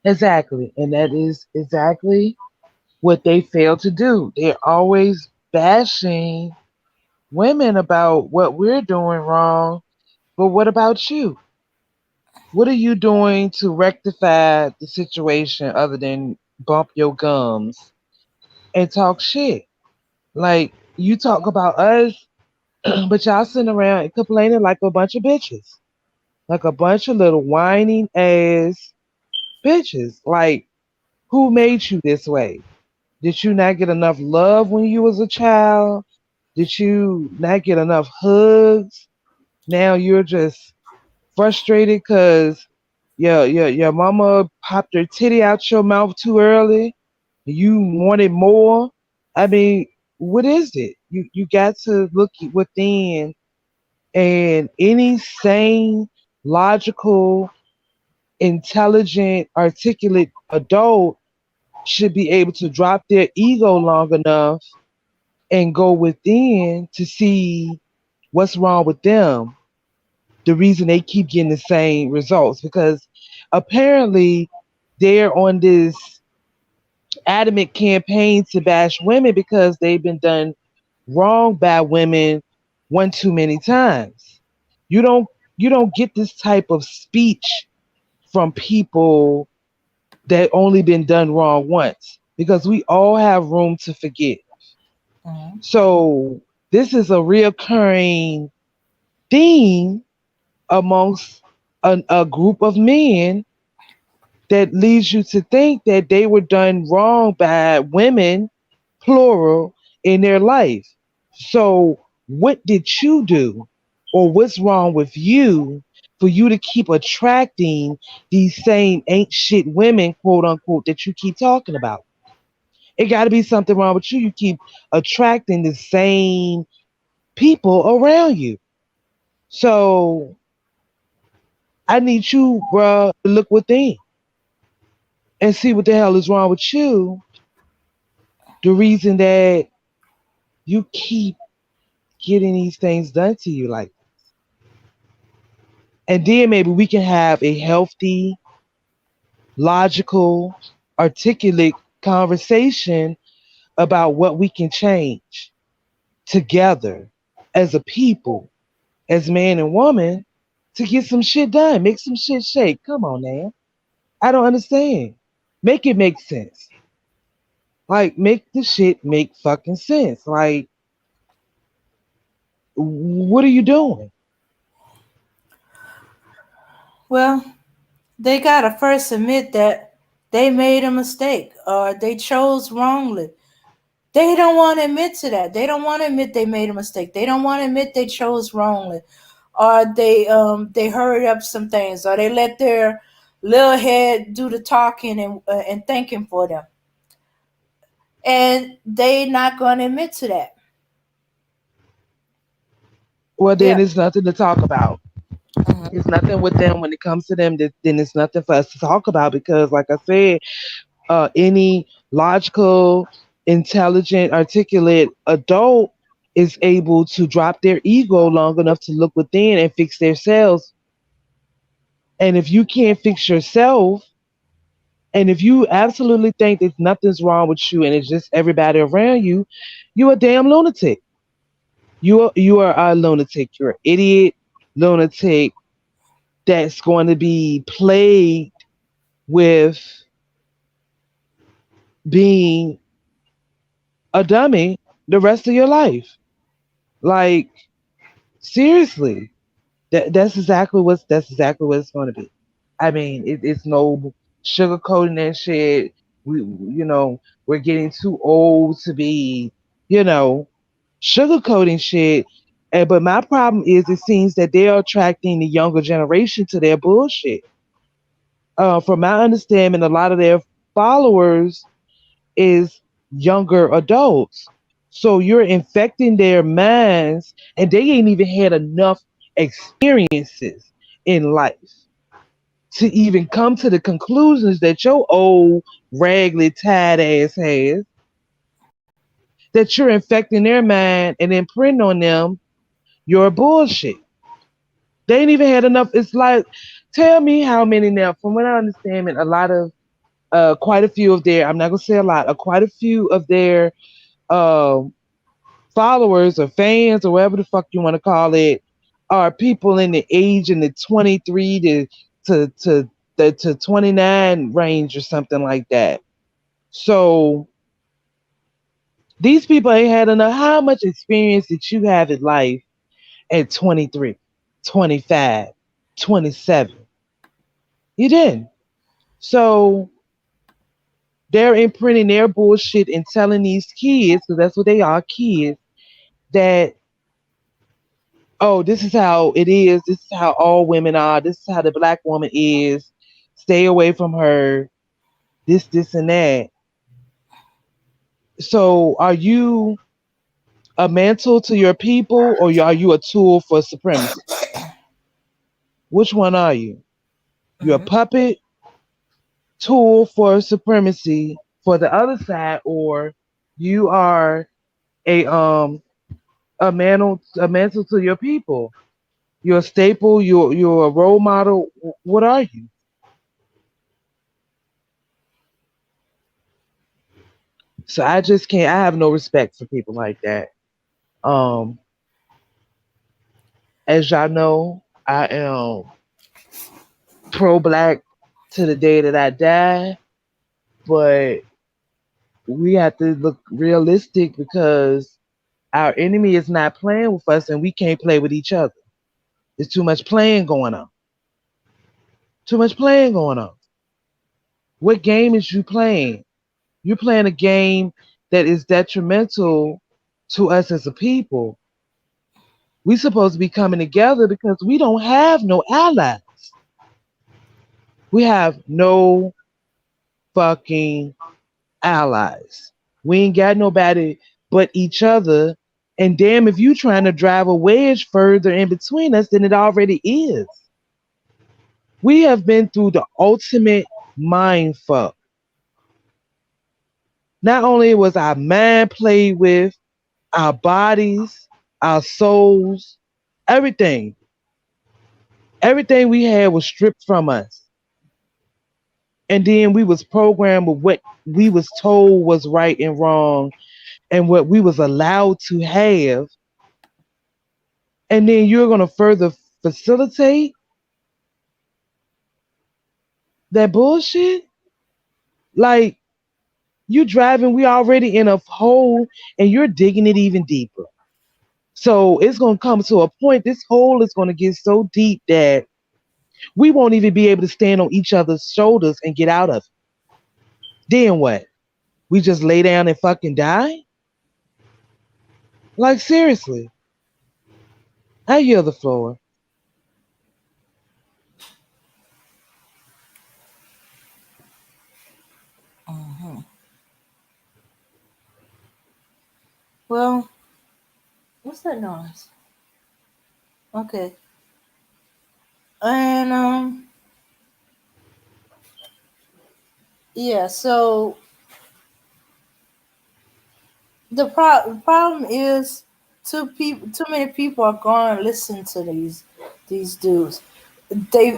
Exactly. And that is exactly what they fail to do. They're always bashing women about what we're doing wrong. But what about you? What are you doing to rectify the situation other than bump your gums and talk shit? Like, you talk about us, but y'all sitting around and complaining like a bunch of bitches. Like a bunch of little whining ass bitches. Like, who made you this way? Did you not get enough love when you was a child? Did you not get enough hugs? Now you're just frustrated because your mama popped her titty out your mouth too early. You wanted more. I mean, what is it? You got to look within, and any sane, logical, intelligent, articulate adult should be able to drop their ego long enough and go within to see what's wrong with them, the reason they keep getting the same results. Because apparently they're on this adamant campaign to bash women because they've been done wrong by women one too many times. You don't you don't get this type of speech from people that only been done wrong once, because we all have room to forget. Mhm. So this is a reoccurring theme amongst a group of men that leads you to think that they were done wrong by women, plural, in their life. So, what did you do, or what's wrong with you for you to keep attracting these same ain't shit women, quote unquote, that you keep talking about? It got to be something wrong with you. You keep attracting the same people around you. So, I need you, bruh, to look within and see what the hell is wrong with you. The reason that you keep getting these things done to you, like, and then maybe we can have a healthy, logical, articulate conversation about what we can change together as a people, as man and woman, to get some shit done, make some shit shake. Come on, man. I don't understand. Make it make sense. Like, make the shit make fucking sense. Like, what are you doing? Well, they gotta first admit that they made a mistake or they chose wrongly. They don't want to admit to that. They don't want to admit they made a mistake. They don't want to admit they chose wrongly, or they hurried up some things, or they let their little head do the talking and thinking for them, and they not going to admit to that. Well, then Yeah. it's nothing to talk about. Mhm. It's nothing with them when it comes to them. Then it's nothing for us to talk about because, like I said, any logical, intelligent, articulate adult is able to drop their ego long enough to look within and fix themselves. And if you can't fix yourself, and if you absolutely think that nothing's wrong with you and it's just everybody around you, you're a damn lunatic. You are a lunatic. You're an idiot lunatic that's going to be plagued with being a dummy the rest of your life. Like, seriously, that's exactly what it's going to be. I mean, it's no sugarcoating that shit. We're getting too old to be, you know, sugarcoating shit. But my problem is, it seems that they're attracting the younger generation to their bullshit. From my understanding, a lot of their followers is younger adults. So you're infecting their minds, and they ain't even had enough experiences in life to even come to the conclusions that your old raggedy tired ass has, that you're infecting their mind and imprinting on them your bullshit. They ain't even had enough. It's like Tell me how many now. From what I understand, a lot of quite a few of their. I'm not gonna say a lot. Quite a few of their um followers or fans or whatever the fuck you want to call it are people in the age in the 23 to 29 range or something like that. So these people ain't had enough. How much experience did you have in life at 23, 25, 27? You didn't. So they're imprinting their bullshit and telling these kids, because that's what they are, kids, that oh, this is how it is. This is how all women are. This is how the black woman is. Stay away from her. This, and that. So, are you a mantle to your people, or are you a tool for supremacy? Which one are you? You're a Mhm. puppet tool for supremacy for the other side, or you are a mantle to your people. You're a staple. You're a role model. What are you? So I just can't. I have no respect for people like that. Um, as y'all know, I am pro-black to the day that I die, but we have to look realistic because our enemy is not playing with us, and we can't play with each other. There's too much playing going on. Too much playing going on. What game is you playing? You're playing a game that is detrimental to us as a people. We supposed to be coming together because we don't have no allies. We have no fucking allies. We ain't got nobody but each other. And damn, if you trying to drive a wedge further in between us than it already is. We have been through the ultimate mind fuck. Not only was our mind played with, our bodies, our souls, everything. Everything we had was stripped from us. And then we was programmed with what we was told was right and wrong and what we was allowed to have. And then you're going to further facilitate that bullshit. Like you driving, we already in a hole and you're digging it even deeper. So it's going to come to a point, this hole is going to get so deep that we won't even be able to stand on each other's shoulders and get out of it. Then what? We just lay down and fucking die? Like seriously. I yield the floor. Mhm. Well, what's that noise? Okay, and yeah. So the problem is too many people are going to listen to these dudes. They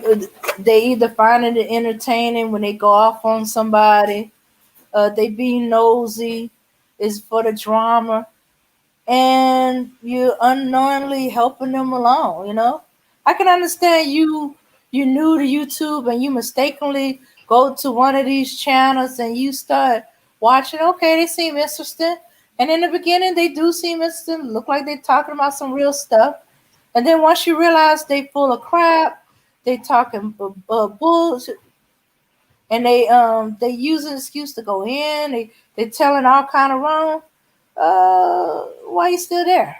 they either find it entertaining when they go off on somebody. They being nosy is for the drama, and you're unknowingly helping them along. I can understand you new to YouTube and you mistakenly go to one of these channels and you start watching. Okay, they seem interesting, and in the beginning they do seem interesting. Look like they're talking about some real stuff, and then once you realize they full of crap, they talking bullshit, and they use an excuse to go in. They telling all kind of wrong. Why you still there?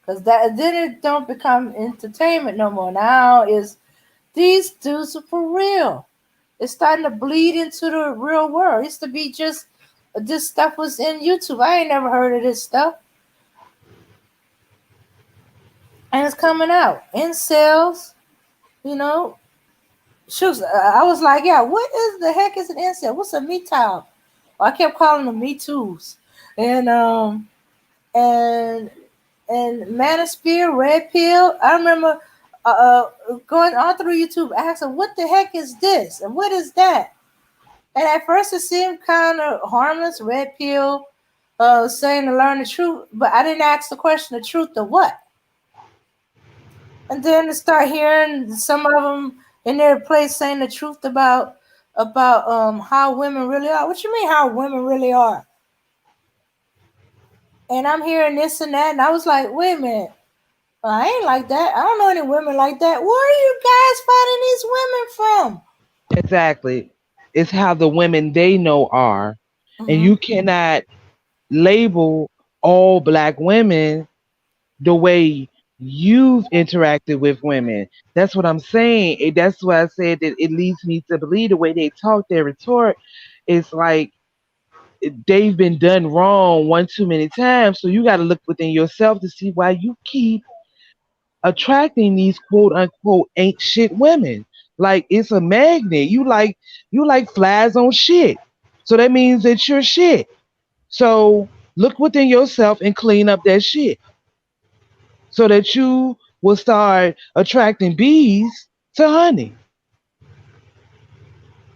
Because that then it don't become entertainment no more. Now is these dudes are for real. It's starting to bleed into the real world. It used to be just this stuff was in YouTube. I ain't never heard of this stuff, and it's coming out in sales. You know, shoes. I was like, yeah, what is the heck is an incel? What's a me towel? Well, I kept calling them me tools, and and Manosphere, Red Pill. I remember going on through YouTube, asking, "What the heck is this? And what is that?" And at first, it seemed kind of harmless, red pill, saying to learn the truth. But I didn't ask the question, the truth of what? And then to start hearing some of them in their place saying the truth about how women really are. What you mean how women really are? And I'm hearing this and that, and I was like, wait a minute, I ain't like that. I don't know any women like that. Where are you guys finding these women from? Exactly. It's how the women they know are. And Mm-hmm. you cannot label all black women the way you've interacted with women. That's what I'm saying. That's why I said that it leads me to believe the way they talk, their retort is like they've been done wrong one too many times. So you got to look within yourself to see why you keep attracting these quote unquote ain't shit women. Like it's a magnet. You like flies on shit. So that means that you're shit. So look within yourself and clean up that shit so that you will start attracting bees to honey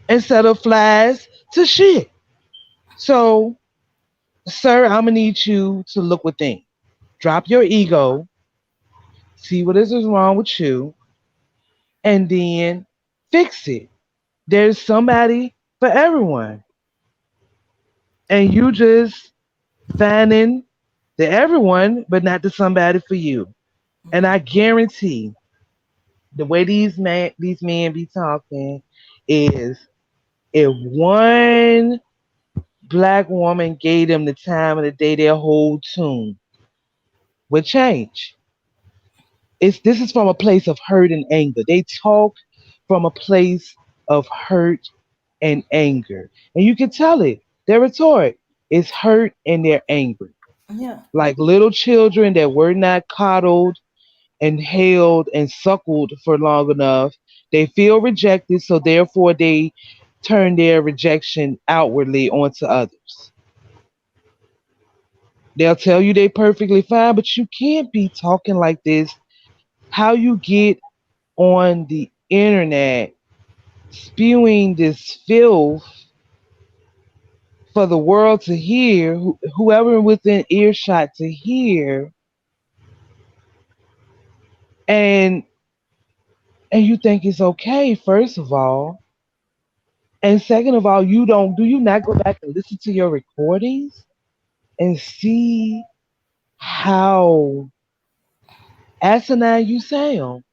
instead of flies to shit. So, sir, I'm gonna need you to look within. Drop your ego, see what is wrong with you, and then fix it. There's somebody for everyone. And you just finding the everyone, but not the somebody for you. And I guarantee the way these men be talking is if one black woman gave them the time of the day, their whole tune would change. This is from a place of hurt and anger. They talk from a place of hurt and anger. And you can tell it. Their retort is hurt and they're angry. Yeah. Like little children that were not coddled and held and suckled for long enough. They feel rejected, so therefore they turn their rejection outwardly onto others. They'll tell you they're perfectly fine, but you can't be talking like this. How you get on the internet spewing this filth for the world to hear, whoever within earshot to hear, and and you think it's okay, first of all, and second of all, you not go back and listen to your recordings and see how asinine you sound?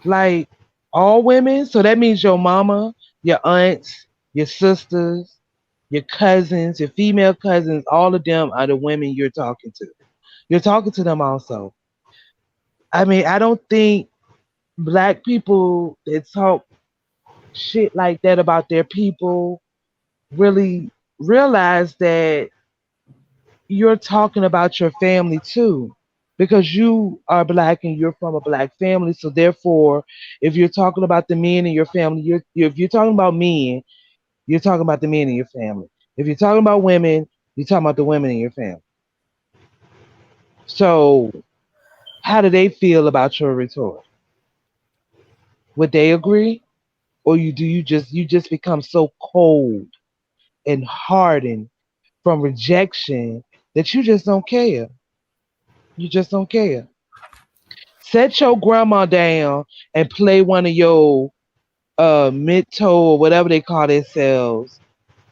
Like all women, so that means your mama, your aunts, your sisters, your cousins, your female cousins, all of them are the women you're talking to. You're talking to them also. I mean, I don't think black people that talk shit like that about their people really realize that you're talking about your family too. Because you are black and you're from a black family, so therefore, if you're talking about the men in your family, if you're talking about men, you're talking about the men in your family. If you're talking about women, you're talking about the women in your family. So, how do they feel about your retort? Would they agree, or you just become so cold and hardened from rejection that you just don't care? You just don't care. Set your grandma down and play one of your mid-toe or whatever they call themselves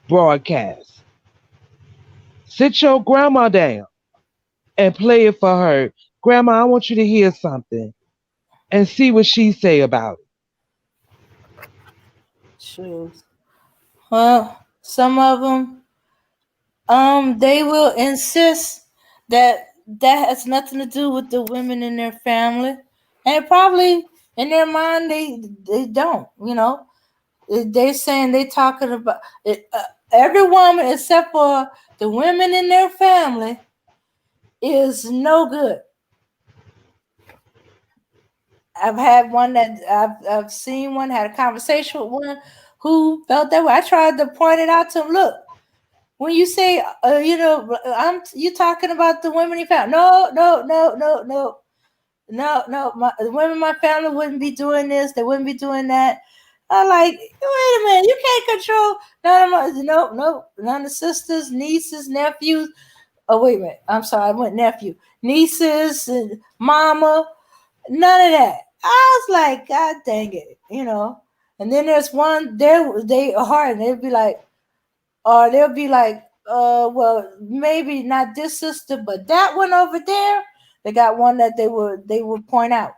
broadcasts. Sit your grandma down and play it for her. Grandma, I want you to hear something and see what she say about it. Shoes. Well, some of them, they will insist that that has nothing to do with the women in their family, and probably in their mind they don't. They're saying they talking about it, every woman except for the women in their family is no good. I've had one that I've seen one, had a conversation with one who felt that way. I tried to point it out to him. Look, when you say, you talking about the women you found. No, no, no, no, no. No, no, the women in my family wouldn't be doing this. They wouldn't be doing that. I like, wait a minute, you can't control none of my, no, no, none of the sisters, nieces, nephews. Oh, wait a minute. I'm sorry, I went nephew, nieces, and mama. None of that. I was like, God dang it, you know. And then there's one, they hard, and they'll be like, or they'll be like, well, maybe not this sister, but that one over there. They got one that they would point out,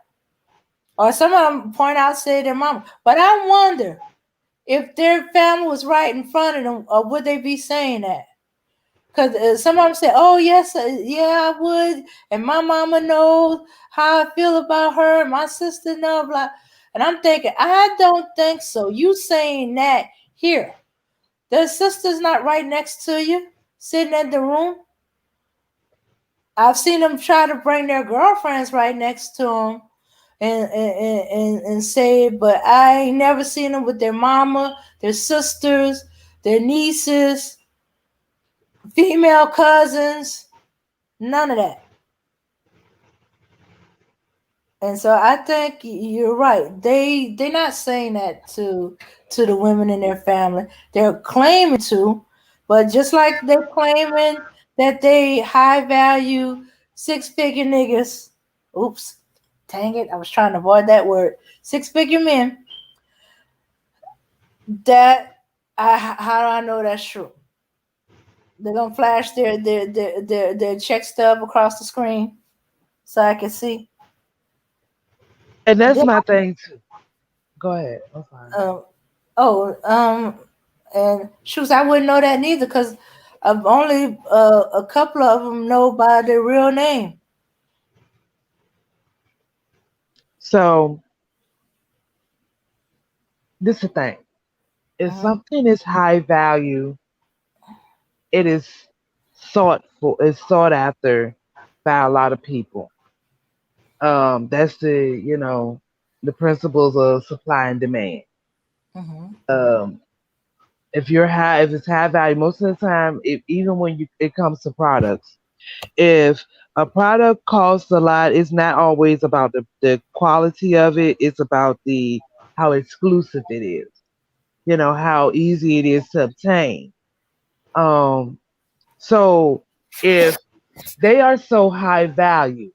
or some of them point out, say their mama. But I wonder if their family was right in front of them, or would they be saying that? Because some of them say, "Oh yes, yeah, I would," and my mama knows how I feel about her, and my sister knows. Blah. And I'm thinking, I don't think so. You saying that here? The sister's not right next to you, sitting in the room. I've seen them try to bring their girlfriends right next to them and say, but I ain't never seen them with their mama, their sisters, their nieces, female cousins, none of that. And so I think you're right. They're not saying that to the women in their family. They're claiming to, but just like they're claiming that they high value 6 figure niggas. Oops, dang it! I was trying to avoid that word. 6 figure men. That how do I know that's true? They're gonna flash their check stub across the screen so I can see. And that's Then my thing too. Go ahead. I'm fine. oh, and shoes, I wouldn't know that neither because I've only a couple of them know by their real name. So this is the thing. If Uh-huh. something is high value, it is sought after by a lot of people. That's the principles of supply and demand. Uh-huh. Um, if it's high value, most of the time, even when it comes to products, if a product costs a lot, it's not always about the quality of it. It's about the how exclusive it is. How easy it is to obtain. Um, so if they are so high value,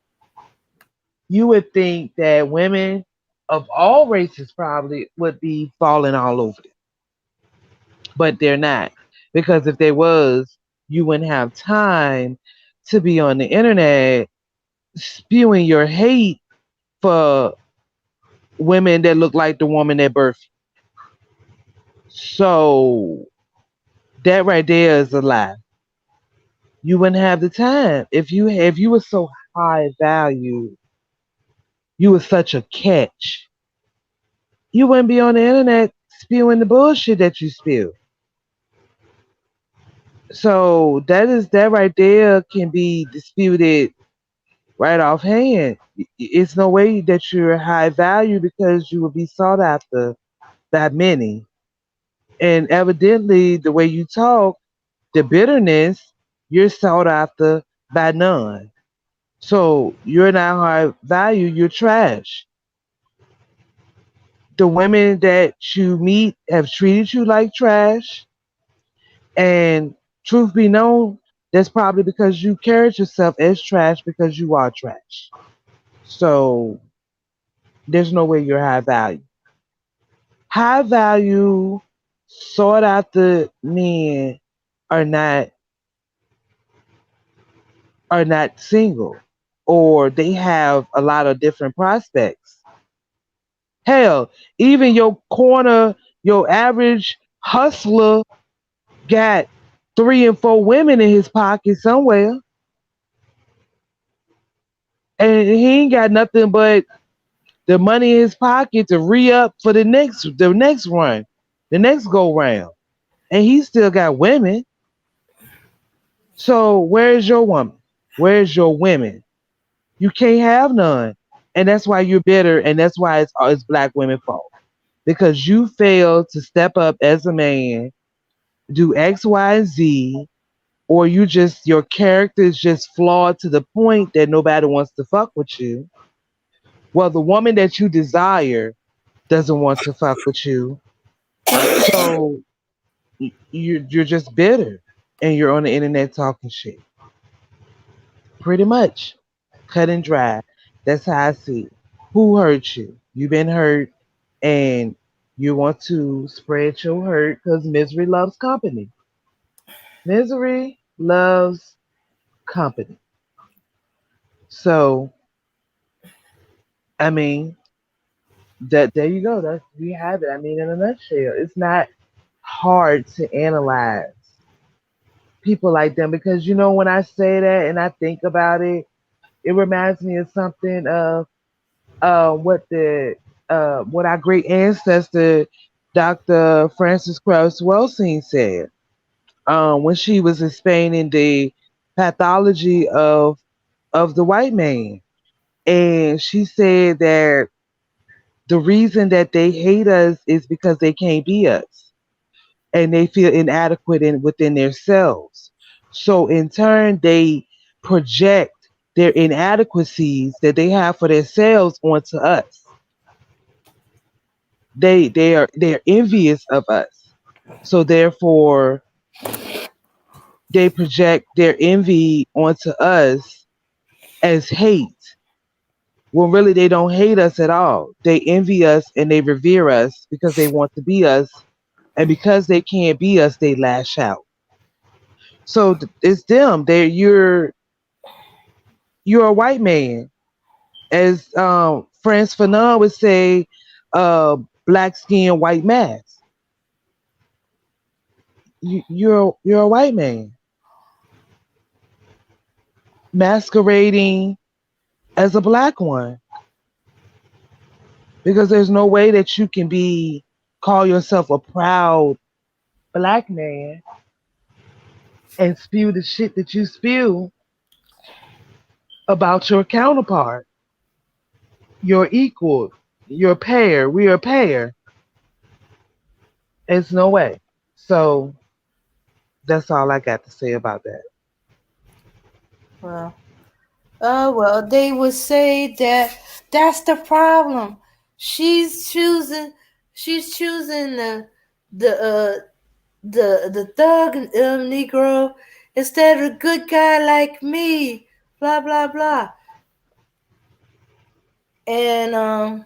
you would think that women of all races probably would be falling all over it, but they're not. Because if they was, you wouldn't have time to be on the internet spewing your hate for women that look like the woman that birthed you. So that right there is a lie. You wouldn't have the time if you were so high value, you were such a catch. You wouldn't be on the internet spewing the bullshit that you spew. So that right there can be disputed right offhand. It's no way that you're high value because you will be sought after by many. And evidently, the way you talk, the bitterness, you're sought after by none. So you're not high value, you're trash. The women that you meet have treated you like trash. And truth be known, that's probably because you carried yourself as trash because you are trash. So there's no way you're high value. High value, sought after men are not are not single, or they have a lot of different prospects. Hell, even your average hustler got 3 and 4 women in his pocket somewhere, and he ain't got nothing but the money in his pocket to re up for the next run, the next go round, and he still got women. So where's your woman? Where's your women? You can't have none, and that's why you're bitter, and that's why it's black women fault because you failed to step up as a man, do X, Y, and Z, or your character is just flawed to the point that nobody wants to fuck with you. Well, the woman that you desire doesn't want to fuck with you. So you're just bitter and you're on the internet talking shit. Pretty much. Cut and dry. That's how I see it. Who hurt you? You've been hurt and you want to spread your hurt because misery loves company. Misery loves company. So, I mean, that there you go. That's we have it. I mean, in a nutshell, it's not hard to analyze people like them because when I say that and I think about it, it reminds me of something of what our great ancestor Dr. Frances Krauss Welsing said when she was explaining the pathology of the white man, and she said that the reason that they hate us is because they can't be us and they feel inadequate within themselves. So in turn, they project their inadequacies that they have for themselves onto us. They're envious of us. So therefore, they project their envy onto us as hate. When really they don't hate us at all. They envy us and they revere us because they want to be us, and because they can't be us, they lash out. So it's them. You're a white man, as Frantz Fanon would say, black skin, white mask. You're a white man masquerading as a black one because there's no way that you can call yourself a proud black man and spew the shit that you spew about your counterpart, your equal, your pair. We are a pair. It's no way. So that's all I got to say about that. Well, well, they would say that that's the problem. She's choosing, she's choosing the the thug Negro instead of a good guy like me. Blah blah blah. And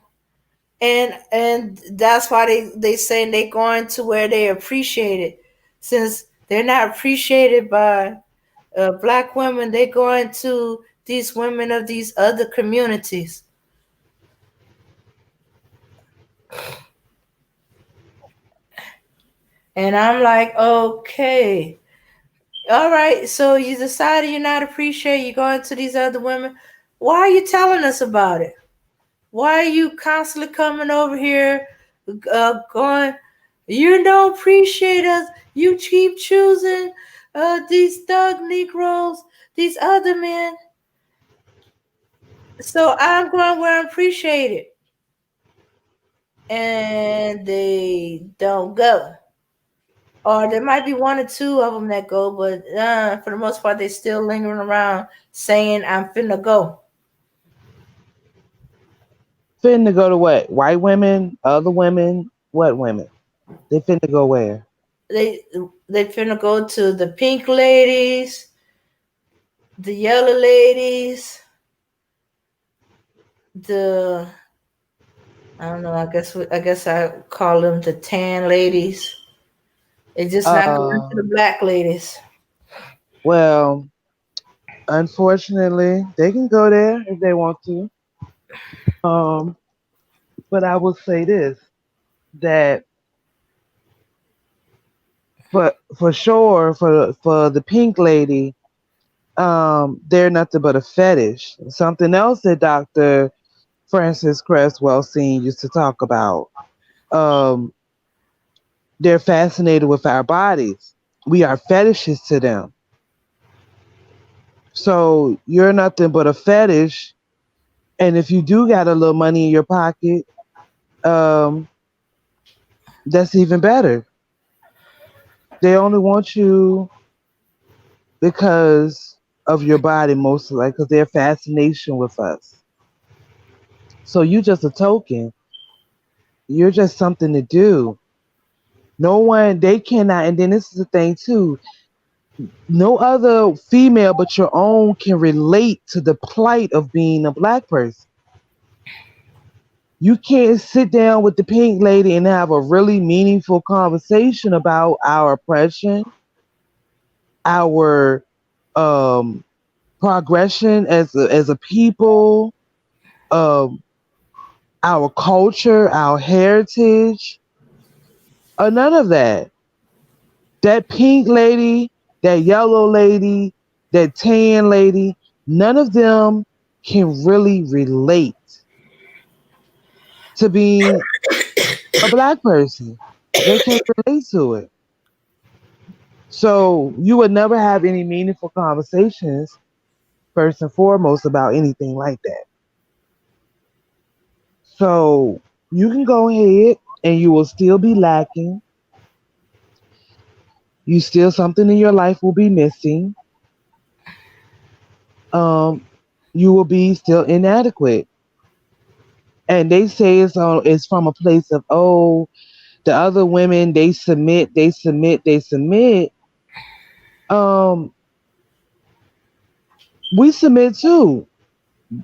and that's why they saying they going to where they appreciate it, since they're not appreciated by black women. They going to these women of these other communities. And I'm like, okay, all right. So you decided you're not appreciated. You're going to these other women. Why are you telling us about it? Why are you constantly coming over here, going? You don't appreciate us. You keep choosing these thug Negroes, these other men. So I'm going where I'm appreciated, and they don't go. Or there might be one or two of them that go, but for the most part, they still lingering around saying, "I'm finna go." Finna go to what? White women, other women, what women? They finna go where? They they finna go to the pink ladies, the yellow ladies, the I don't know. I guess I call them the tan ladies. They just not going to Uh, the black ladies. well, unfortunately, they can go there if they want to. Um, but I will say this that for sure for the pink lady, they're nothing but a fetish. Something else that Dr. Francis Cresswell Seen used to talk about. Um, they're fascinated with our bodies. We are fetishes to them. So you're nothing but a fetish. And if you do got a little money in your pocket, um, that's even better. They only want you because of your body, mostly, like because their fascination with us. So you just a token. You're just something to do. No one, they cannot, and then this is the thing too. No other female but your own can relate to the plight of being a black person. You can't sit down with the pink lady and have a really meaningful conversation about our oppression, our um, progression as a people, um, our culture, our heritage, or none of that. That pink lady, that yellow lady, that tan lady, none of them can really relate to being a black person. They can't relate to it. So you would never have any meaningful conversations, first and foremost, about anything like that. So you can go ahead and you will still be lacking. You still something in your life will be missing. Um, you will be still inadequate. And they say it's from a place of, oh, the other women, they submit, they submit, they submit. Um, we submit too.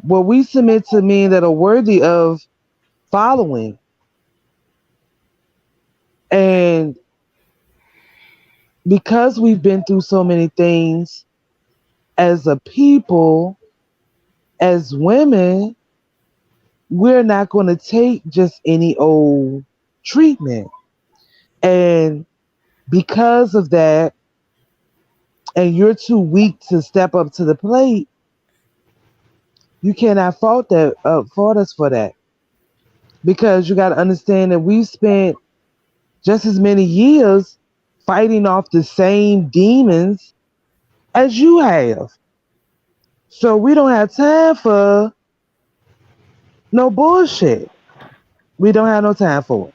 Well, we submit to men that are worthy of following. And because we've been through so many things as a people, as women, we're not going to take just any old treatment. And because of that, and you're too weak to step up to the plate, you cannot fault us for that. Because you got to understand that we spent just as many years fighting off the same demons as you have. So we don't have time for no bullshit. We don't have no time for it.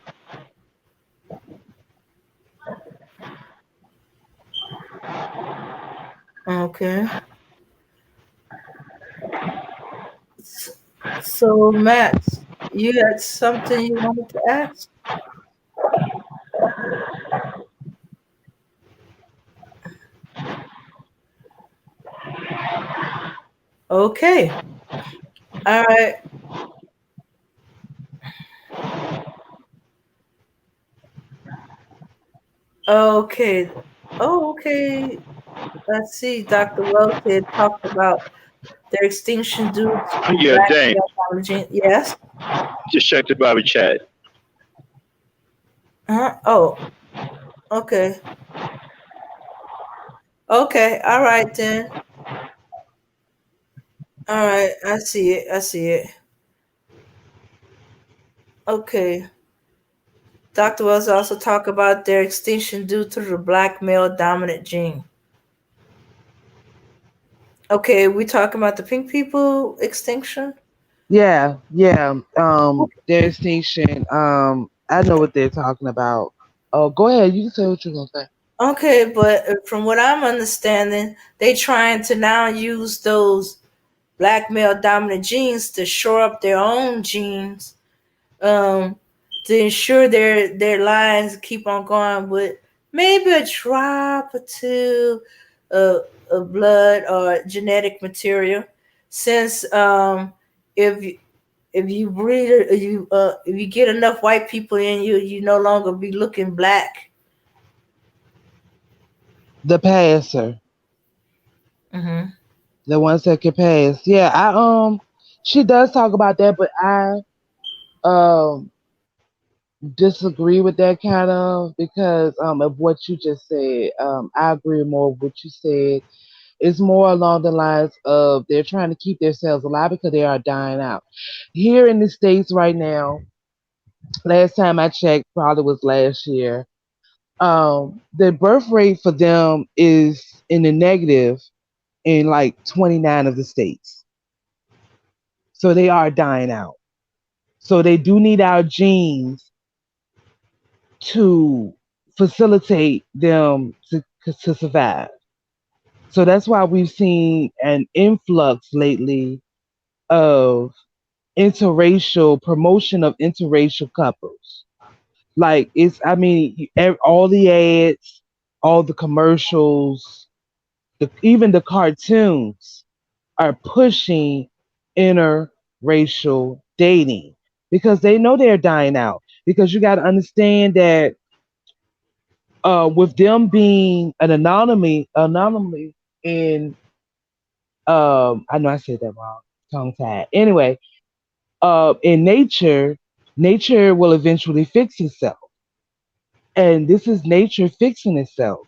Okay. So, Max, you had something you wanted to ask? Okay. All right. Okay. Oh, okay. Let's see. Dr. Wells had talked about their extinction due to Yeah, black dang. male domination. Yes. Just check the Bobby chat. Oh, okay. Okay. All right then. All right. I see it. I see it. Okay. Dr. Wells also talked about their extinction due to the black male dominant gene. Okay, we talking about the pink people extinction? Yeah, yeah. Their extinction. I know what they're talking about. Oh, go ahead. You can say what you're gonna say. Okay, but from what I'm understanding, they trying to now use those black male dominant genes to shore up their own genes, um, to ensure their lines keep on going with maybe a drop or two of blood or genetic material. Since if you- if you breed if you get enough white people in you, you no longer be looking black. The passer, Hmm. the ones that can pass. Yeah, she does talk about that, but I um disagree with that kind of because of what you just said. I agree more with what you said. It's more along the lines of they're trying to keep themselves alive because they are dying out. Here in the States right now, last time I checked, probably was last year, the birth rate for them is in the negative in like 29 of the states. So they are dying out. So they do need our genes to facilitate them to survive. So that's why we've seen an influx lately of interracial promotion of interracial couples. Like it's, I mean, all the ads, all the commercials, even the cartoons are pushing interracial dating because they know they're dying out. Because you got to understand that with them being an anomaly in I know I said that wrong, tongue tied. Anyway, in nature, nature will eventually fix itself, and this is nature fixing itself.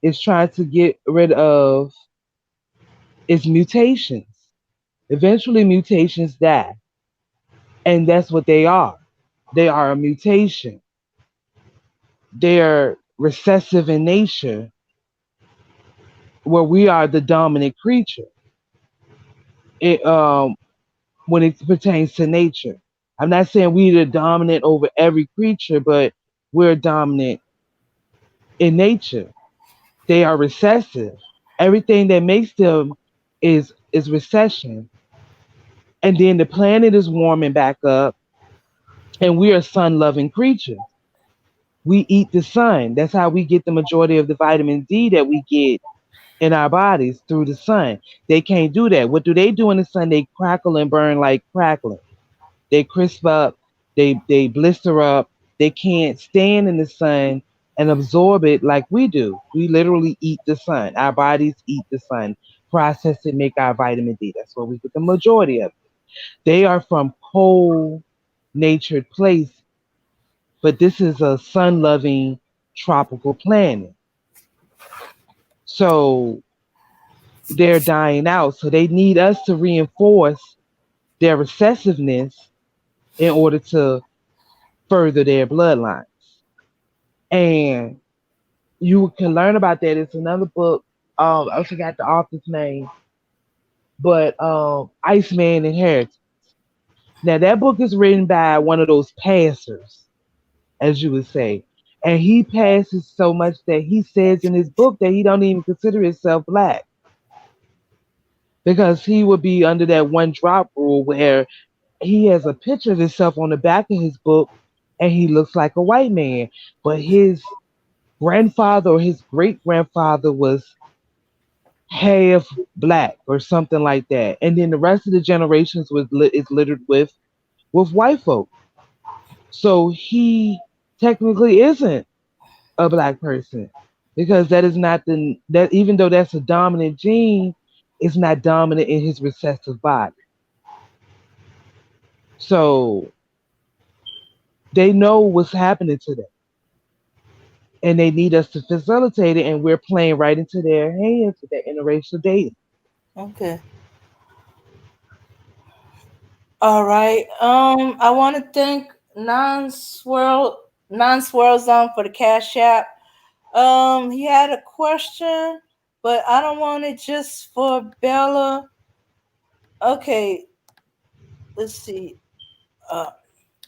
It's trying to get rid of its mutations. Eventually, mutations die, and that's what they are. They are a mutation. They are recessive in nature, where we are the dominant creature. It, when it pertains to nature, I'm not saying we're the dominant over every creature, but we're dominant in nature. They are recessive. Everything that makes them is recession. And then the planet is warming back up, and we are sun loving creatures. We eat the sun. That's how we get the majority of the vitamin D that we get in our bodies through the sun. They can't do that. What do they do in the sun? They crackle and burn like crackling. They crisp up, they blister up. They can't stand in the sun and absorb it like we do. We literally eat the sun. Our bodies eat the sun, process it, make our vitamin D. That's where we get the majority of it. They are from cold natured place, but this is a sun loving tropical planet. So they're dying out. So they need us to reinforce their recessiveness in order to further their bloodlines. And you can learn about that. It's another book. I forgot the author's name, but Iceman Inheritance. Now that book is written by one of those passers, as you would say. And he passes so much that he says in his book that he don't even consider himself black because he would be under that one drop rule where he has a picture of himself on the back of his book and he looks like a white man, but his grandfather or his great grandfather was half black or something like that, and then the rest of the generations is littered with white folk. So he technically isn't a black person because that is not the that even though that's a dominant gene, it's not dominant in his recessive body. So they know what's happening to them, and they need us to facilitate it, and we're playing right into their hands with that interracial dating. Okay. All right. I want to thank non-swirl zone for the cash app. He had a question, but I don't want it just for Bella. Okay, let's see. Uh,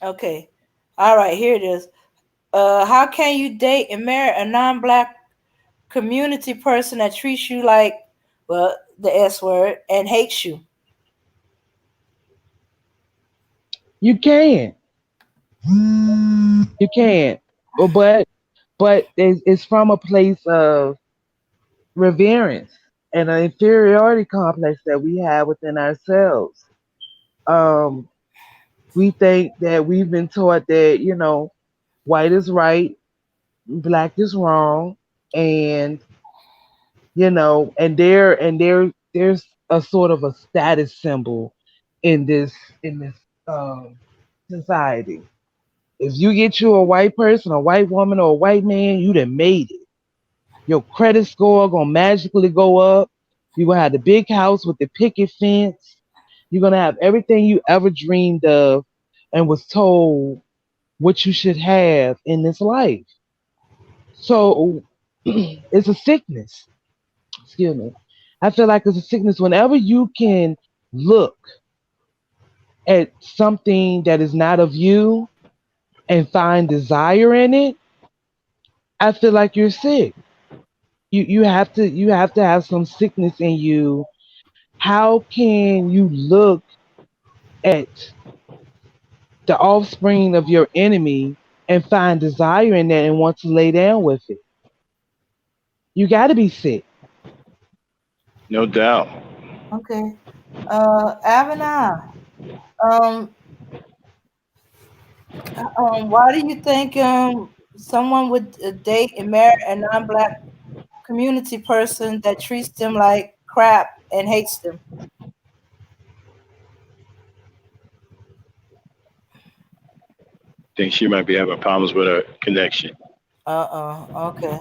okay. All right, here it is. How can you date and marry a non-black community person that treats you like, well, the S word, and hates you? You can, you can, but it's from a place of reverence and an inferiority complex that we have within ourselves. Um, we think that we've been taught that white is right, black is wrong, and there's a sort of a status symbol in this um, society. If you get you a white person, a white woman, or a white man, you done made it. Your credit score gonna magically go up. You're gonna have the big house with the picket fence. You're gonna have everything you ever dreamed of and was told what you should have in this life. So it's a sickness. Excuse me. I feel like it's a sickness whenever you can look at something that is not of you and find desire in it. I feel like you're sick. You have to have some sickness in you. How can you look at the offspring of your enemy and find desire in that and want to lay down with it. You got to be sick. No doubt. Okay. Avana, um, why do you think someone would date and marry a non-black community person that treats them like crap and hates them? Think she might be having problems with her connection. Okay.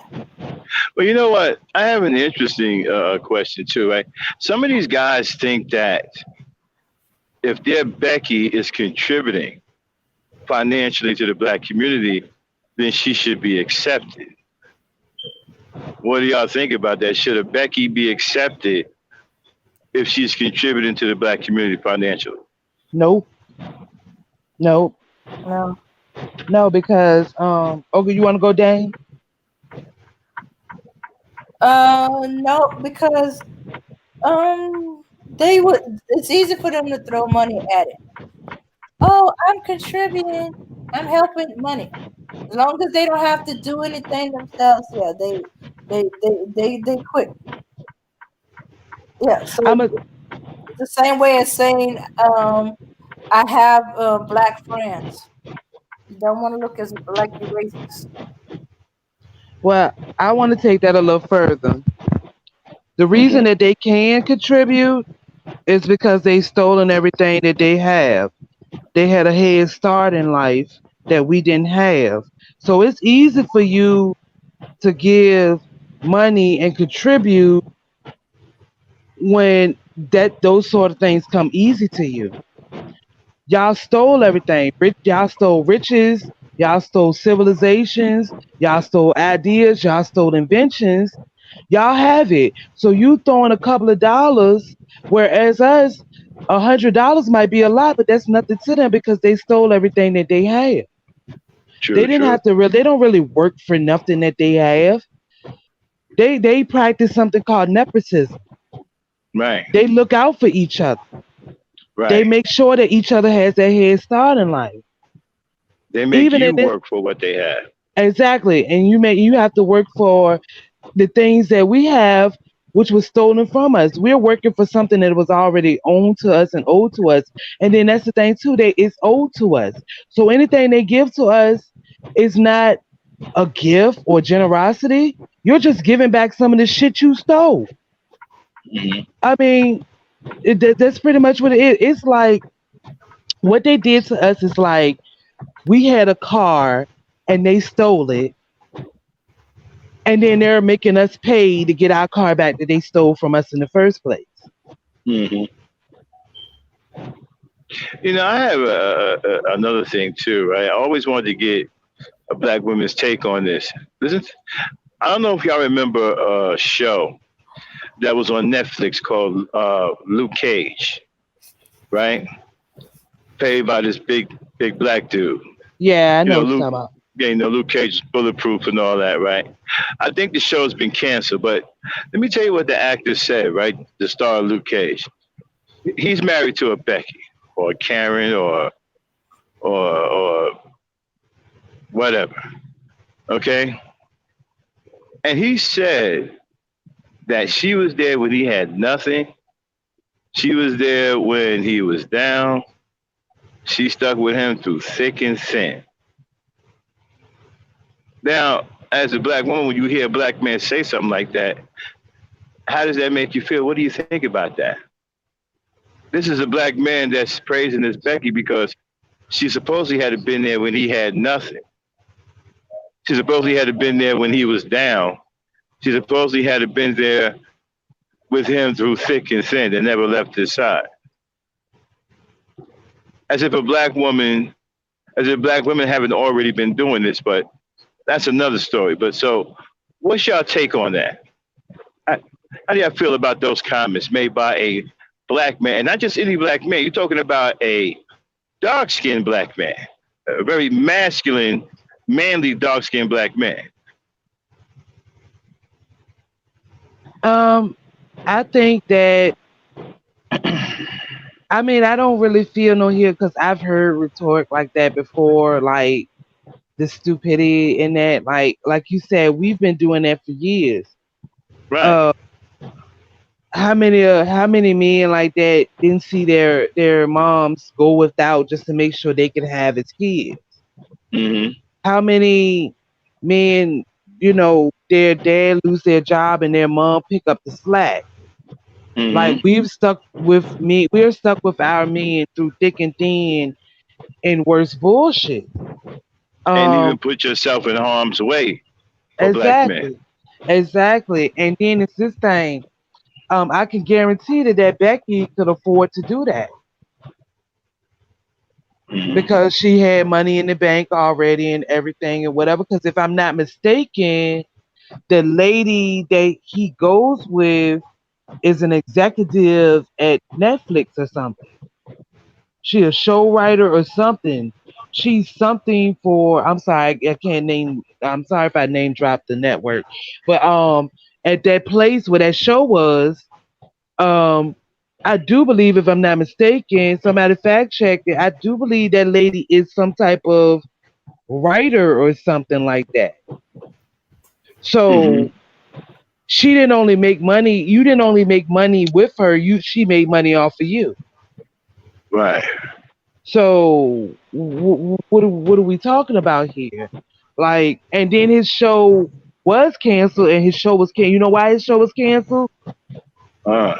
Well, you know what? I have an interesting question too. Right? Some of these guys think that if their Becky is contributing financially to the black community, then she should be accepted. What do y'all think about that? Should a Becky be accepted if she's contributing to the black community financially? Nope, nope, No. no, because okay, you want to go, Dane? No, because they would. It's easy for them to throw money at it. Oh, I'm contributing. I'm helping money. As long as they don't have to do anything themselves, yeah, they quit. Yeah, so I'm a it's the same way as saying, I have black friends. You don't want to look as like you're racist. well. I want to take that a little further. The reason Hmm. that they can contribute is because they stolen everything that they have. They had a head start in life that we didn't have. So it's easy for you to give money and contribute when that those sort of things come easy to you. Y'all stole everything. Y'all stole riches. Y'all stole civilizations. Y'all stole ideas. Y'all stole inventions. Y'all have it. So you throwing a couple of dollars, whereas us, $100 might be a lot, but that's nothing to them because they stole everything that they had. They True, didn't true. have to. They don't really work for nothing that they have. They practice something called nepotism. Right, They look out for each other. They right. make sure that each other has their head start in life. They make Even you in it, work for what they have. exactly, and you have to work for the things that we have, which was stolen from us. We're working for something that was already owned to us and owed to us, and then that's the thing too. That it's owed to us. So anything they give to us is not a gift or generosity. You're just giving back some of the shit you stole. Hmm. I mean, that's pretty much what it is. It's like what they did to us is like we had a car and they stole it, and then they're making us pay to get our car back that they stole from us in the first place. Hmm. I have another thing too, right? I always wanted to get a black woman's take on this. Listen, I don't know if y'all remember a show that was on Netflix called Luke Cage, right? Played by this big black dude. Yeah, I You know know, what Luke. you're talking about. Yeah, Luke Cage is bulletproof and all that, right? I think the show's been canceled, but let me tell you what the actor said, right? The star of Luke Cage. He's married to a Becky or a Karen or whatever. Okay? And he said that she was there when he had nothing. She was there when he was down. She stuck with him through thick and thin. Now, as a black woman, when you hear a black man say something like that, how does that make you feel? What do you think about that? This is a black man that's praising this Becky because she supposedly had been there when he had nothing. She supposedly had been there when he was down. She supposedly had been there with him through thick and thin and never left his side. As if a black woman, as if black women haven't already been doing this, but that's another story. But so, what's your take on that? How, how do y'all feel about those comments made by a black man, and not just any black man? You're talking about a dark-skinned black man, a very masculine, manly, dark-skinned black man. Um, I think that I mean, I don't really feel no here because I've heard rhetoric like that before, like the stupidity in that, like you said, we've been doing that for years. Right. Uh, how many men like that didn't see their moms go without just to make sure they could have his kids? Mm-hmm. How many men, their dad lose their job and their mom pick up the slack? Like Mm-hmm. we're stuck with our men through thick and thin and worse bullshit. And even Um, put yourself in harm's way for black men. exactly, exactly. And then it's this thing. I can guarantee that Becky could afford to do that Mm-hmm. because she had money in the bank already and everything and whatever. Because if I'm not mistaken, the lady that he goes with is an executive at Netflix or something. She a show writer or something. She's something for. I'm sorry, I can't name. I'm sorry if I name dropped the network, but at that place where that show was, um, I do believe, if I'm not mistaken, somebody fact check it. I do believe that lady is some type of writer or something like that. So Mm-hmm. she didn't only make money. You didn't only make money with her. She made money off of you. Right. So what are we talking about here? Like, and then his show was canceled, and his show was canceled. You know why his show was canceled? Uh,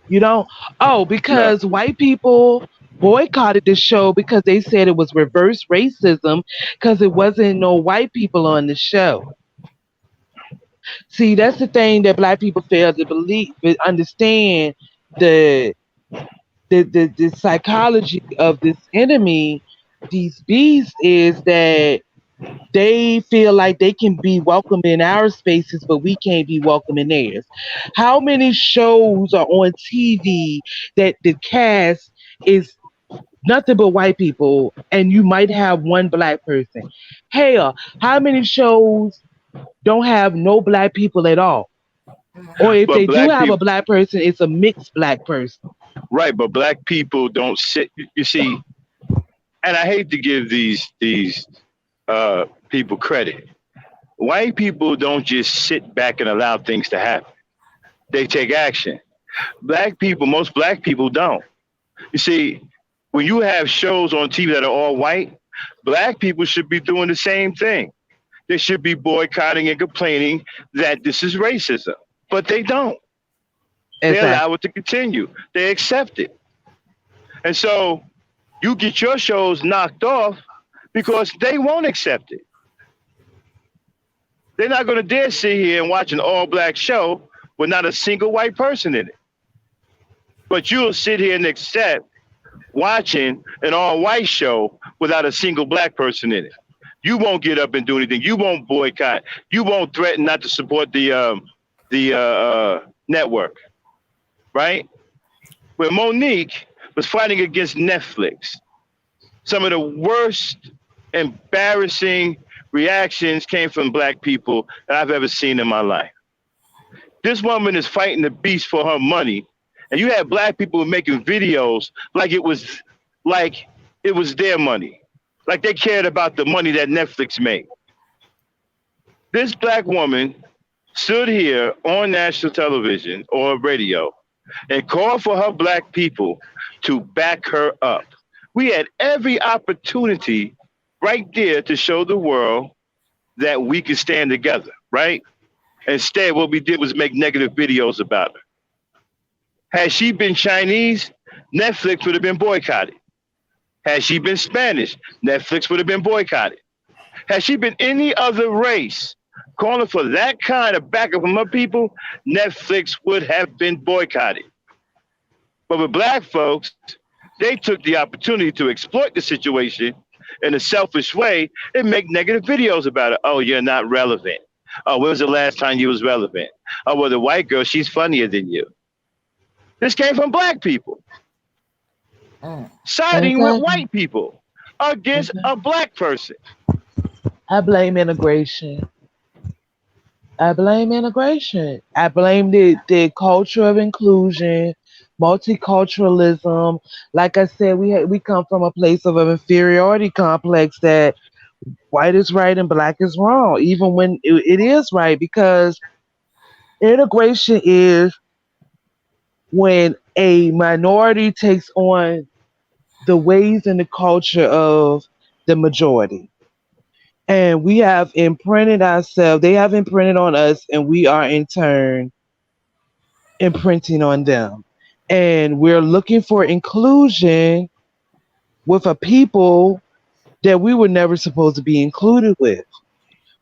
You know, oh, no. because white people boycotted the show because they said it was reverse racism because it wasn't no white people on the show. See, that's the thing that black people fail to believe, but understand the the psychology of this enemy, these beasts, is that they feel like they can be welcome in our spaces, but we can't be welcome in theirs. How many shows are on TV that the cast is nothing but white people and you might have one black person? Hell, how many shows don't have no black people at all? Or if But they do black have a people, black person, it's a mixed black person. right? But black people don't sit. You see, and I hate to give these people credit. White people don't just sit back and allow things to happen. They take action. Black people, most black people don't. You see, when you have shows on TV that are all white, black people should be doing the same thing. They should be boycotting and complaining that this is racism, but they don't. They allow Exactly. it to continue. They accept it. And so you get your shows knocked off because they won't accept it. They're not going to dare sit here and watch an all black show with not a single white person in it. But you'll sit here and accept watching an all white show without a single black person in it. You won't get up and do anything. You won't boycott. You won't threaten not to support the network, right? When Monique was fighting against Netflix, some of the worst, embarrassing reactions came from black people that I've ever seen in my life. This woman is fighting the beast for her money, and you had black people making videos like it was their money, like they cared about the money that Netflix made. This black woman stood here on national television or radio and called for her black people to back her up. We had every opportunity right there to show the world that we could stand together, right? Instead, what we did was make negative videos about her. Had she been Chinese, Netflix would have been boycotted. Had she been Spanish, Netflix would have been boycotted. Had she been any other race, calling for that kind of backup from her people, Netflix would have been boycotted. But with black folks, they took the opportunity to exploit the situation in a selfish way and make negative videos about it. Oh, you're not relevant. Oh, when was the last time you was relevant? Oh, well, the white girl, she's funnier than you. This came from black people Mm. siding with Exactly. white people against Exactly. a black person. I blame integration. I blame integration. I blame the culture of inclusion multiculturalism. Like I said, we come from a place of an inferiority complex that white is right and black is wrong, even when it is right, because integration is when a minority takes on the ways and the culture of the majority. And we have imprinted ourselves, they have imprinted on us, and we are in turn imprinting on them. And we're looking for inclusion with a people that we were never supposed to be included with.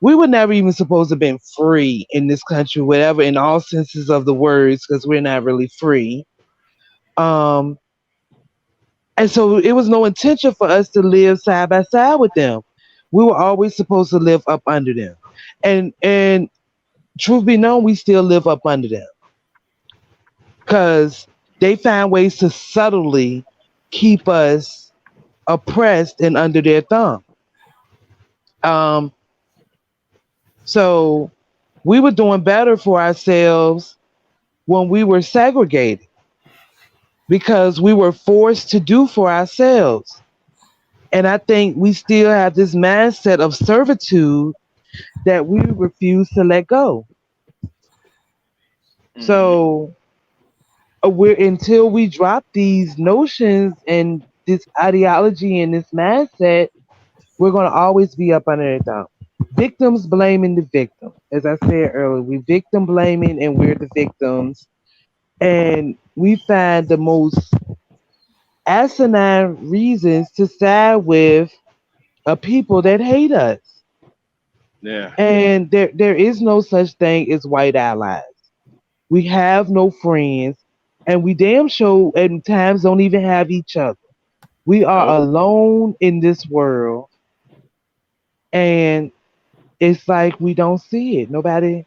We were never even supposed to have been free in this country, whatever, in all senses of the words, because we're not really free. Um, and so it was no intention for us to live side by side with them. We were always supposed to live up under them. And truth be known, we still live up under them because they find ways to subtly keep us oppressed and under their thumb. Um, so we were doing better for ourselves when we were segregated because we were forced to do for ourselves. And I think we still have this mindset of servitude that we refuse to let go. Mm-hmm. So we're until we drop these notions and this ideology and this mindset, we're going to always be up under their thumb. Victims blaming the victim. As I said earlier, we victim blaming and we're the victims. And we find the most asinine reasons to side with a people that hate us. Yeah. And there is no such thing as white allies. We have no friends, and we damn sure at times don't even have each other. We are Nope. alone in this world, and it's like we don't see it. Nobody,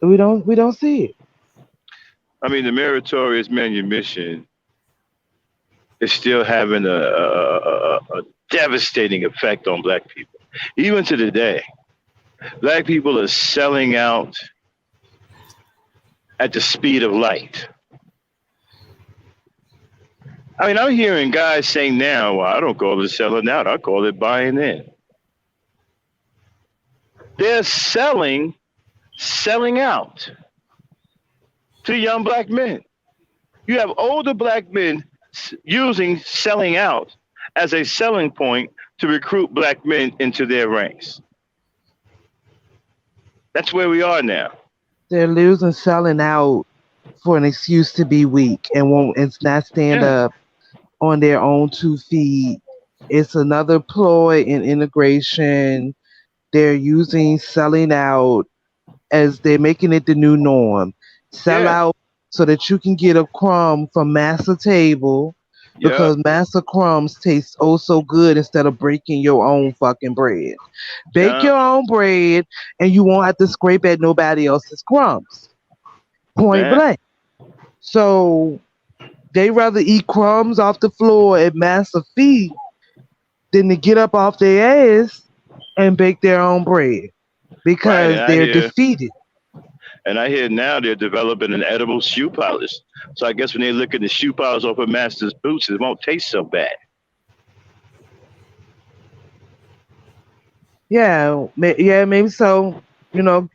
we don't see it. I mean, the meritorious manumission is still having a devastating effect on black people. Even to the day, black people are selling out at the speed of light. I mean, I'm hearing guys saying now, well, I don't call it selling out, I call it buying in. They're selling out to young black men. You have older black men using selling out as a selling point to recruit black men into their ranks. That's where we are now. They're losing, selling out for an excuse to be weak and won't and not stand Yeah, up on their own 2 feet. It's another ploy in integration. They're using selling out as they're making it the new norm. Sell yeah, out so that you can get a crumb from Master Table yeah, because Master Crumbs taste oh so good instead of breaking your own fucking bread. Bake yeah, your own bread and you won't have to scrape at nobody else's crumbs. Point man. blank. So they rather eat crumbs off the floor at Master Feet than to get up off their ass and bake their own bread Right, because they're defeated. and I hear now they're developing an edible shoe polish. So I guess when they look at the shoe polish off of Master's boots, it won't taste so bad. Yeah, yeah, maybe so. You know,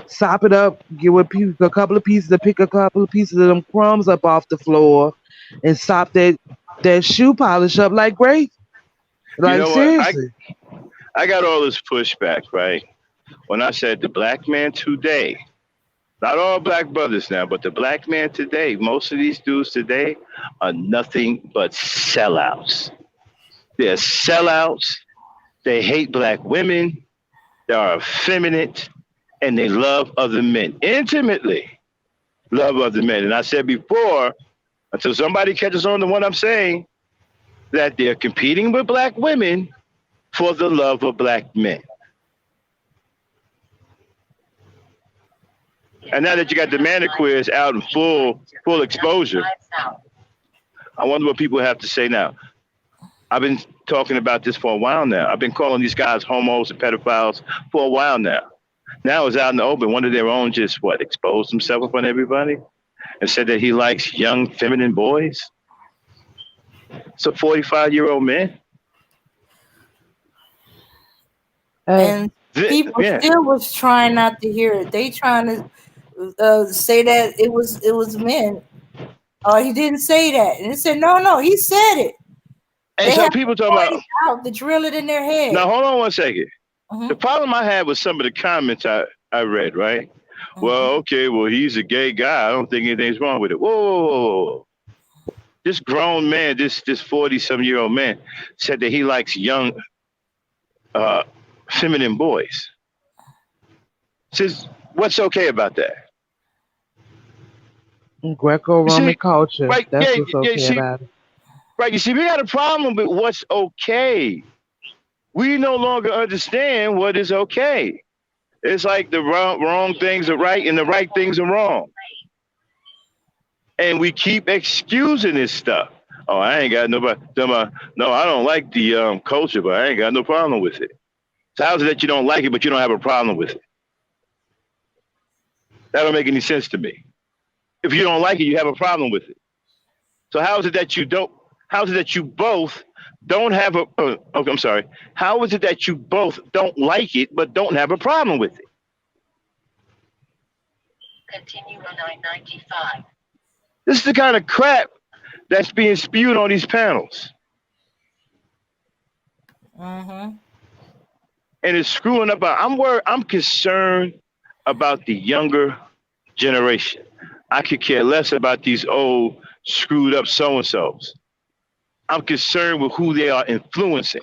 sop it up, get a couple of pieces, to pick a couple of pieces of them crumbs up off the floor, and sop that shoe polish up like great. You Like know what? seriously, I got all this pushback, right? When I said the black man today, not all black brothers now, but the black man today, most of these dudes today are nothing but sellouts. They're sellouts. They hate black women. They are effeminate and they love other men intimately. Love other men. And I said before, until somebody catches on to what I'm saying, that they're competing with black women for the love of black men. And now that you got the maniqueers out in full exposure, I wonder what people have to say now. I've been talking about this for a while now. I've been calling these guys homos and pedophiles for a while now. Now it's out in the open. One of their own just exposed himself in front of everybody. and said that he likes young feminine boys. It's a 45-year-old man. Hey, And people Yeah. still was trying not to hear it. They trying to say that it was men. Oh, he didn't say that, and they said no, he said it. And They so have to people talking point about, it out to drill it in their head. now hold on one second. The Hmm. problem I had with some of the comments I read, right? Well, Hmm. okay, well, he's a gay guy. I don't think anything's wrong with it. Whoa, whoa, whoa, whoa. This grown man, this 40-some-year-old man, said that he likes young, uh, feminine boys. Says, what's okay about that? You Greco-Roman see, culture. right? That's Yeah, what's yeah. You okay see, about it. right? You see, we got a problem with what's okay. We no longer understand what is okay. It's like the wrong things are right and the right things are wrong. And we keep excusing this stuff. Oh, I ain't got nobody. No, I don't like the culture, but I ain't got no problem with it. So how's it that you don't like it, but you don't have a problem with it? That don't make any sense to me. If you don't like it, you have a problem with it. So how is it that you don't? How is it that you both don't have a? Okay, I'm sorry. How is it that you both don't like it but don't have a problem with it? Continue on I-95. This is the kind of crap that's being spewed on these panels, Hmm. and it's screwing up. I'm worried. I'm concerned about the younger generation. I could care less about these old screwed up so and so's. I'm concerned with who they are influencing.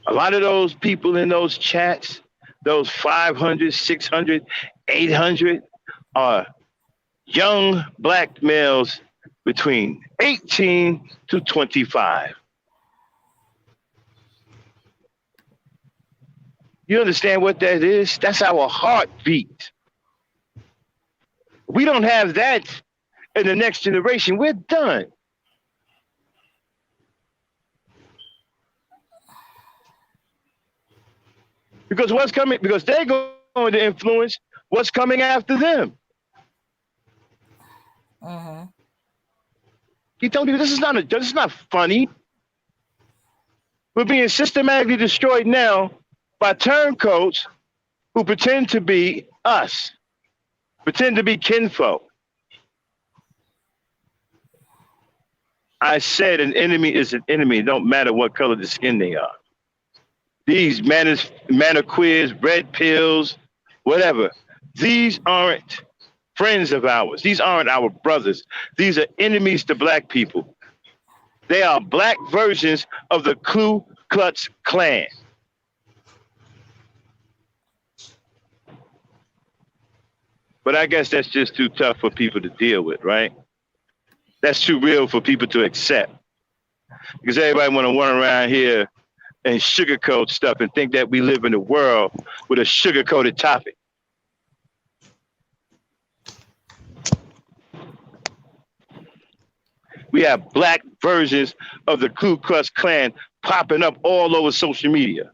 A lot of those people in those chats, those 500, 600, 800, are young black males between 18 to 25. You understand what that is? That's our heartbeat. We don't have that in the next generation. We're done. Because what's coming, because they're going to influence what's coming after them. Hmm. You tell people this is not funny. We're being systematically destroyed now by turncoats who pretend to be us, pretend to be kinfolk. I said an enemy is an enemy, don't matter what color the skin they are. These maniqueers, red pills, whatever, these aren't friends of ours. These aren't our brothers. These are enemies to black people. They are black versions of the Ku Klux Klan. But I guess that's just too tough for people to deal with, right? That's too real for people to accept. Because everybody want to run around here and sugarcoat stuff and think that we live in a world with a sugar-coated topic. We have black versions of the Ku Klux Klan popping up all over social media.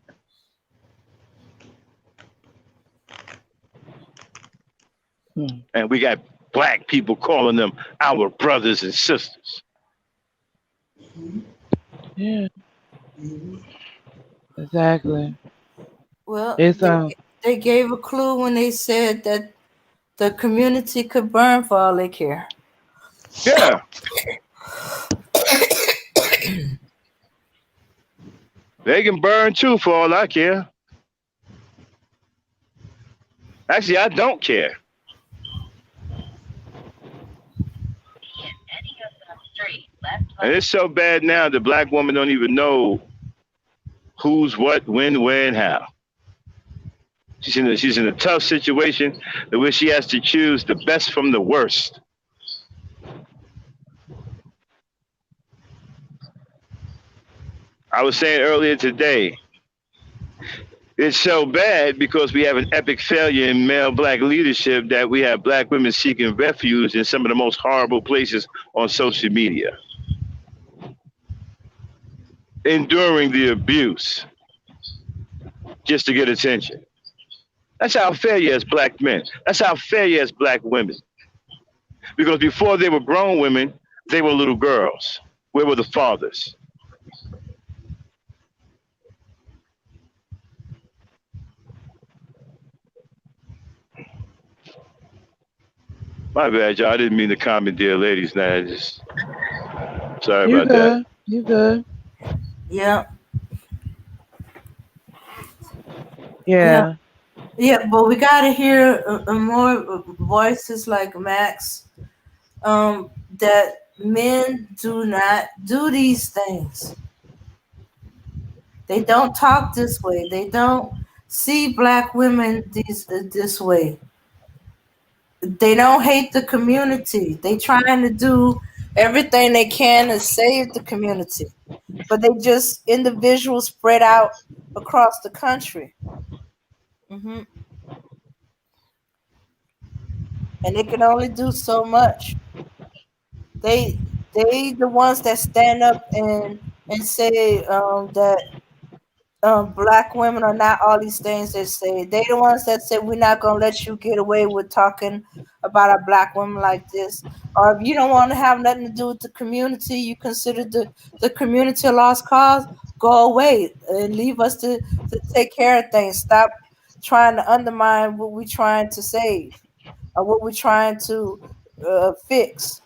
And we got black people calling them our brothers and sisters. Yeah, exactly. Well, It's they gave a clue when they said that the community could burn for all they care. Yeah. They can burn too for all I care. Actually, I don't care. And it's so bad now the black woman don't even know who's what, when, where, and how. She's in a tough situation where she has to choose the best from the worst. I was saying earlier today, it's so bad because we have an epic failure in male black leadership that we have black women seeking refuge in some of the most horrible places on social media, enduring the abuse just to get attention. That's how fair you as black men. That's how fair you as black women. Because before they were grown women, they were little girls. Where were the fathers? My bad, y'all. I didn't mean to commandeer ladies. Now, just sorry You about that. good. You good. Yeah, yeah, Yeah. yeah. But we gotta hear more voices like Max. That men do not do these things. They don't talk this way. They don't see black women this way. They don't hate the community. They trying to do everything they can to save the community, but they just individuals spread out across the country. hmm And they can only do so much. They the ones that stand up and say that black women are not all these things they say. They the ones that say we're not gonna let you get away with talking about a black woman like this. Or if you don't want to have nothing to do with the community, you consider the community a lost cause, go away and leave us to take care of things. Stop trying to undermine what we're trying to save or what we're trying to fix.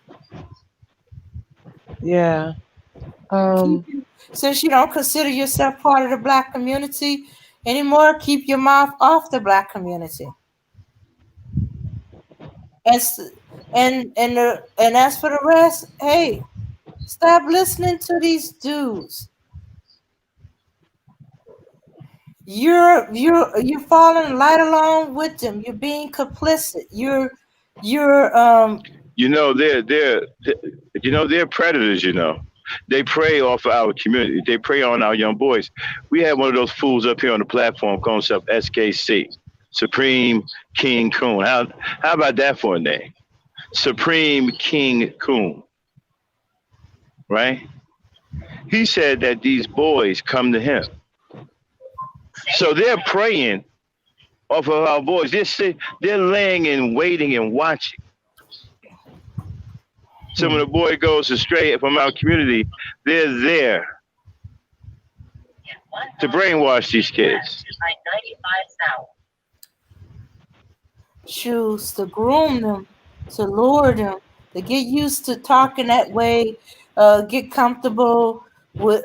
Yeah. Keep Um. you, since you don't consider yourself part of the black community anymore, keep your mouth off the black community. And and as for the rest, hey, stop listening to these dudes. You're falling right along with them. You're being complicit. You're You know, they're predators. You know, they prey off of our community. They prey on our young boys. We had one of those fools up here on the platform calling himself SKC, Supreme King Coon. How about that for a name? Supreme King Coon, right? He said that these boys come to him. So they're preying off of our boys. They're laying and waiting and watching. So when Hmm. a boy goes astray from our community, they're there to brainwash these kids. shoes to groom them, to lure them, to get used to talking that way, get comfortable with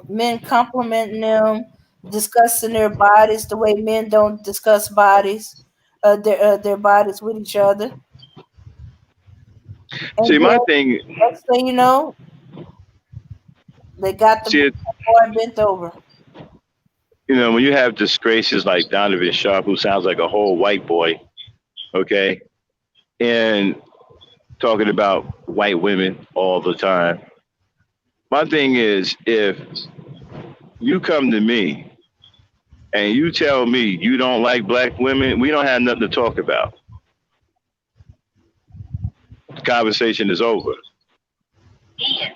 men complimenting them, discussing their bodies the way men don't discuss bodies, their bodies with each other. And See, then my thing, next thing you know, they got the see, boy bent over. when you have disgraces like Donovan Sharp, who sounds like a whole white boy, okay, and talking about white women all the time. My thing is, if you come to me and you tell me you don't like black women, we don't have nothing to talk about. The conversation is over.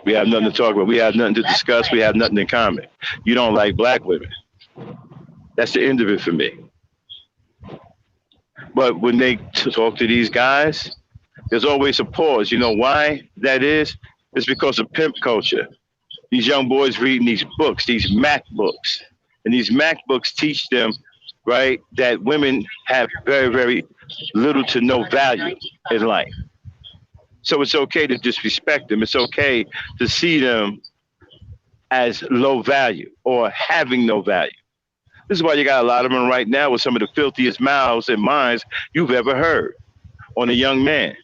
We have nothing to talk about. We have nothing to discuss. We have nothing in common. You don't like black women. That's the end of it for me. But when they talk to these guys, there's always a pause. You know why that is? It's because of pimp culture. These young boys reading these books, these Mac books. And these Mac books teach them, right, that women have very, very little to no value in life. So it's okay to disrespect them. It's okay to see them as low value or having no value. This is why you got a lot of them right now with some of the filthiest mouths and minds you've ever heard on a young man.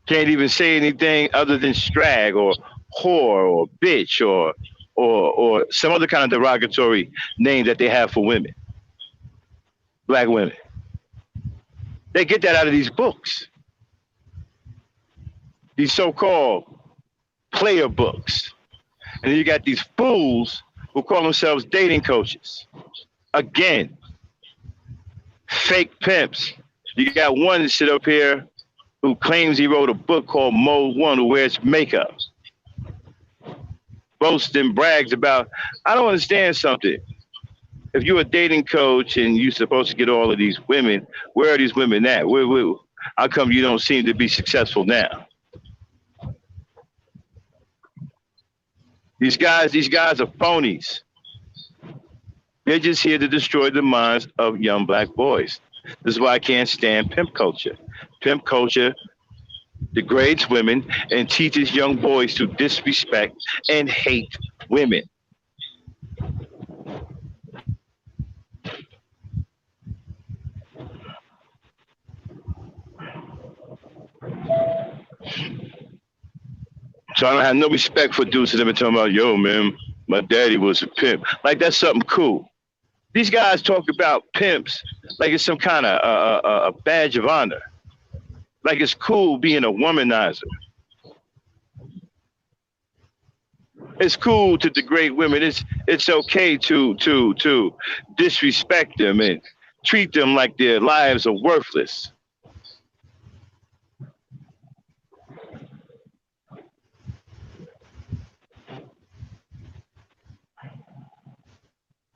Can't even say anything other than strag or whore or bitch or some other kind of derogatory name that they have for women, black women. They get that out of these books, these so-called player books. And then you got these fools who call themselves dating coaches. Again, fake pimps. You got one that sit up here who claims he wrote a book called Mode One, who wears makeup, boasts and brags about. I don't understand something. If you're a dating coach and you're supposed to get all of these women, where are these women at? How come you don't seem to be successful now? These guys are phonies. They're just here to destroy the minds of young black boys. This is why I can't stand pimp culture. Pimp culture degrades women and teaches young boys to disrespect and hate women. So I don't have no respect for dudes that have been talking about, yo, man, my daddy was a pimp. Like that's something cool. These guys talk about pimps like it's some kind of a badge of honor. Like it's cool being a womanizer. It's cool to degrade women. It's okay to disrespect them and treat them like their lives are worthless.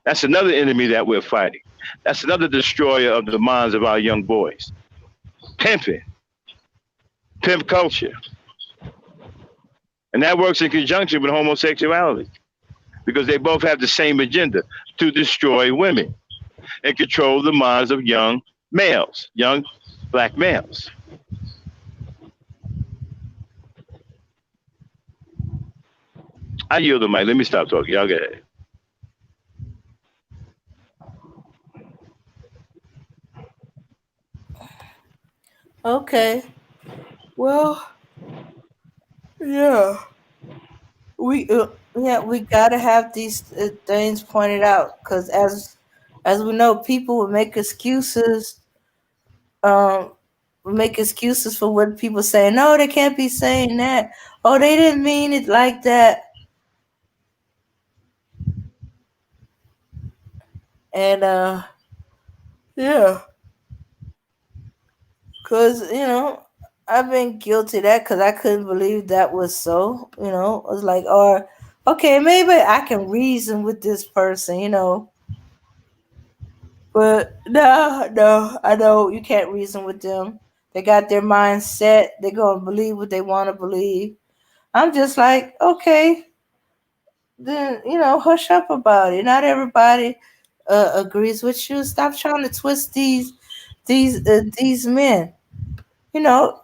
That's another enemy that we're fighting. That's another destroyer of the minds of our young boys. Pimping, pimp culture. And that works in conjunction with homosexuality because they both have the same agenda to destroy women and control the minds of young males, young black males. I yield the mic. Let me stop talking. Y'all go ahead. Okay. Well, yeah. We gotta have these things pointed out because as we know, people will make excuses. Um, make excuses for what people say. No, they can't be saying that. Oh, they didn't mean it like that. And yeah, cause I've been guilty of that because I couldn't believe that was so. I was like, or okay, maybe I can reason with this person. But no, no, I know you can't reason with them. They got their mind set. They're gonna believe what they want to believe. I'm just like, okay, then hush up about it. Not everybody agrees with you. Stop trying to twist these men. You know,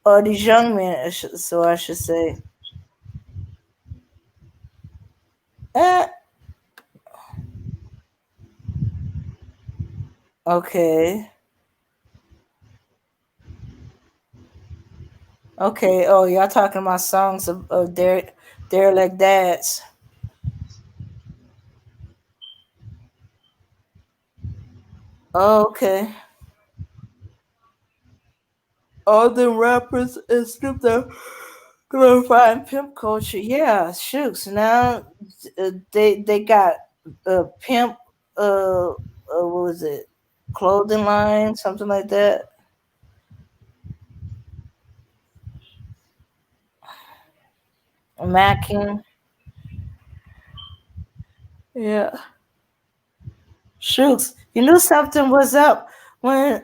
or these young men. So I should say. Eh, okay, okay. Oh, y'all talking about songs of their like dads. Oh, okay. All the rappers and Snoop Dogg glorifying pimp culture. Yeah, shooks. Now they got pimp. What was it? Clothing line, something like that. Macking. Yeah, shooks. You knew something was up when.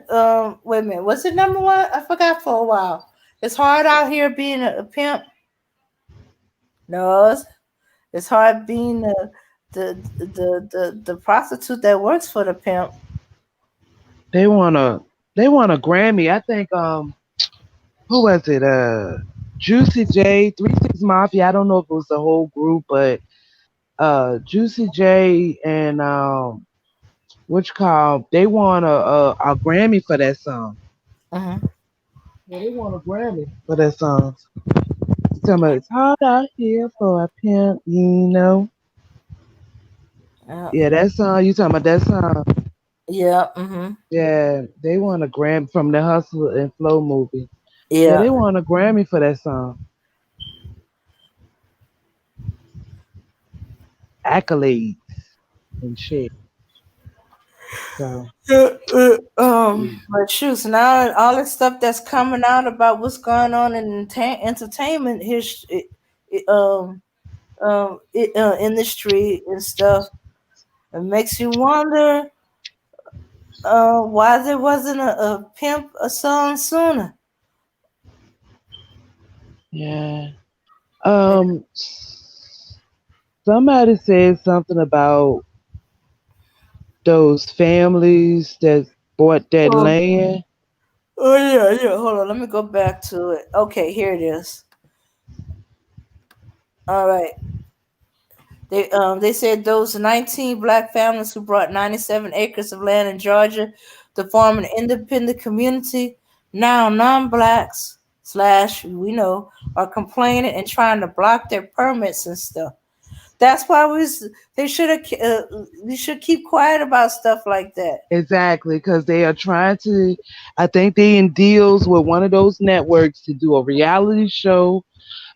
Wait a minute. Was it number one? I forgot for a while. It's hard out here being a pimp. No, it's hard being the prostitute that works for the pimp. They want a Grammy. I think who was it? Juicy J, 3 6 Mafia. I don't know if it was the whole group, but Juicy J and which called they won a Grammy for that song. Hmm. Yeah, they won a Grammy for that song. You talking about it's hard out here for a pimp, you know? Yeah. Yeah, that song. You talking about that song? Yeah. Hmm. Yeah, they won a Grammy from the Hustle and Flow movie. Yeah, Yeah. they won a Grammy for that song. Accolades and shit. So But shoot, so now all this stuff that's coming out about what's going on in entertainment history, in the street and stuff. It makes you wonder why there wasn't a pimp a song sooner. Yeah. Um, somebody said something about those families that bought that Oh, land. oh yeah, yeah. Hold on, let me go back to it. Okay, here it is. All right. They said those 19 black families who brought 97 acres of land in Georgia to form an independent community, now non-blacks slash we know are complaining and trying to block their permits and stuff. That's why they should have we should keep quiet about stuff like that. Exactly, because they are trying to. I think they in deals with one of those networks to do a reality show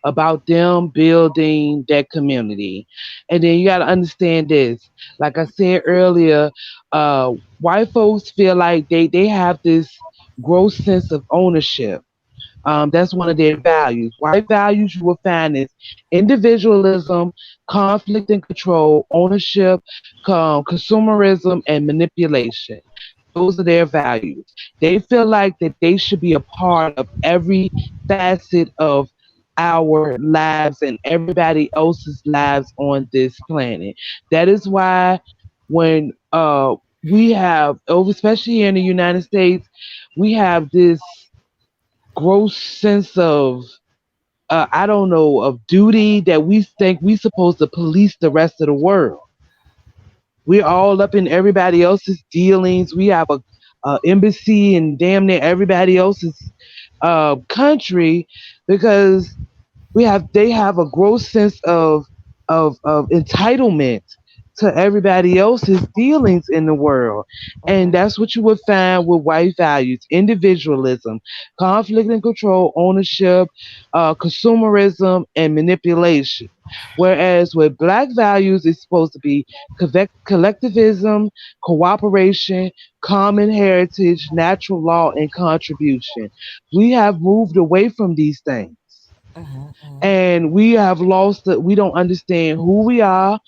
about them building that community. And then you got to understand this. Like I said earlier, white folks feel like they have this gross sense of ownership. That's one of their values. White values you will find is individualism, conflict and control, ownership, consumerism, and manipulation. Those are their values. They feel like that they should be a part of every facet of our lives and everybody else's lives on this planet. That is why when we have, especially here in the United States, we have this gross sense of I don't know of duty that we think we supposed to police the rest of the world. We're all up in everybody else's dealings. We have a embassy in damn near everybody else's country because they have a gross sense of entitlement to everybody else's dealings in the world. And Mhm, that's what you would find with white values: individualism, conflict and control, ownership, consumerism, and manipulation. Whereas with black values, it's supposed to be collectivism, cooperation, common heritage, natural law, and contribution. We have moved away from these things mhm, mhm, and we have lost that. We don't understand who we are,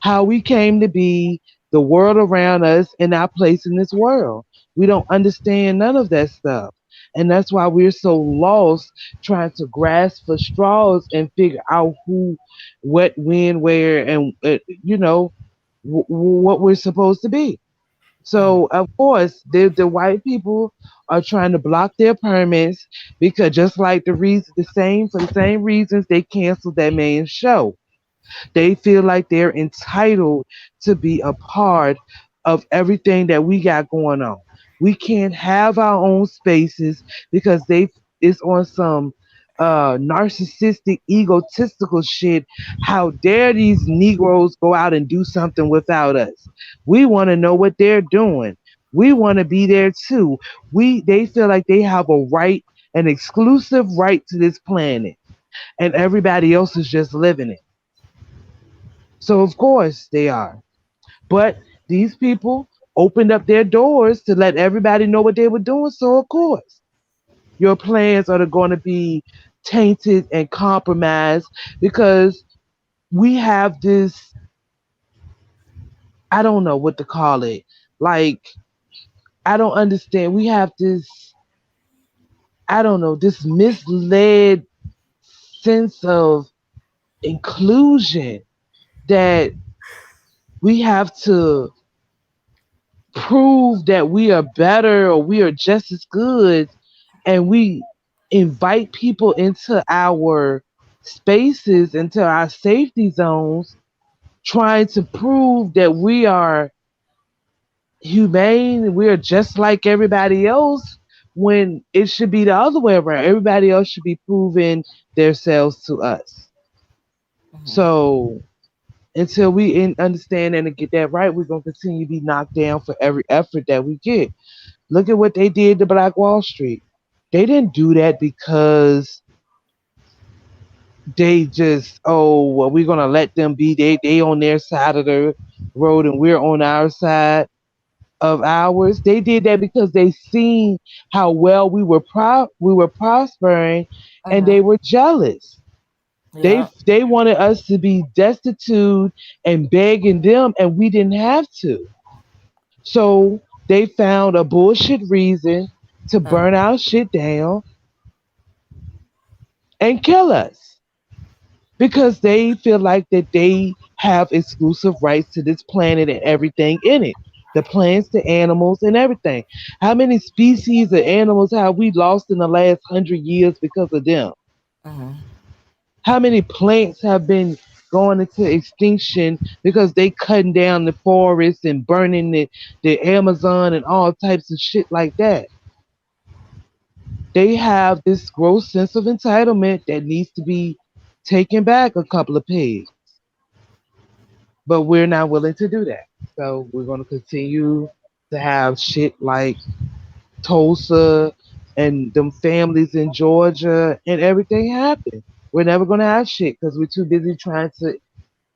how we came to be, the world around us, and our place in this world. We don't understand none of that stuff, and that's why we're so lost trying to grasp for straws and figure out who, what, when, where, and what we're supposed to be. mhm, So of course, the white people are trying to block their permits because just like for the same reasons they canceled that man's show. They feel like they're entitled to be a part of everything that we got going on. We can't have our own spaces because they it's on some narcissistic, egotistical shit. How dare these Negroes go out and do something without us? We want to know what they're doing. We want to be there too. They feel like they have a right, an exclusive right to this planet, and everybody else is just living it. So of course they are. But these people opened up their doors to let everybody know what they were doing. So of course your plans are going to be tainted and compromised because we have this, I don't know what to call it. Like, I don't understand. We have this, I don't know, this misled sense of inclusion that we have to prove that we are better or we are just as good, and we invite people into our spaces, into our safety zones, trying to prove that we are humane, we are just like everybody else, when it should be the other way around. Everybody else should be proving themselves to us. mhm. So until we understand and get that right, we're going to continue to be knocked down for every effort that we get. Look at what they did to Black Wall Street. They didn't do that because they just, oh well, we're gonna let them be, they on their side of the road and we're on our side of ours. They did that because they seen how well we were prospering, and they Mhm. were jealous. Yeah. They wanted us to be destitute and begging them, and we didn't have to. So they found a bullshit reason to Uh, burn our shit down and kill us because they feel like that they have exclusive rights to this planet and everything in it. The plants, the animals, and everything. How many species of animals have we lost in the last 100 years because of them? mhm. How many plants have been going into extinction because they cutting down the forest and burning the Amazon and all types of shit like that? They have this gross sense of entitlement that needs to be taken back a couple of pegs, but we're not willing to do that. So we're going to continue to have shit like Tulsa and them families in Georgia and everything happen. We're never going to have shit because we're too busy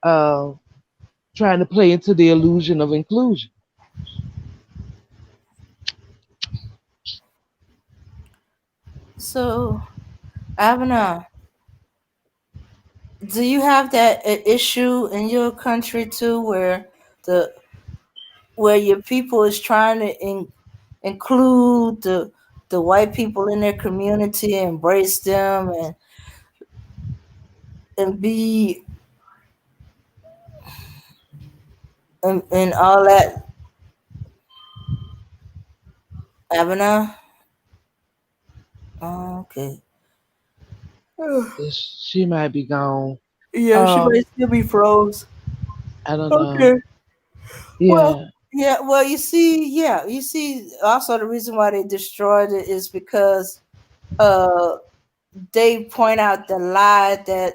uh, trying to play into the illusion of inclusion. So, Abner, do you have that issue in your country too, where the where your people is trying to include the white people in their community, embrace them, and be and all that, Abner? Oh, okay. She might be gone. Yeah, she Um, might still be froze. I don't know. Okay. Well, Yeah, yeah. Well, you see, yeah, you see. Also, the reason why they destroyed it is because uh they point out the lie that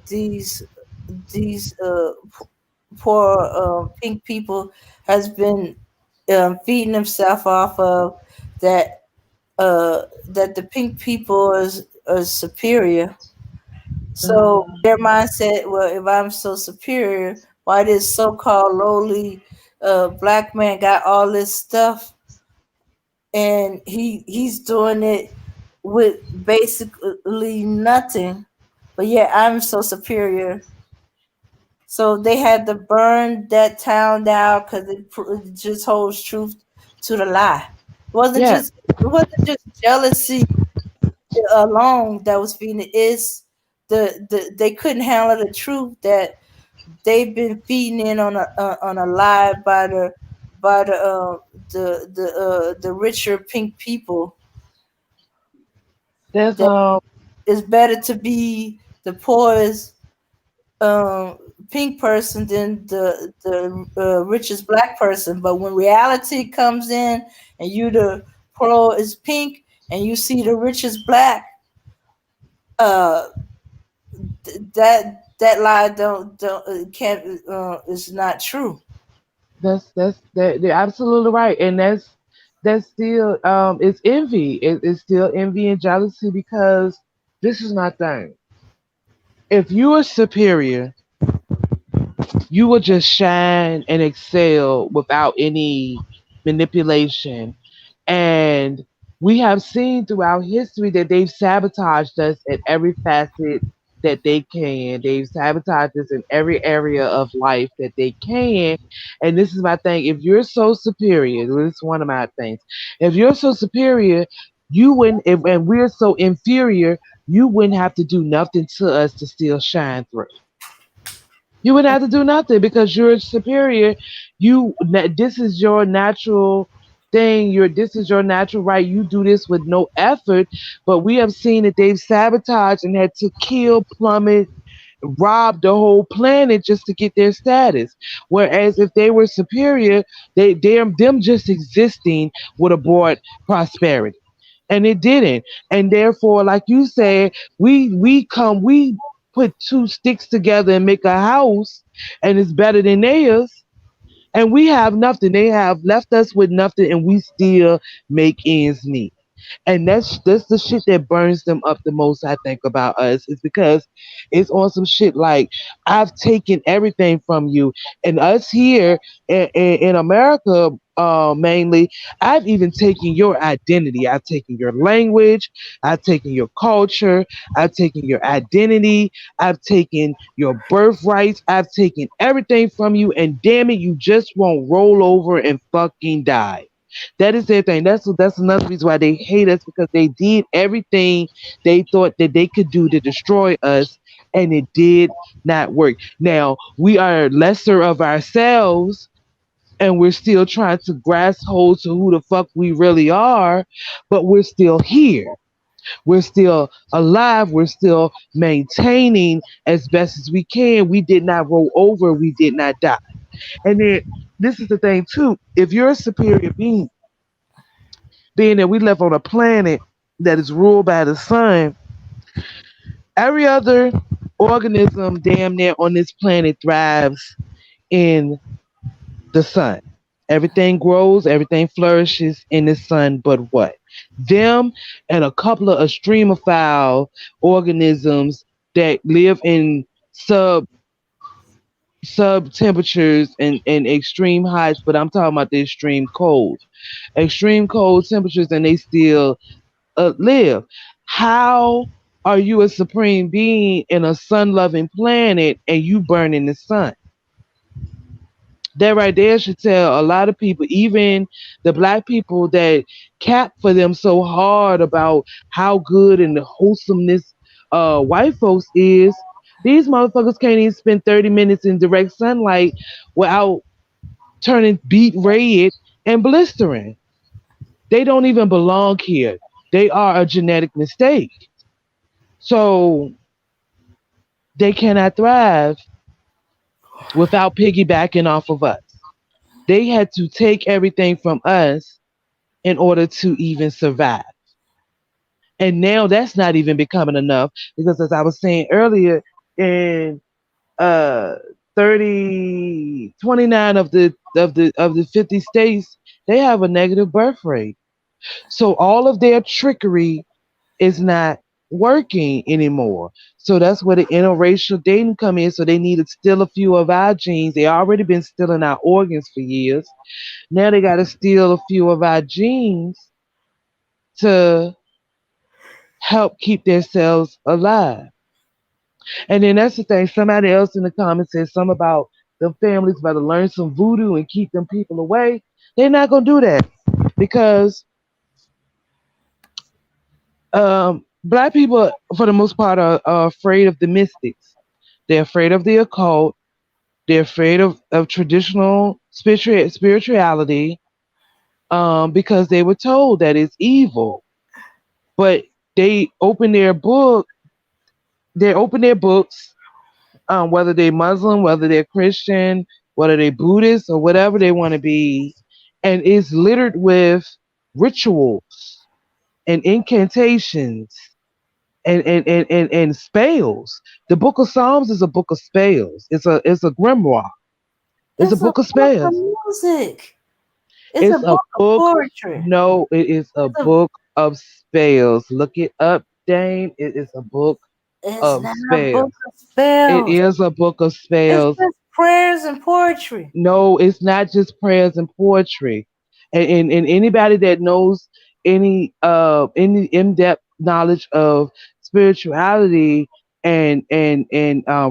these poor pink people has been feeding themselves off of that that the pink people is superior. So uh, their mindset, well, if I'm so superior, why this so-called lowly black man got all this stuff and he's doing it with basically nothing, but yeah, I'm so superior. So they had to burn that town down because it just holds truth to the lie. yeah. It wasn't just jealousy alone that was feeding it. It's they couldn't handle the truth that they've been feeding in on a lie by the richer pink people, That's that it's better to be the poorest um pink person than the richest black person. But when reality comes in and you the poor is pink and you see the richest black, uh that lie don't can't is not true. that they're absolutely right, and that's still it's envy. It's still envy and jealousy because this is my thing. If you are superior, you will just shine and excel without any manipulation. And we have seen throughout history that they've sabotaged us at every facet that they can. They've sabotaged us in every area of life that they can. And this is my thing. If you're so superior, this is one of my things. If you're so superior, you wouldn't, and we're so inferior, you wouldn't have to do nothing to us to still shine through. You would have to do nothing because you're superior. This is your natural thing. This is your natural right. You do this with no effort. But we have seen that they've sabotaged and had to kill, plummet, rob the whole planet just to get their status. Whereas if they were superior, them just existing would have brought prosperity. And it didn't. And therefore, like you said, we put two sticks together and make a house, and it's better than theirs. And we have nothing. They have left us with nothing, and we still make ends meet. And that's the shit that burns them up the most. I think about us is because it's on some shit like I've taken everything from you, and us here in America, mainly, I've even taken your identity. I've taken your language. I've taken your culture. I've taken your identity. I've taken your birthrights. I've taken everything from you, and damn it, you just won't roll over and fucking die. That is their thing. That's another reason why they hate us because they did everything they thought that they could do to destroy us, and it did not work. Now we are lesser of ourselves, and we're still trying to grasp hold to who the fuck we really are, but we're still here. We're still alive. We're still maintaining as best as we can. We did not roll over. We did not die. And then this is the thing too. If you're a superior being that we live on a planet that is ruled by the sun, every other organism damn near on this planet thrives in the sun. Everything grows, everything flourishes in the sun, but what? Them and a couple of extremophile organisms that live in sub temperatures and extreme heights, but I'm talking about the extreme cold. Extreme cold temperatures and they still live. How are you a supreme being in a sun loving planet and you burn in the sun? That right there should tell a lot of people, even the black people that cap for them so hard about how good and the wholesomeness white folks is. These motherfuckers can't even spend 30 minutes in direct sunlight without turning beet red and blistering. They don't even belong here. They are a genetic mistake. So they cannot thrive without piggybacking off of us. They had to take everything from us in order to even survive. And now that's not even becoming enough because as I was saying earlier, in uh 29 of the 50 states, they have a negative birth rate. So all of their trickery is not working anymore. So that's where the interracial dating come in. So they need to steal a few of our genes. They already been stealing our organs for years. Now they got to steal a few of our genes to help keep themselves alive. And then that's the thing. Somebody else in the comments said something about the families about to learn some voodoo and keep them people away. They're not gonna do that because black people, for the most part, are afraid of the mystics. They're afraid of the occult. They're afraid of traditional spirituality because they were told that it's evil. But they open their book, they open their books, whether they're Muslim, whether they're Christian, whether they're Buddhist, or whatever they want to be, and it's littered with rituals and incantations and spells. The book of Psalms is a book of spells. It's a grimoire. It's a It's a book of book of spells. music. It's a It's a book of book. poetry. No, it is a It's a. book of spells. Look it up, Dane. It is a book It's of not a book spells. of It spells. is a book of It's spells. just prayers and poetry. No, it's not just prayers and poetry. And anybody that knows any in-depth knowledge of spirituality and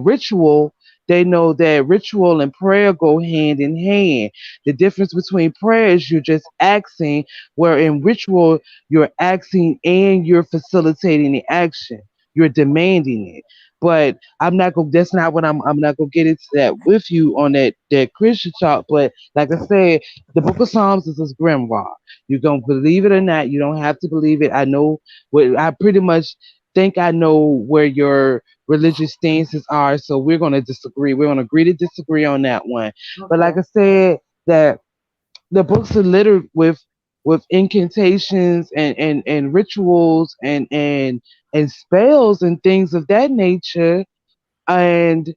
ritual, they know that ritual and prayer go hand in hand. The difference between prayer is you're just asking, where in ritual you're asking and you're facilitating the action. You're demanding it. But I'm not gonna. That's not what I'm not gonna get into that with you on that Christian talk. But like I said, the Book of Psalms is a grimoire. You don't believe it or not. You don't have to believe it. I know. What I pretty much think I know where your religious stances are. So we're gonna disagree. We're gonna agree to disagree on that one. But Okay. like I said, that the books are littered with incantations and rituals and spells and things of that nature and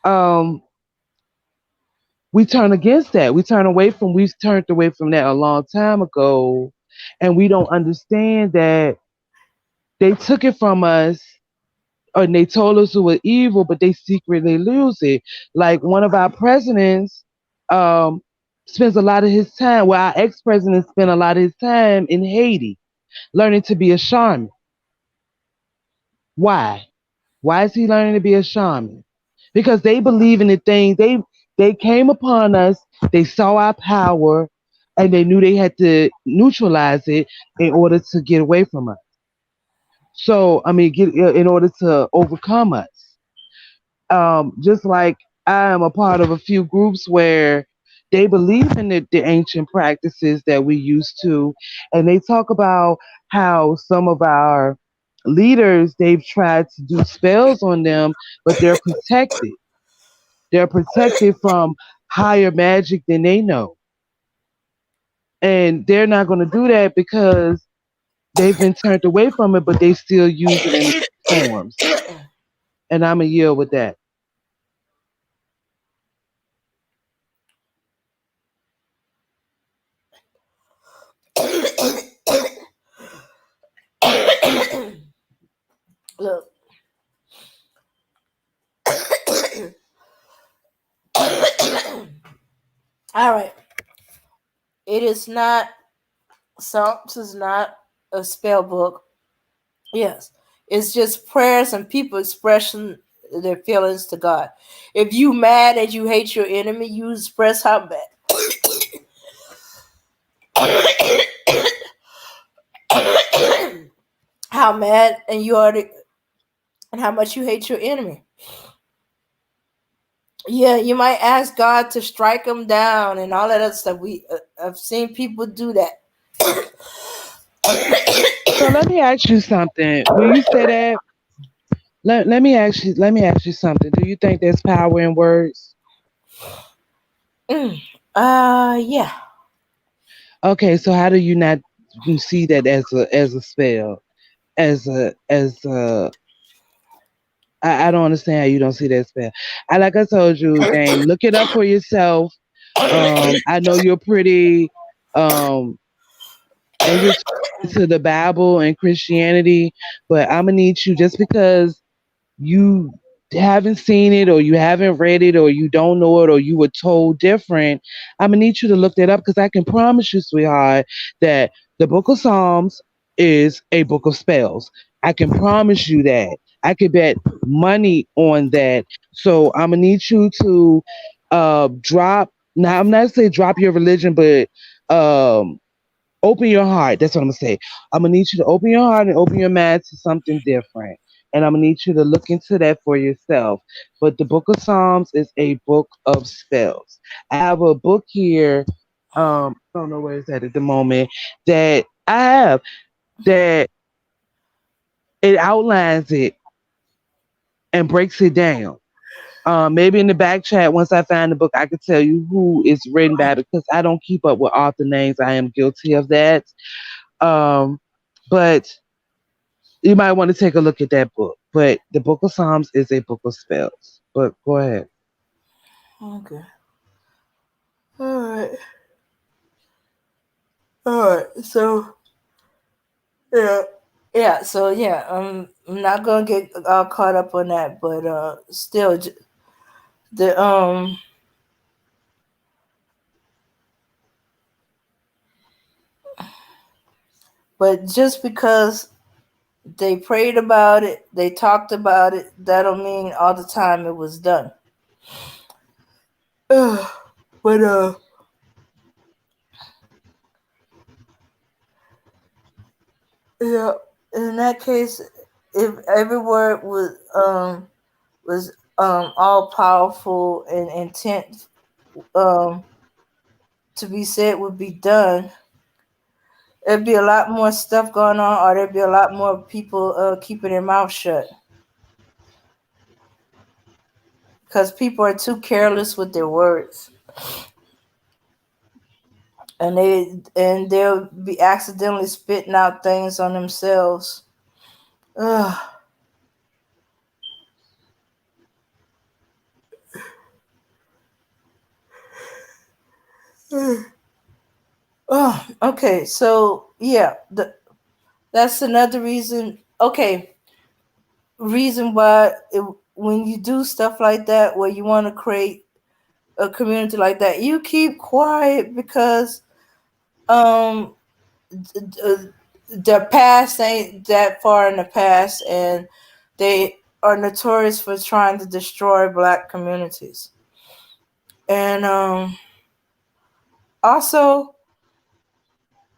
um we turn against that. We turned away from that a long time ago And we don't understand that they took it from us and they told us it was evil, but they secretly lose it. Like one of our presidents um, spends a lot of his time, well, our ex-president spent a lot of his time in Haiti learning to be a shaman. Why? Why is he learning to be a shaman? Because they believe in the things they came upon us, they saw our power, and they knew they had to neutralize it in order to get away from us. So I mean, get in order to overcome us. Just like I am a part of a few groups where they believe in the ancient practices that we used to, and they talk about how some of our leaders they've tried to do spells on them, but they're protected. They're protected from higher magic than they know, and they're not going to do that because they've been turned away from it, but they still use it in forms. And I'm a yield with that. Look, all right. It is not. Psalms is not a spell book. Yes, it's just prayers and people expressing their feelings to God. If you mad and you hate your enemy, you express how bad, how mad and you are, and how much you hate your enemy. Yeah, you might ask God to strike them down and all that other stuff. I've seen people do that. So let me ask you something. When you say that, let me ask you something. Do you think there's power in words? Mm. Yeah. Okay, so how do you not see that as a spell? As a I don't understand how you don't see that spell. I like I told you, Dame, look it up for yourself. I know you're pretty um and you're to the Bible and Christianity, but I'm gonna need you just because you haven't seen it or you haven't read it or you don't know it or you were told different, I'm gonna need you to look that up because I can promise you, sweetheart, that the book of Psalms is a book of spells. I can promise you that. I could bet money on that. So I'm gonna need you to drop now I'm not saying drop your religion, but um open your heart. That's what I'm gonna say. I'm gonna need you to open your heart and open your mind to something different. And I'm gonna need you to look into that for yourself. But the book of Psalms is a book of spells. I have a book here, I don't know where it's at the moment, that I have that it outlines it and breaks it down. Maybe in the back chat, once I find the book, I could tell you who is written by because I don't keep up with author names. I am guilty of that. Um, but you might want to take a look at that book. But the Book of Psalms is a book of spells. But go ahead. Okay. All right. All right. So yeah. Yeah. So yeah. I'm not gonna get all caught up on that, but still, the but just because they prayed about it, they talked about it, that don't mean all the time it was done. But yeah, in that case, if every word was all powerful and intent um to be said would be done, there'd be a lot more stuff going on, or there'd be a lot more people keeping their mouth shut because people are too careless with their words, and they'll be accidentally spitting out things on themselves. Ugh. Ugh. Okay, so yeah, that's another reason. Okay, reason why when you do stuff like that, where you want to create a community like that, you keep quiet because um the past ain't that far in the past, and they are notorious for trying to destroy black communities. And also,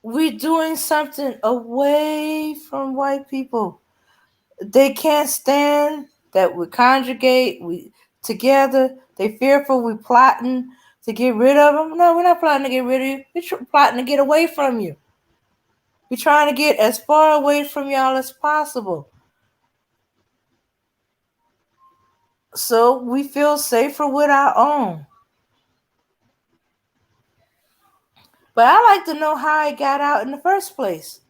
we're doing something away from white people. They can't stand that we conjugate, we together. They fearful we plotting to get rid of them. No, we're not plotting to get rid of you. We're plotting to get away from you. We're trying to get as far away from y'all as possible, so we feel safer with our own. But I like to know how it got out in the first place.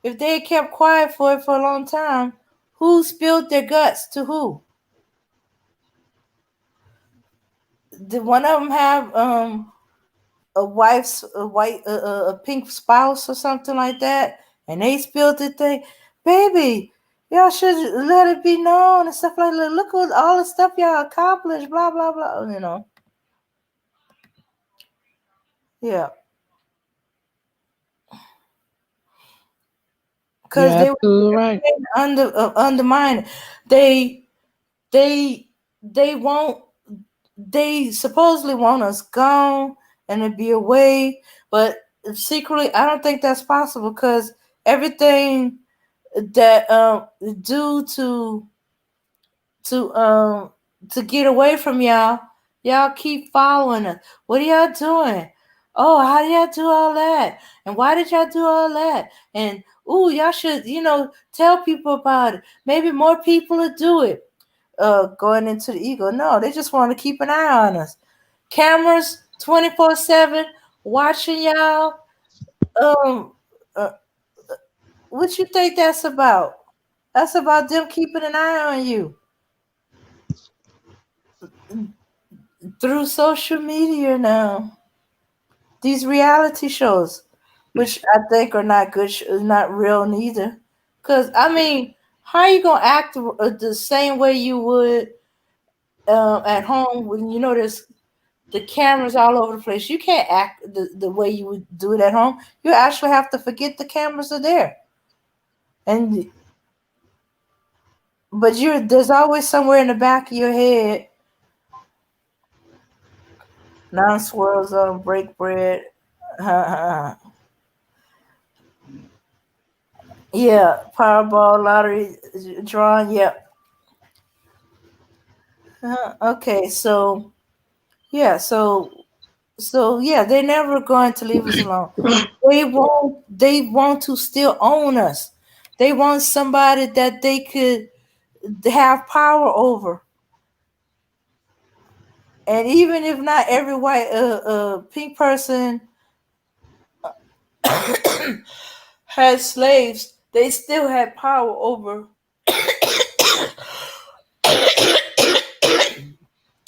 If they kept quiet for it for a long time, who spilled their guts to who? Did one of them have a pink spouse or something like that, and they spilled the thing? Baby, y'all should let it be known and stuff like that. Look at all the stuff y'all accomplished, blah blah blah. Yeah, because You're they were absolutely right. undermined. They they they won't. They supposedly want us gone and to be away, but secretly, I don't think that's possible because everything that do to to get away from y'all, y'all keep following us. What are y'all doing? Oh, how did y'all do all that? And why did y'all do all that? And ooh, y'all should, tell people about it. Maybe more people will do it. Going into the ego. No, they just want to keep an eye on us. Cameras 24/7 watching y'all. Um, uh, what you think that's about? That's about them keeping an eye on you through social media now. These reality shows, which I think are not good, not real neither. Cause I mean, how are you gonna act the same way you would at home when there's the cameras all over the place? You can't act the way you would do it at home. You actually have to forget the cameras are there, and but there's always somewhere in the back of your head. Non-swirls on break bread. Yeah, Powerball lottery drawing. Yeah. Okay, so yeah, so yeah, they're never going to leave us alone. They won't. They want to still own us. They want somebody that they could have power over. And even if not every white pink person had slaves, they still had power over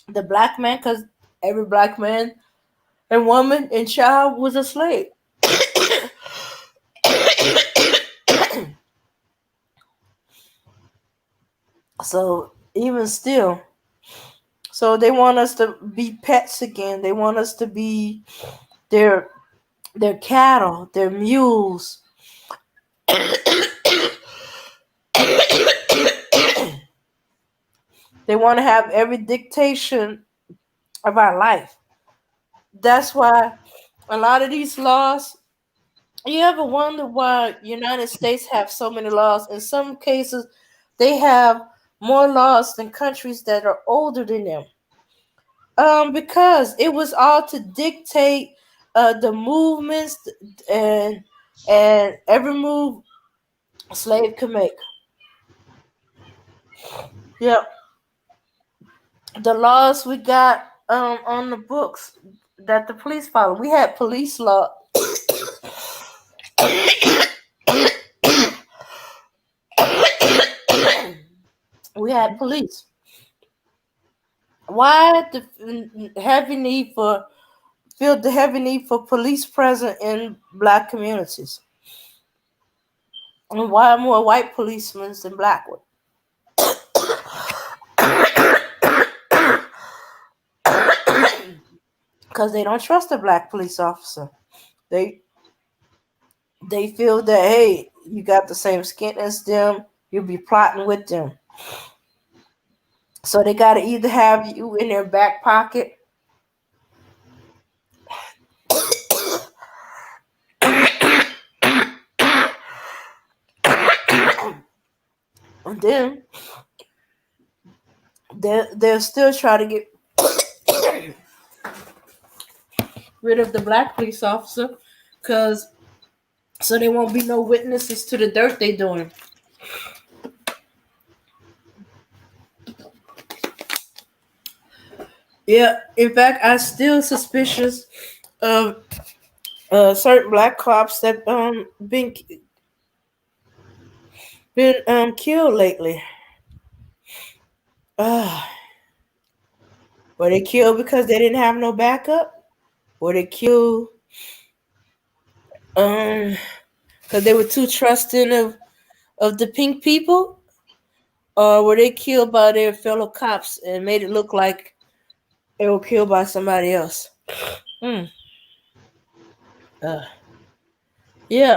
the black man, because every black man and woman and child was a slave. So even still, so they want us to be pets again. They want us to be their their cattle, their mules. They want to have every dictation of our life. That's why a lot of these laws. You ever wonder why United States have so many laws? In some cases, they have more laws than countries that are older than them. Because it was all to dictate the movements and every move a slave could make. Yep, the laws we got on the books that the police follow. We had police law. We had police. Why the heavy need for feel the heavy need for police present in black communities. And why more white policemen than black ones? Because they don't trust a black police officer. They they feel that, hey, you got the same skin as them, you'll be plotting with them. So they gotta either have you in their back pocket, and then they'll still try to get rid of the black police officer, cause so there won't be no witnesses to the dirt they doing. Yeah, in fact, I still suspicious of certain black cops that been killed lately. Uh, were they killed because they didn't have no backup? Were they killed um because they were too trusting of the pink people? Or were they killed by their fellow cops and made it look like they were killed by somebody else? Hmm. Uh, yeah,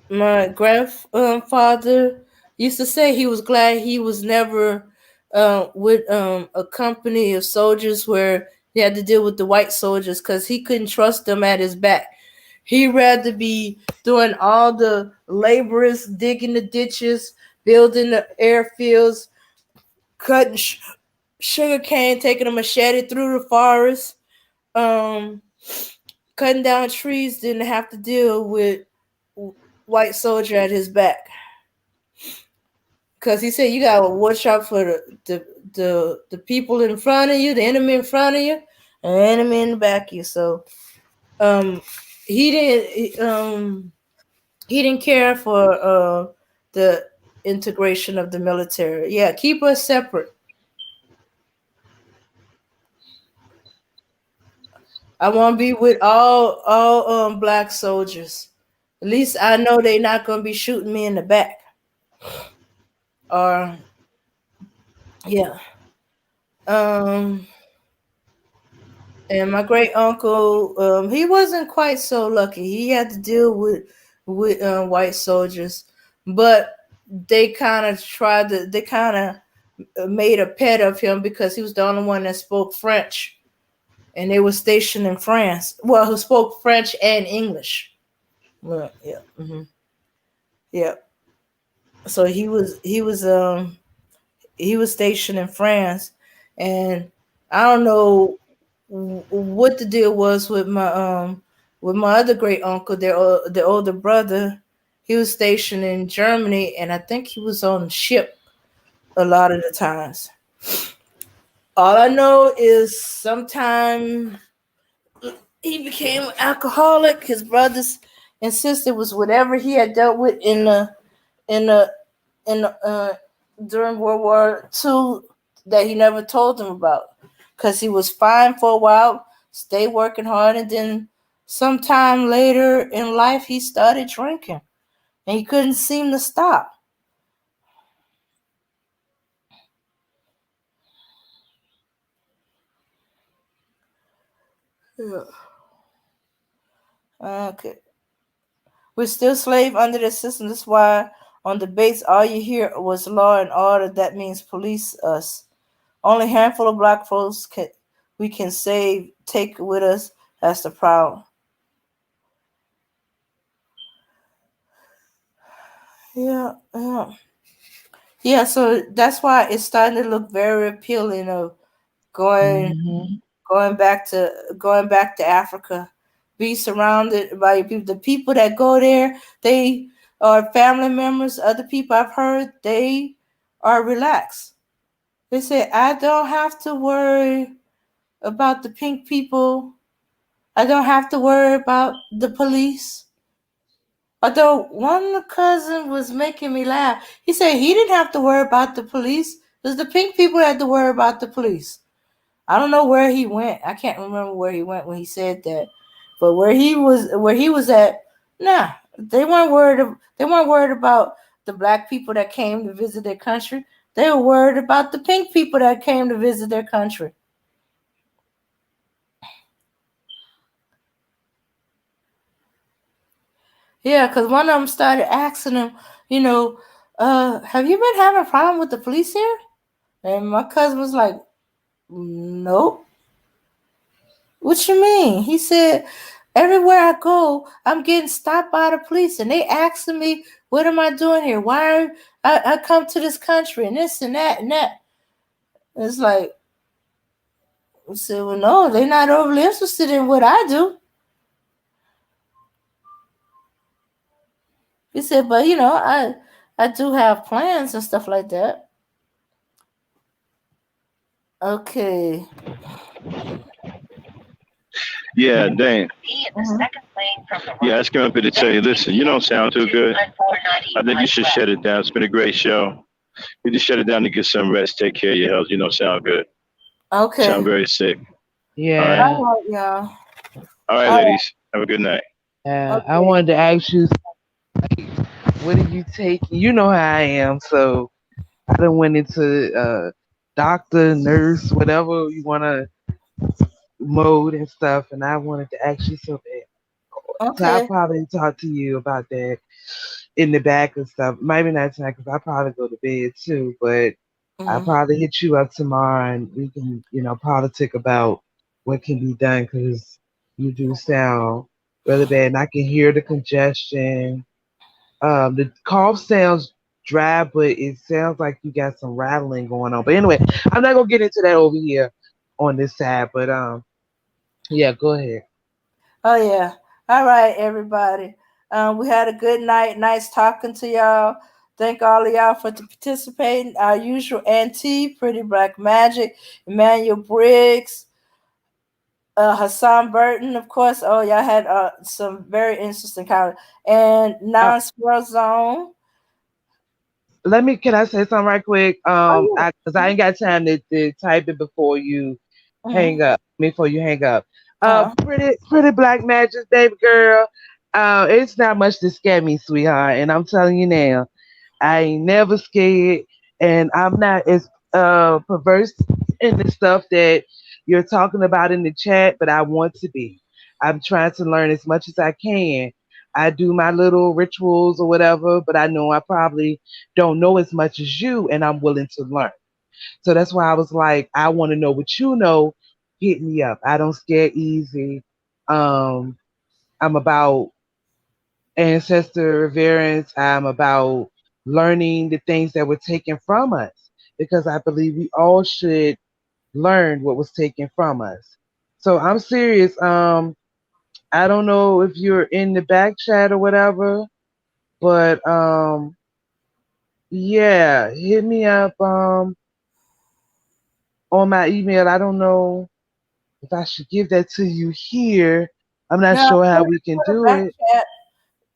my grandfather used to say he was glad he was never with a company of soldiers where he had to deal with the white soldiers because he couldn't trust them at his back. He'd rather be doing all the laborers, digging the ditches, building the airfields, cutting sugar cane, taking a machete through the forest, um, cutting down trees, didn't have to deal with white soldier at his back. Cause he said you gotta watch out for the people in front of you, the enemy in front of you, and the enemy in the back of you. So um he didn't care for the integration of the military. Yeah, keep us separate. I want to be with all black soldiers. At least I know they're not gonna be shooting me in the back. Or yeah. Um and my great uncle, he wasn't quite so lucky. He had to deal with white soldiers, but they kind of made a pet of him because he was the only one that spoke French, and they were stationed in France. Well, who spoke French and English. Well, yeah, yeah. So he was stationed in France, and I don't know what the deal was with my other great uncle, the older brother. He was stationed in Germany, and I think he was on ship a lot of the times. All I know is sometime he became alcoholic. His brothers and sister was whatever he had dealt with in the in during World War II that he never told them about, because he was fine for a while, stay working hard, and then sometime later in life he started drinking, and he couldn't seem to stop. Yeah. Okay. We're still slave under the system. That's why on debates all you hear was law and order. That means police us. Only a handful of black folks we can save, take with us. That's the problem. Yeah, yeah, yeah. So that's why it's starting to look very appealing of going Mm-hmm. going back to Africa. Be surrounded by people. The people that go there, they are family members. Other people I've heard they are relaxed. They say I don't have to worry about the pink people. I don't have to worry about the police. Although one cousin was making me laugh. He said he didn't have to worry about the police. It was the pink people that had to worry about the police. I don't know where he went. I can't remember where he went when he said that. But where he was at, nah, they weren't worried about the black people that came to visit their country. They were worried about the pink people that came to visit their country. Yeah, because one of them started asking him, you know, have you been having a problem with the police here? And my cousin was like, nope. What you mean? He said, everywhere I go, I'm getting stopped by the police and they asking me, what am I doing here? Why I come to this country and this and that and that. It's like, I said, well, no, they're not overly interested in what I do. He said, but I do have plans and stuff like that. Okay. Yeah, dang. Mhm. Yeah, I just came up here to tell you, listen, you don't sound too good. I think you should shut it down. It's been a great show. You just shut it down to get some rest, take care of your health. You don't sound good. Okay. Sound very sick. All right. Yeah, All right, y'all. All right, All right. ladies. Have a good night. I Okay. wanted to ask you, what are you taking? You know how I am, so I done went into doctor, nurse, whatever you want to mode and stuff, and I wanted to ask you something. So I'll Okay. probably talk to you about that in the back and stuff. Maybe not tonight because I probably go to bed too, but I'll Mhm. probably hit you up tomorrow and we can, politic about what can be done because you do sound really bad. And I can hear the congestion. The cough sounds dry, but it sounds like you got some rattling going on. But anyway, I'm not gonna get into that over here on this side. But yeah, go ahead. Oh yeah. All right, everybody. We had a good night. Nice talking to y'all. Thank all of y'all for participating. Our usual Auntie, Pretty Black Magic, Emmanuel Briggs, Hassan Burton, of course. Oh, y'all had some very interesting comments. And Uh, Non-Squirrel Zone. Can I say something right quick? Oh Cause I ain't got time to type it before you yeah. hang up. Before you hang up. Uh, Pretty black magic, baby girl. It's not much to scare me, sweetheart. And I'm telling you now, I ain't never scared, and I'm not as perverse in the stuff that you're talking about in the chat, but I want to be. I'm trying to learn as much as I can. I do my little rituals or whatever, but I know I probably don't know as much as you, and I'm willing to learn. So that's why I was like, I want to know what you know. Hit me up. I don't scare easy. Um, I'm about ancestor reverence. I'm about learning the things that were taken from us because I believe we all should learn what was taken from us. So I'm serious. I don't know if you're in the back chat or whatever, but yeah, hit me up on my email. I don't know if I should give that to you here. I'm not now, sure how we can put a do back it. chat.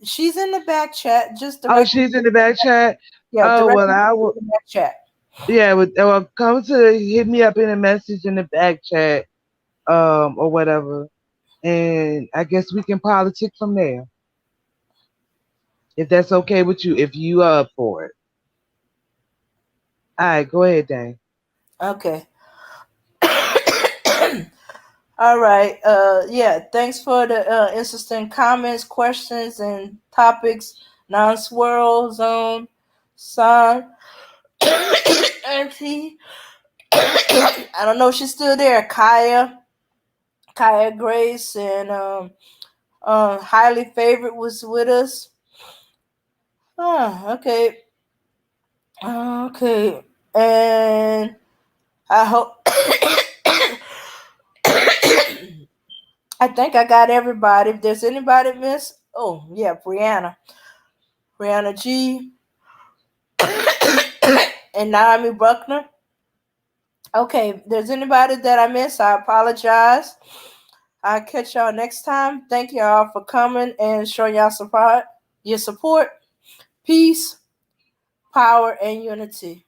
She's in the back chat. Just Oh, direct. she's in the back chat. Yeah, Oh direct well, me I to will. the back chat. Yeah, well, come to hit me up in a message in the back chat, or whatever, and I guess we can politic from there if that's okay with you. If you are up for it, all right, go ahead, Dan. Okay. All right. Yeah. Thanks for the interesting comments, questions, and topics. Non-swirl zone, son, auntie. I don't know if she's still there. Kaya Grace, and highly favorite was with us. Okay. Okay. And I hope. I think I got everybody. If there's anybody miss, oh yeah, Brianna G, and Naomi Buckner. Okay, if there's anybody that I missed, I apologize. I'll catch y'all next time. Thank y'all for coming and showing y'all support, your support, peace, power, and unity.